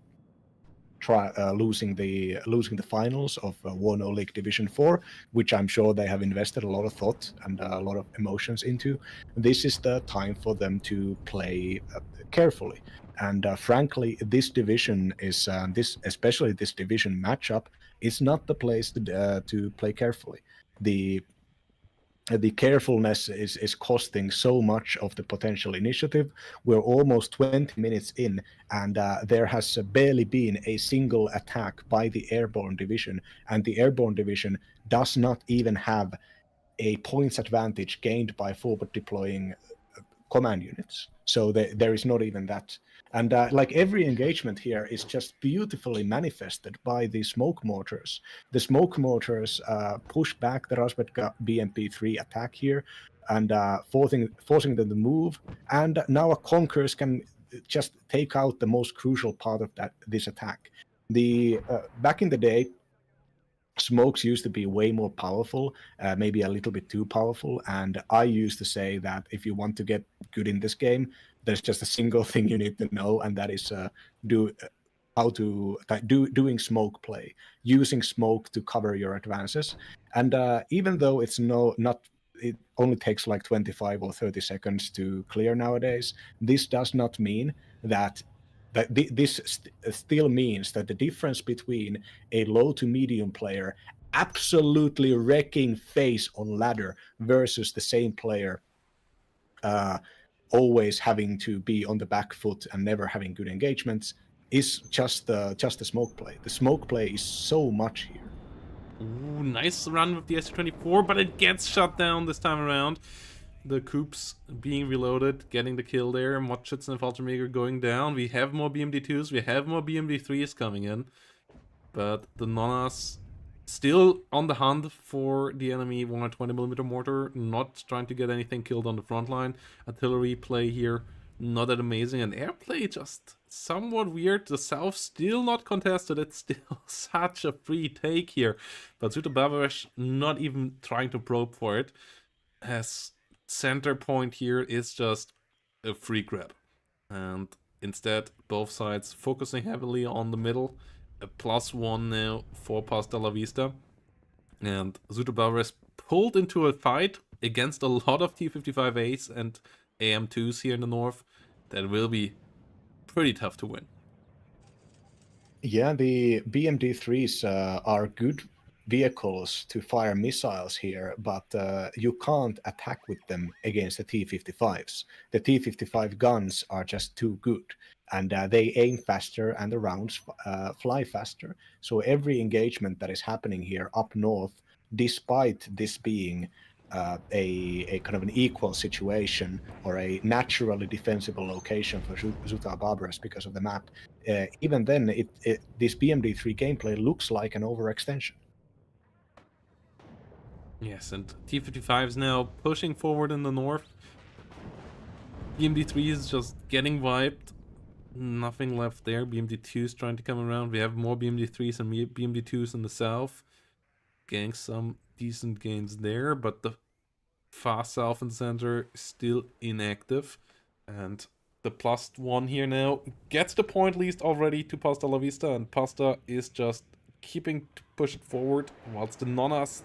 losing the finals of WARNO League Division 4, which I'm sure they have invested a lot of thought and a lot of emotions into. This is the time for them to play carefully. And frankly, this division is especially this division matchup is not the place to play carefully. The carefulness is costing so much of the potential initiative. We're almost 20 minutes in, and there has barely been a single attack by the airborne division, and the airborne division does not even have a points advantage gained by forward deploying command units. So there is not even that. And like every engagement here is just beautifully manifested by the smoke mortars. The smoke mortars push back the Razvedka BMP3 attack here and forcing them to move. And now Conkers can just take out the most crucial part of this attack. Back in the day, smokes used to be way more powerful, maybe a little bit too powerful. And I used to say that if you want to get good in this game, there's just a single thing you need to know, and that is doing smoke play, using smoke to cover your advances. And even though it only takes like 25 or 30 seconds to clear nowadays, this does not mean that this still means that the difference between a low to medium player absolutely wrecking face on ladder versus the same player always having to be on the back foot and never having good engagements is just the smoke play. The smoke play is so much here. Ooh, nice run with the S-24, but it gets shut down this time around. The Coups being reloaded, getting the kill there, Motschützen and Fallschirmjäger going down. We have more BMD2s, we have more BMD3s coming in, but the Nonnas still on the hunt for the enemy 120mm mortar, not trying to get anything killed on the front line. Artillery play here, not that amazing, and airplay just somewhat weird. The south still not contested, it's still such a free take here, but Sutobaras not even trying to probe for it, as center point here is just a free grab. And instead, both sides focusing heavily on the middle. A +1 now for Pasta La Vista. And Sutobaras pulled into a fight against a lot of T-55As and AM2s here in the north. That will be pretty tough to win. Yeah, the BMD-3s are good vehicles to fire missiles here, but you can't attack with them against the T-55s. The T-55 guns are just too good, and they aim faster and the rounds fly faster. So every engagement that is happening here up north, despite this being a kind of an equal situation or a naturally defensible location for Zuta Barbaras because of the map, even then, this BMD3 gameplay looks like an overextension. Yes, and T-55 is now pushing forward in the north. BMD3 is just getting wiped. Nothing left there. BMD2 is trying to come around. We have more BMD3s and BMD2s in the south. Getting some decent gains there, but the far south and center is still inactive. And the +1 here now gets the point least already to Pasta La Vista, and Pasta is just keeping to push it forward, whilst the Nonnas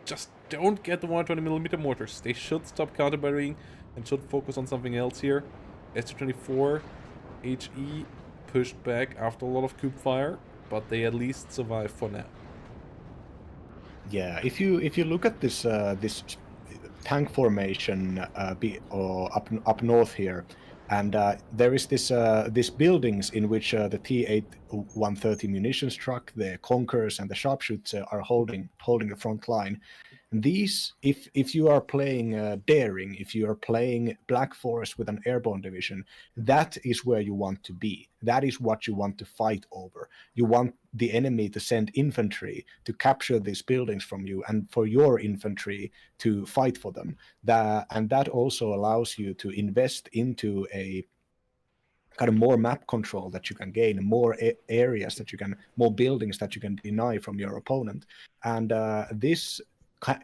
just don't get the 120mm mortars. They should stop counterbarrying and should focus on something else here. S224 HE pushed back after a lot of coup fire, but they at least survive for now. Yeah, if you look at this this tank formation up north here, and there is this buildings in which the T-8-130 munitions truck, the Conquerors, and the sharpshooters are holding the front line. These, if you are playing Daring, if you are playing Black Forest with an airborne division, that is where you want to be. That is what you want to fight over. You want the enemy to send infantry to capture these buildings from you, and for your infantry to fight for them. And that also allows you to invest into a kind of more map control that you can gain, more areas that you can, more buildings that you can deny from your opponent. And this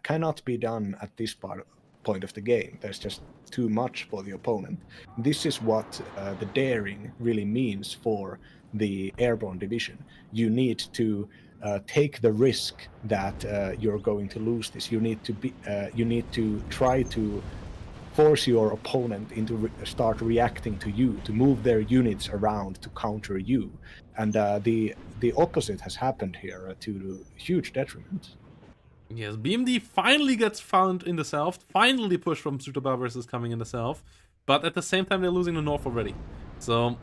cannot be done at this point of the game. There's just too much for the opponent. This is what the Daring really means for the airborne division. You need to take the risk that you're going to lose this. You need to try to force your opponent into start reacting to you, to move their units around to counter you. And the opposite has happened here to huge detriment. Yes, BMD finally gets found in the south. Finally push from Sutaba versus coming in the south. But at the same time, they're losing the north already. So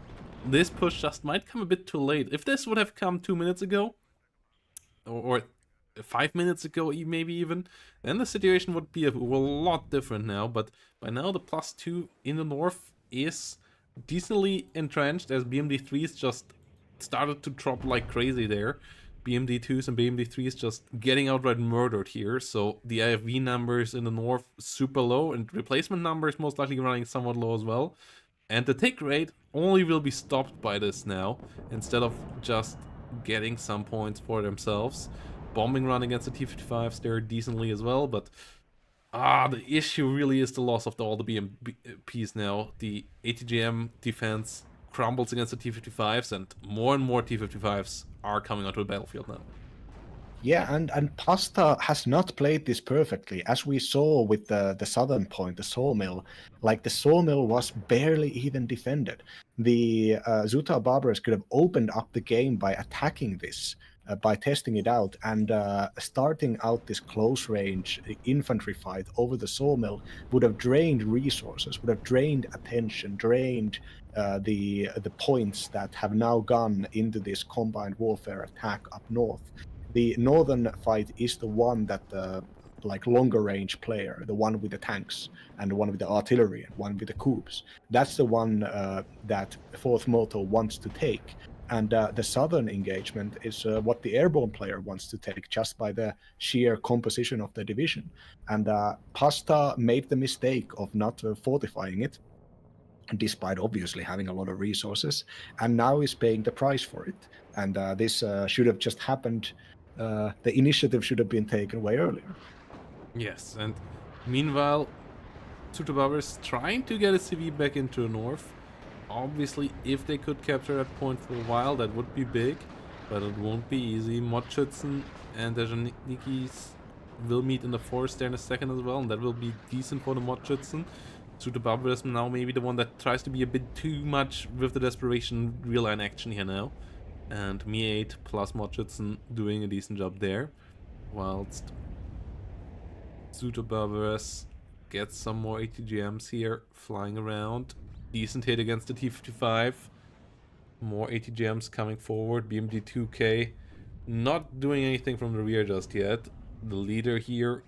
this push just might come a bit too late. If this would have come 2 minutes ago, or 5 minutes ago maybe even, then the situation would be a lot different now. But by now, the +2 in the north is decently entrenched, as BMD3s just started to drop like crazy there. BMD2s and BMD3s just getting outright murdered here, so the IFV numbers in the north super low, and replacement numbers most likely running somewhat low as well. And the tick rate only will be stopped by this now, instead of just getting some points for themselves. Bombing run against the T-55s there decently as well, but the issue really is the loss of all the BMPs now. The ATGM defense crumbles against the T-55s, and more T-55s are coming onto the battlefield now. Yeah, and Pasta has not played this perfectly, as we saw with the southern point, the sawmill. Like, the sawmill was barely even defended. The Zuta Barbaras could have opened up the game by attacking this, by testing it out, and starting out this close-range infantry fight over the sawmill would have drained resources, would have drained attention, drained the points that have now gone into this combined warfare attack up north. The northern fight is the one that the longer range player, the one with the tanks and the one with the artillery and one with the coups, that's the one that Fourth Moto wants to take. And the southern engagement is what the airborne player wants to take, just by the sheer composition of the division. And Pasta made the mistake of not fortifying it, despite obviously having a lot of resources, and now is paying the price for it. And this should have just happened. The initiative should have been taken way earlier. Yes, and meanwhile, Tsutabawa is trying to get a CV back into the north. Obviously, if they could capture that point for a while, that would be big, but it won't be easy. Modschützen and the Janikis will meet in the forest there in a second as well, and that will be decent for the Modschützen. Tsutabawa is now maybe the one that tries to be a bit too much with the desperation real line action here now. And Me8 plus Mochitson doing a decent job there. Whilst Barbaras gets some more ATGMs here flying around. Decent hit against the T55. More ATGMs coming forward. BMD2K not doing anything from the rear just yet. The leader here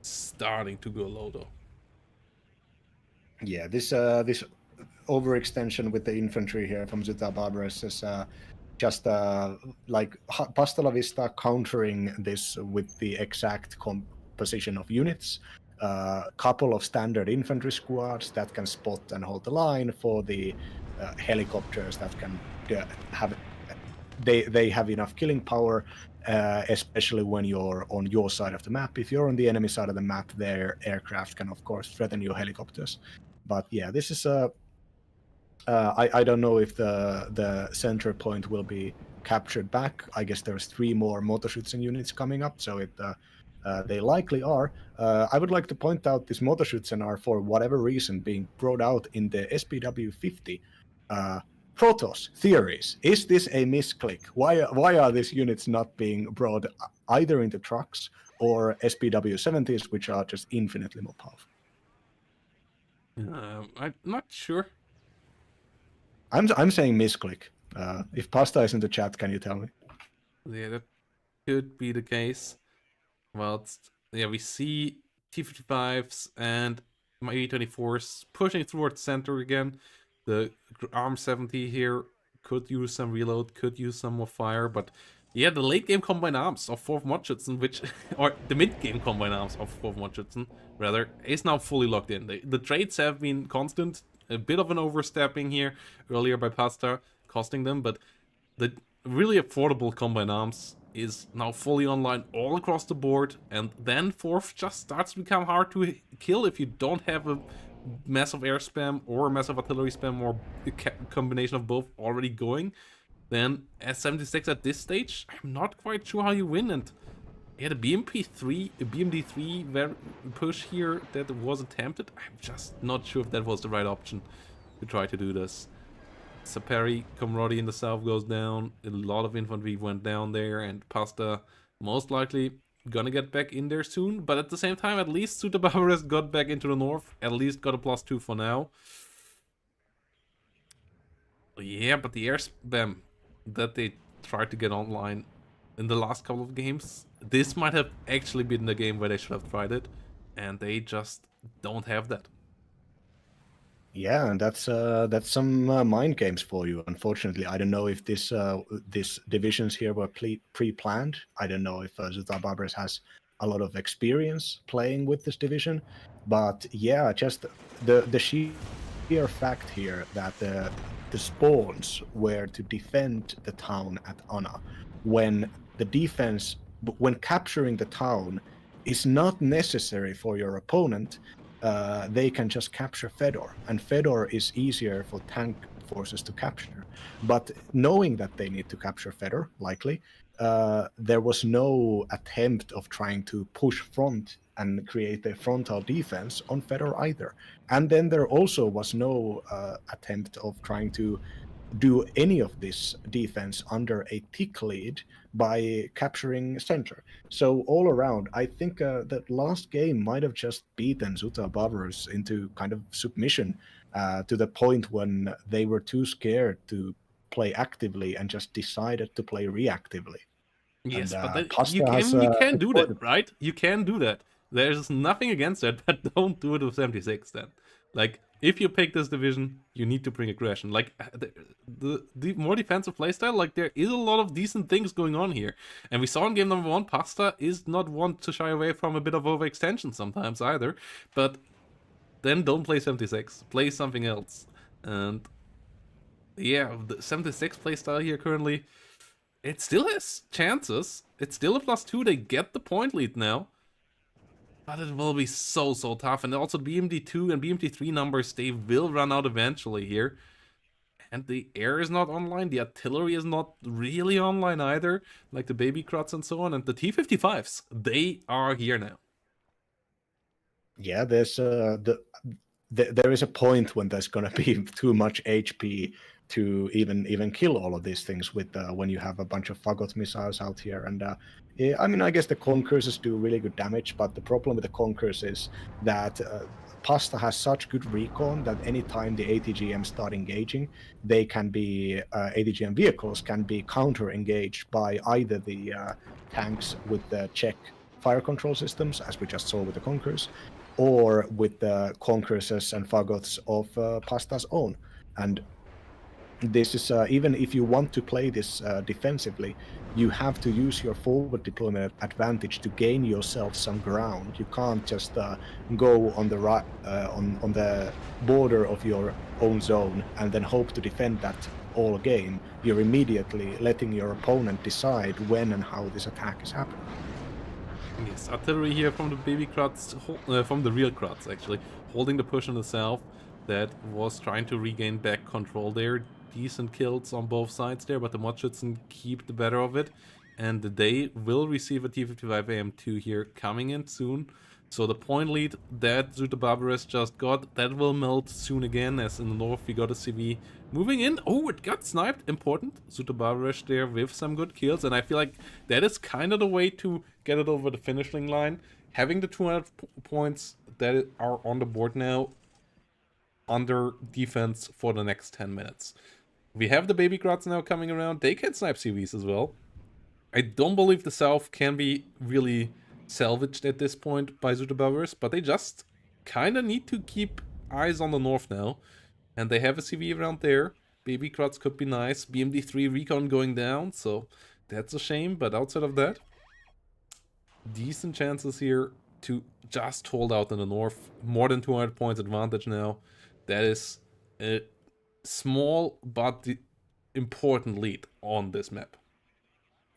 starting to go low though. Yeah, this overextension with the infantry here from Zuta Barbaras is just like Pasta La Vista countering this with the exact composition of units. Couple of standard infantry squads that can spot and hold the line for the helicopters that can have they have enough killing power, especially when you're on your side of the map. If you're on the enemy side of the map, their aircraft can of course threaten your helicopters. But yeah, this is I don't know if the center point will be captured back. I guess there's 3 more Motorschützen units coming up, so they likely are. I would like to point out these Motorschützen are, for whatever reason, being brought out in the SPW 50. Protoss theories. Is this a misclick? Why are these units not being brought either into trucks or SPW 70s, which are just infinitely more powerful? I'm not sure. I'm saying misclick. If Pasta is in the chat, can you tell me? Yeah, that could be the case. Well, yeah, we see T55s and my E24s pushing towards center again. The ARM 70 here could use some reload, could use some more fire, but yeah, the late game combine arms of 4th Motorschützen, which, or the mid game combine arms of 4th Motorschützen, rather, is now fully locked in. The trades have been constant, a bit of an overstepping here earlier by Pasta, costing them, but the really affordable combine arms is now fully online all across the board, and then 4th just starts to become hard to kill if you don't have a massive air spam or a massive artillery spam or a combination of both already going. Then S76 at this stage, I'm not quite sure how you win. And yeah, the BMD3 push here that was attempted, I'm just not sure if that was the right option to try to do this. Saperi Comrade in the south goes down, a lot of infantry went down there, and Pasta most likely gonna get back in there soon, but at the same time, at least Suta Barbaras got back into the north, at least got a +2 for now. Yeah, but the air spam that they tried to get online in the last couple of games, this might have actually been the game where they should have tried it, and they just don't have that. Yeah, and that's some mind games for you. Unfortunately, I don't know if this divisions here were pre-planned. I don't know if Zuta Barbaras has a lot of experience playing with this division, but yeah, just the sheer fact here that the spawns were to defend the town at Anna, when the defense, when capturing the town is not necessary for your opponent. They can just capture Fedor, and Fedor is easier for tank forces to capture. But knowing that they need to capture Fedor, likely, there was no attempt of trying to push front and create a frontal defense on Fedor either. And then there also was no attempt of trying to do any of this defense under a tick lead by capturing center. So all around, I think that last game might have just beaten Zuta Barbaras into kind of submission to the point when they were too scared to play actively and just decided to play reactively. Yes, And, but then Pasta you has, can do that, right? You can do that. There's nothing against that, but don't do it with 76 then. Like, if you pick this division, you need to bring aggression. Like, the more defensive playstyle, like, there is a lot of decent things going on here. And we saw in game number 1, Pasta is not one to shy away from a bit of overextension sometimes either. But then don't play 76. Play something else. And yeah, the 76 playstyle here currently, it still has chances. It's still a +2. They get the point lead now. But it will be so tough. And also BMD2 and BMD3 numbers, they will run out eventually here. And the air is not online. The artillery is not really online either. Like the baby Kratz and so on. And the T55s, they are here now. Yeah, there's there is a point when there's going to be too much HP to even kill all of these things with when you have a bunch of Fagot missiles out here. And yeah, I mean, I guess the Conquerors do really good damage, but the problem with the Conquerors is that Pasta has such good recon that anytime the ATGM start engaging, they can be ATGM vehicles can be counter-engaged by either the tanks with the Czech fire control systems, as we just saw with the Conquerors, or with the Conquerors and Fagots of Pasta's own. And this is even if you want to play this defensively, you have to use your forward deployment advantage to gain yourself some ground. You can't just go on the right on the border of your own zone and then hope to defend that all game. You're immediately letting your opponent decide when and how this attack is happening. Yes, artillery here from the baby Kratz, from the real Kratz actually, holding the push in the south that was trying to regain back control there. Decent kills on both sides there, but the Modschützen keep the better of it. And they will receive a T-55 AM2 here coming in soon. So the point lead that Zuta Barbares just got, that will melt soon again, as in the north we got a CV moving in. Oh, it got sniped, important. Zuta Barbares there with some good kills, and I feel like that is kind of the way to get it over the finishing line. Having the 200 points that are on the board now under defense for the next 10 minutes. We have the baby Kratz now coming around. They can snipe CVs as well. I don't believe the south can be really salvaged at this point by Zuta Barbares, but they just kind of need to keep eyes on the north now. And they have a CV around there. Baby Kratz could be nice. BMD3 recon going down, so that's a shame. But outside of that, decent chances here to just hold out in the north. More than 200 points advantage now. That is a small but important lead on this map.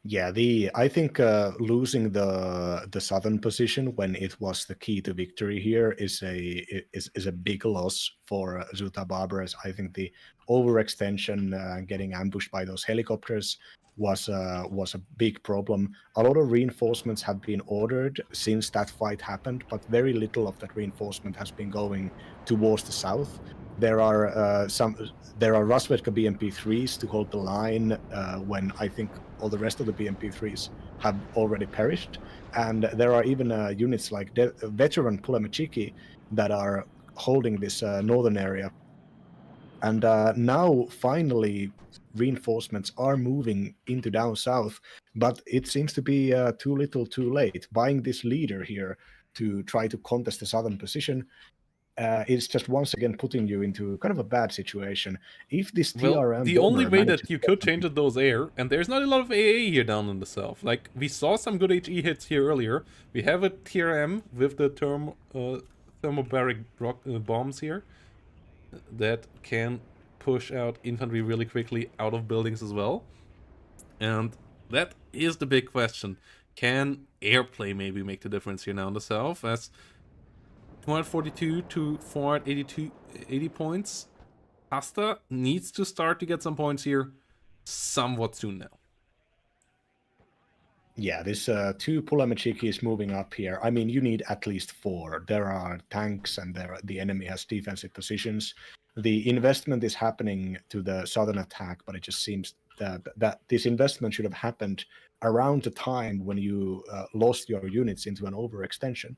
Yeah, I think losing the southern position when it was the key to victory here is a big loss for Zuta Barbares. I think the overextension, getting ambushed by those helicopters, was a big problem. A lot of reinforcements have been ordered since that fight happened, but very little of that reinforcement has been going towards the south. There are Rasvedka BMP3s to hold the line when I think all the rest of the BMP3s have already perished, and there are even units like veteran Pulamachiki that are holding this northern area. And now finally reinforcements are moving into down south, but it seems to be too little too late. Buying this leader here to try to contest the southern position is just once again putting you into kind of a bad situation. If this TRM the only way that you could change it those air, and there's not a lot of AA here down in the south. Like, we saw some good HE hits here earlier. We have a TRM with the thermobaric bombs here that can push out infantry really quickly out of buildings as well. And that is the big question. Can airplay maybe make the difference here now in the south? As 242 to 480 points. Pasta needs to start to get some points here somewhat soon now. Yeah, this 2 Pulamachiki is moving up here. I mean, you need at least 4. There are tanks and the enemy has defensive positions. The investment is happening to the southern attack, but it just seems that this investment should have happened around the time when you lost your units into an overextension.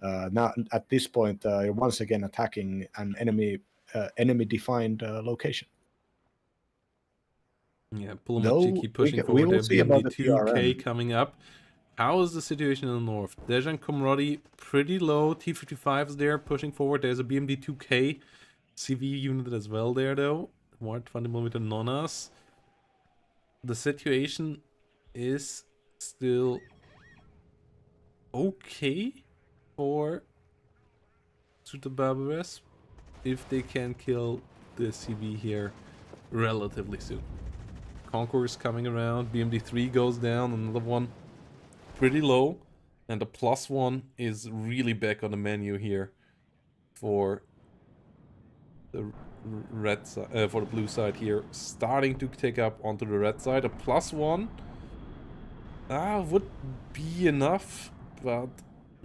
Now, at this point, you're once again attacking an enemy-defined location. Yeah, Pulamachiki pushing forward there. BMD2K coming up. How is the situation in the north? Dejan Komrodi pretty low. T-55s there pushing forward. There's a BMD2K CV unit as well there, though. 120mm Nonas. The situation is still okay for Zuta Barbares if they can kill the CV here relatively soon. Concourse coming around, BMD3 goes down, another one pretty low, and the +1 is really back on the menu here for the red side, for the blue side here, starting to take up onto the red side. A +1 would be enough, but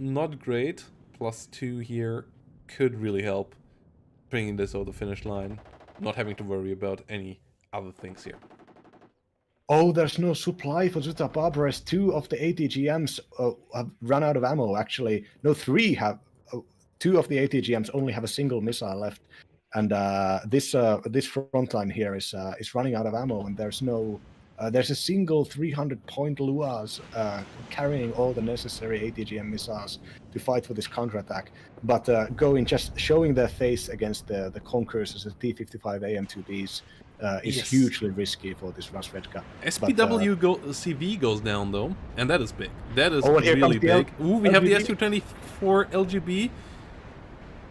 not great. +2 here could really help bringing this over the finish line, not having to worry about any other things here. Oh, there's no supply for Zuta Barbaras. 2 of the ATGMs have run out of ammo, actually. No, 3 have. 2 of the ATGMs only have a single missile left. And this front line here is running out of ammo, and there's no... there's a single 300-point Luas carrying all the necessary ATGM missiles to fight for this counterattack. But just showing their face against the Conquerors as a T-55 AM2Bs is Yes. hugely risky for this Rasvedka. SPW CV goes down though, and that is big. That is Oh, and here really comes the big. Ooh, we have the LGB. SU-24 LGB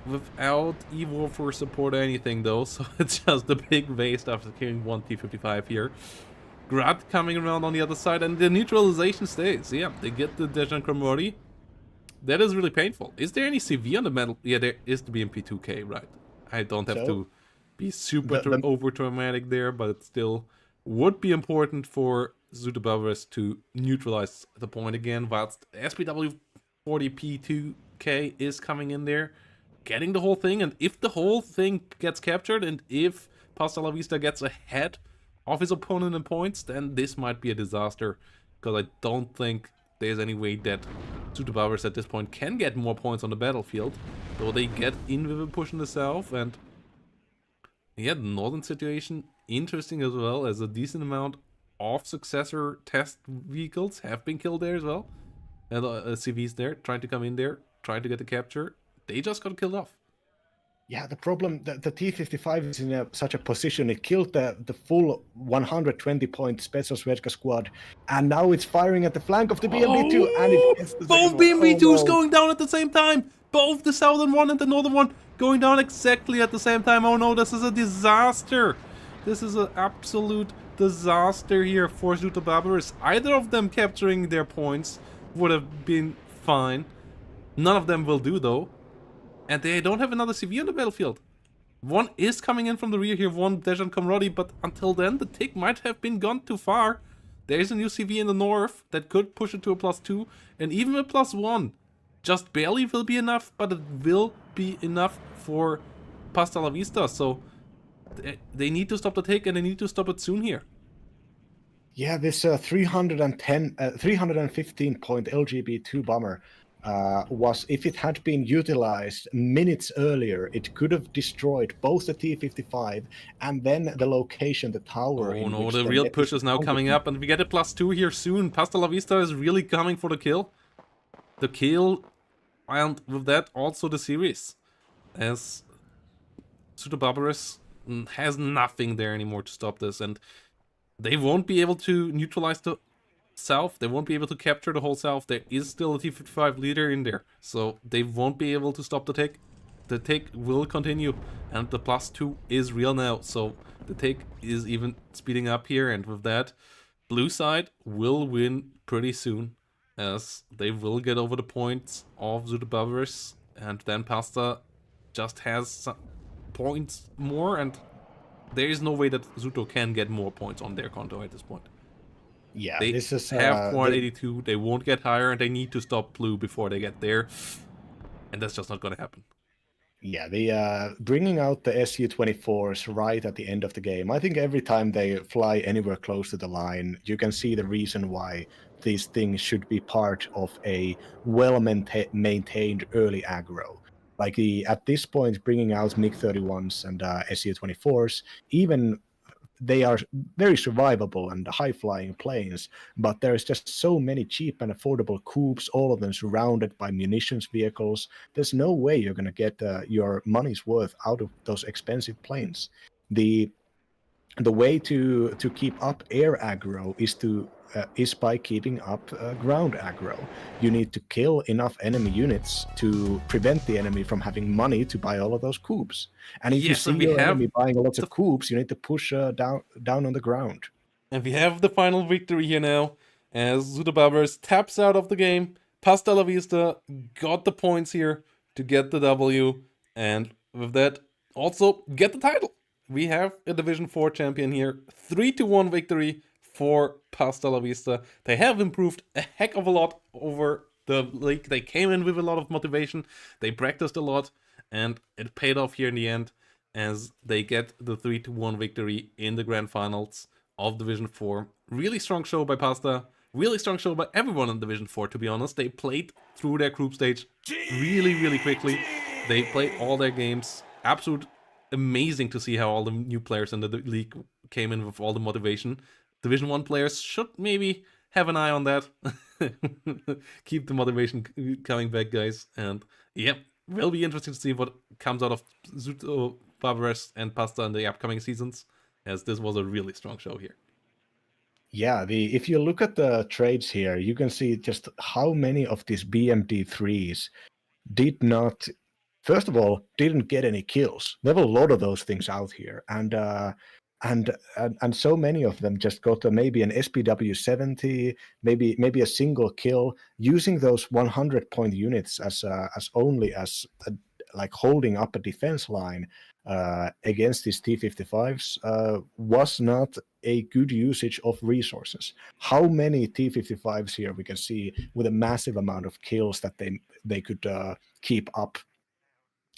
without Evo for support or anything though, so it's just a big waste after killing one T-55 here. Grad coming around on the other side, and the neutralization stays. Yeah, they get the Dejan Kromori. That is really painful. Is there any CV on the medal? Yeah, there is the BMP-2K, right? I don't have So, to be super the- over traumatic there, but it still would be important for Zuta Barbaras to neutralize the point again, whilst SPW-40P2K is coming in there, getting the whole thing, and if the whole thing gets captured, and if Pasta La Vista gets ahead of his opponent in points, then this might be a disaster, because I don't think there's any way that Zuta Barbaras at this point can get more points on the battlefield, though they get in with a push in the south, and yeah, the northern situation interesting as well, as a decent amount of successor test vehicles have been killed there as well, and CVs there trying to come in there, trying to get the capture. They just got killed off. Yeah, the problem, the T-55 is in such a position, it killed the full 120-point Spetsnaz squad, and now it's firing at the flank of the BMB-2, and it gets the Both second one. BMB-2s Oh, no. going down at the same time! Both the southern one and the northern one going down exactly at the same time. Oh no, this is a disaster! This is an absolute disaster here for Zuta Barbaras. Either of them capturing their points would have been fine. None of them will do though. And they don't have another CV on the battlefield. One is coming in from the rear here, one Dejan Komrodi, but until then the tick might have been gone too far. There is a new CV in the north that could push it to a +2, and even a +1 just barely will be enough, but it will be enough for Pasta La Vista, so they need to stop the tick, and they need to stop it soon here. Yeah, this 315-point LGB-2 bomber was, if it had been utilized minutes earlier, it could have destroyed both the T-55 and then the location, the tower. Oh no, the real push is now coming up, and we get a +2 here soon. Pasta La Vista is really coming for the kill. The kill, and with that also the series, as Zuta Barbaras has nothing there anymore to stop this, and they won't be able to neutralize the south. They won't be able to capture the whole south. There is still a T-55 leader in there, so they won't be able to stop the take. The take will continue, and the +2 is real now, so the take is even speeding up here, and with that, blue side will win pretty soon, as they will get over the points of Zuta Barbaras, and then Pasta just has some points more, and there is no way that Zuto can get more points on their conto at this point. Yeah, They this is have 482, they won't get higher, and they need to stop blue before they get there, and that's just not going to happen. Yeah, the bringing out the Su-24s right at the end of the game. I think every time they fly anywhere close to the line, you can see the reason why these things should be part of a well-maintained early aggro. Like at this point, bringing out MiG-31s and Su-24s, even they are very survivable and high-flying planes, but there's just so many cheap and affordable coups, all of them surrounded by munitions vehicles. There's no way you're going to get your money's worth out of those expensive planes. The way to keep up air aggro is by keeping up ground aggro. You need to kill enough enemy units to prevent the enemy from having money to buy all of those coups. And if you see your enemy buying lots of coups, you need to push down on the ground. And we have the final victory here now, as Zuta Barbaras taps out of the game. Pasta La Vista got the points here to get the W, and with that, also get the title. We have a Division 4 champion here. 3-1 victory for Pasta La Vista. They have improved a heck of a lot over the league. They came in with a lot of motivation. They practiced a lot, and it paid off here in the end. as they get the 3-1 victory in the grand finals of Division 4. Really strong show by Pasta. Really strong show by everyone in Division 4, to be honest. They played through their group stage really quickly. They played all their games. Absolute amazing to see how all the new players in the league came in with all the motivation. Division 1 players should maybe have an eye on that. Keep the motivation coming back, guys. And yeah, will be interesting to see what comes out of Zuto, Barbares, and Pasta in the upcoming seasons, as this was a really strong show here. Yeah, if you look at the trades here, you can see just how many of these BMD3s did not, first of all, didn't get any kills. There were a lot of those things out here, and so many of them just got maybe an SPW 70, maybe a single kill, using those 100-point units as like holding up a defense line against these T55s was not a good usage of resources. How many T55s here we can see with a massive amount of kills that they could keep up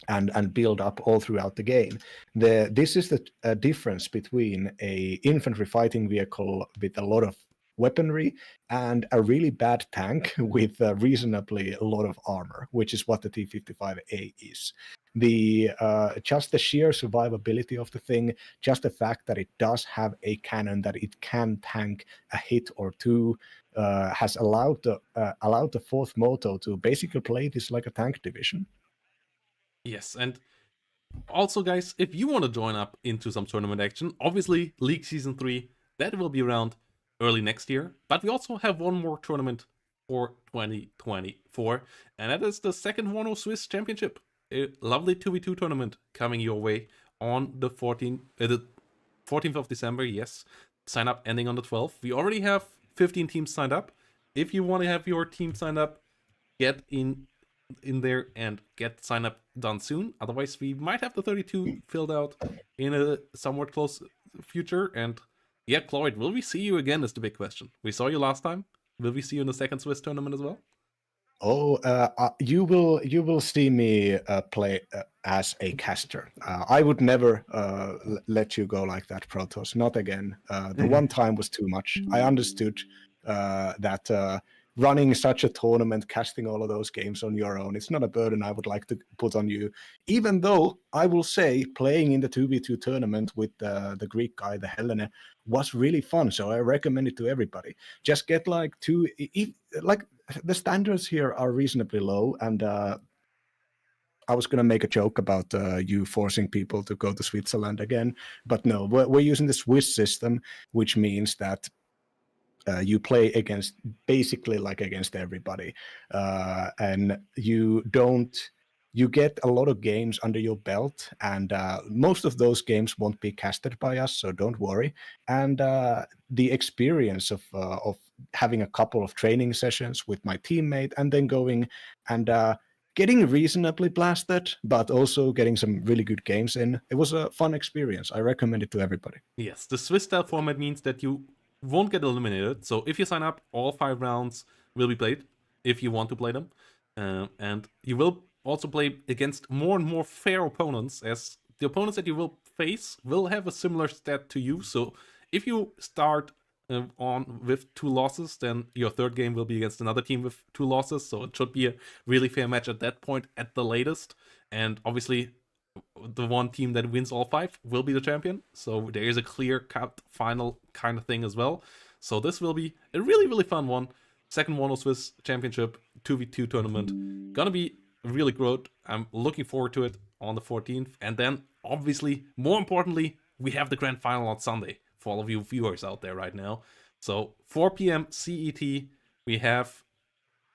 and build up all throughout the game. This is the difference between a infantry fighting vehicle with a lot of weaponry and a really bad tank with reasonably a lot of armor, which is what the T55A is. Just the sheer survivability of the thing, just the fact that it does have a cannon that it can tank a hit or two, has allowed the fourth moto to basically play this like a tank division. Yes, and also, guys, if you want to join up into some tournament action, obviously League Season 3, that will be around early next year. But we also have one more tournament for 2024, and that is the second WARNO Swiss Championship. A lovely 2v2 tournament coming your way on the 14th of December, yes. Sign up ending on the 12th. We already have 15 teams signed up. If you want to have your team signed up, get in there and get sign up done soon. Otherwise, we might have the 32 filled out in a somewhat close future. And yeah, Cloyd, will we see you again is the big question. We saw you last time. Will we see you in the second Swiss tournament as well? Oh, you will see me play as a caster. I would never let you go like that, Protoss. Not again. The one time was too much. I understood that running such a tournament, casting all of those games on your own, it's not a burden I would like to put on you. Even though I will say playing in the 2v2 tournament with the Greek guy, the Helene, was really fun. So I recommend it to everybody. Just get like the standards here are reasonably low, and I was going to make a joke about you forcing people to go to Switzerland again, but no, we're using the Swiss system, which means that you play against basically like against everybody, and you get a lot of games under your belt, and most of those games won't be casted by us, so don't worry. And the experience of having a couple of training sessions with my teammate, and then going and getting reasonably blasted, but also getting some really good games in, it was a fun experience. I recommend it to everybody. Yes, the Swiss style format means that you won't get eliminated. So if you sign up, all 5 rounds will be played if you want to play them, and you will also play against more and more fair opponents, as the opponents that you will face will have a similar stat to you. So if you start on with 2 losses, then your third game will be against another team with 2 losses. So it should be a really fair match at that point at the latest. And obviously, the one team that wins all 5 will be the champion. So there is a clear-cut final kind of thing as well. So this will be a really fun one. Second WARNO Swiss Championship 2v2 tournament. Gonna be really good. I'm looking forward to it on the 14th. And then, obviously, more importantly, we have the grand final on Sunday for all of you viewers out there right now. So 4 p.m. CET, we have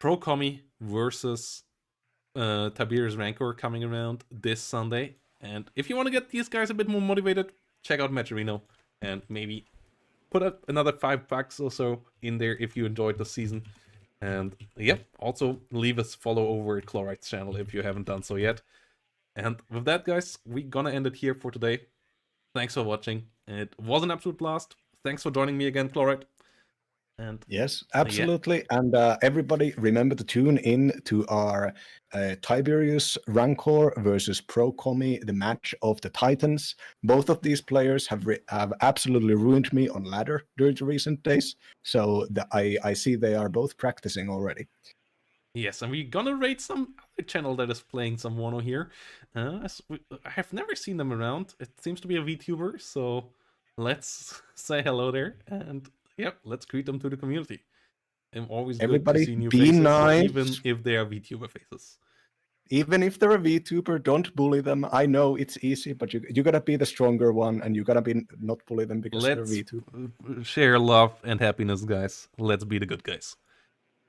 Pro Commie versus Tiberius Rancor coming around this Sunday. And if you want to get these guys a bit more motivated, check out Matcherino and maybe put up another $5 or so in there if you enjoyed the season. And yep, also leave us follow over at Chlorite's channel if you haven't done so yet. And with that, guys, we're gonna end it here for today. Thanks for watching. It was an absolute blast. Thanks for joining me again, Chlorite. And Yes, yeah, absolutely. And everybody, remember to tune in to our Tiberius Rancor versus Pro Comi, the match of the Titans. Both of these players have absolutely ruined me on ladder during the recent days. So I see they are both practicing already. yes, and we're gonna rate some other channel that is playing some Warno here. I have never seen them around. It seems to be a VTuber, so let's say hello there, and yep, let's greet them to the community. And always good to Everybody, see new be faces, nice. even if they are VTuber faces. Even if they're a VTuber, don't bully them. I know it's easy, but you gotta be the stronger one, and you gotta be not bully them because they're Let's VTuber. share love and happiness, guys. Let's be the good guys.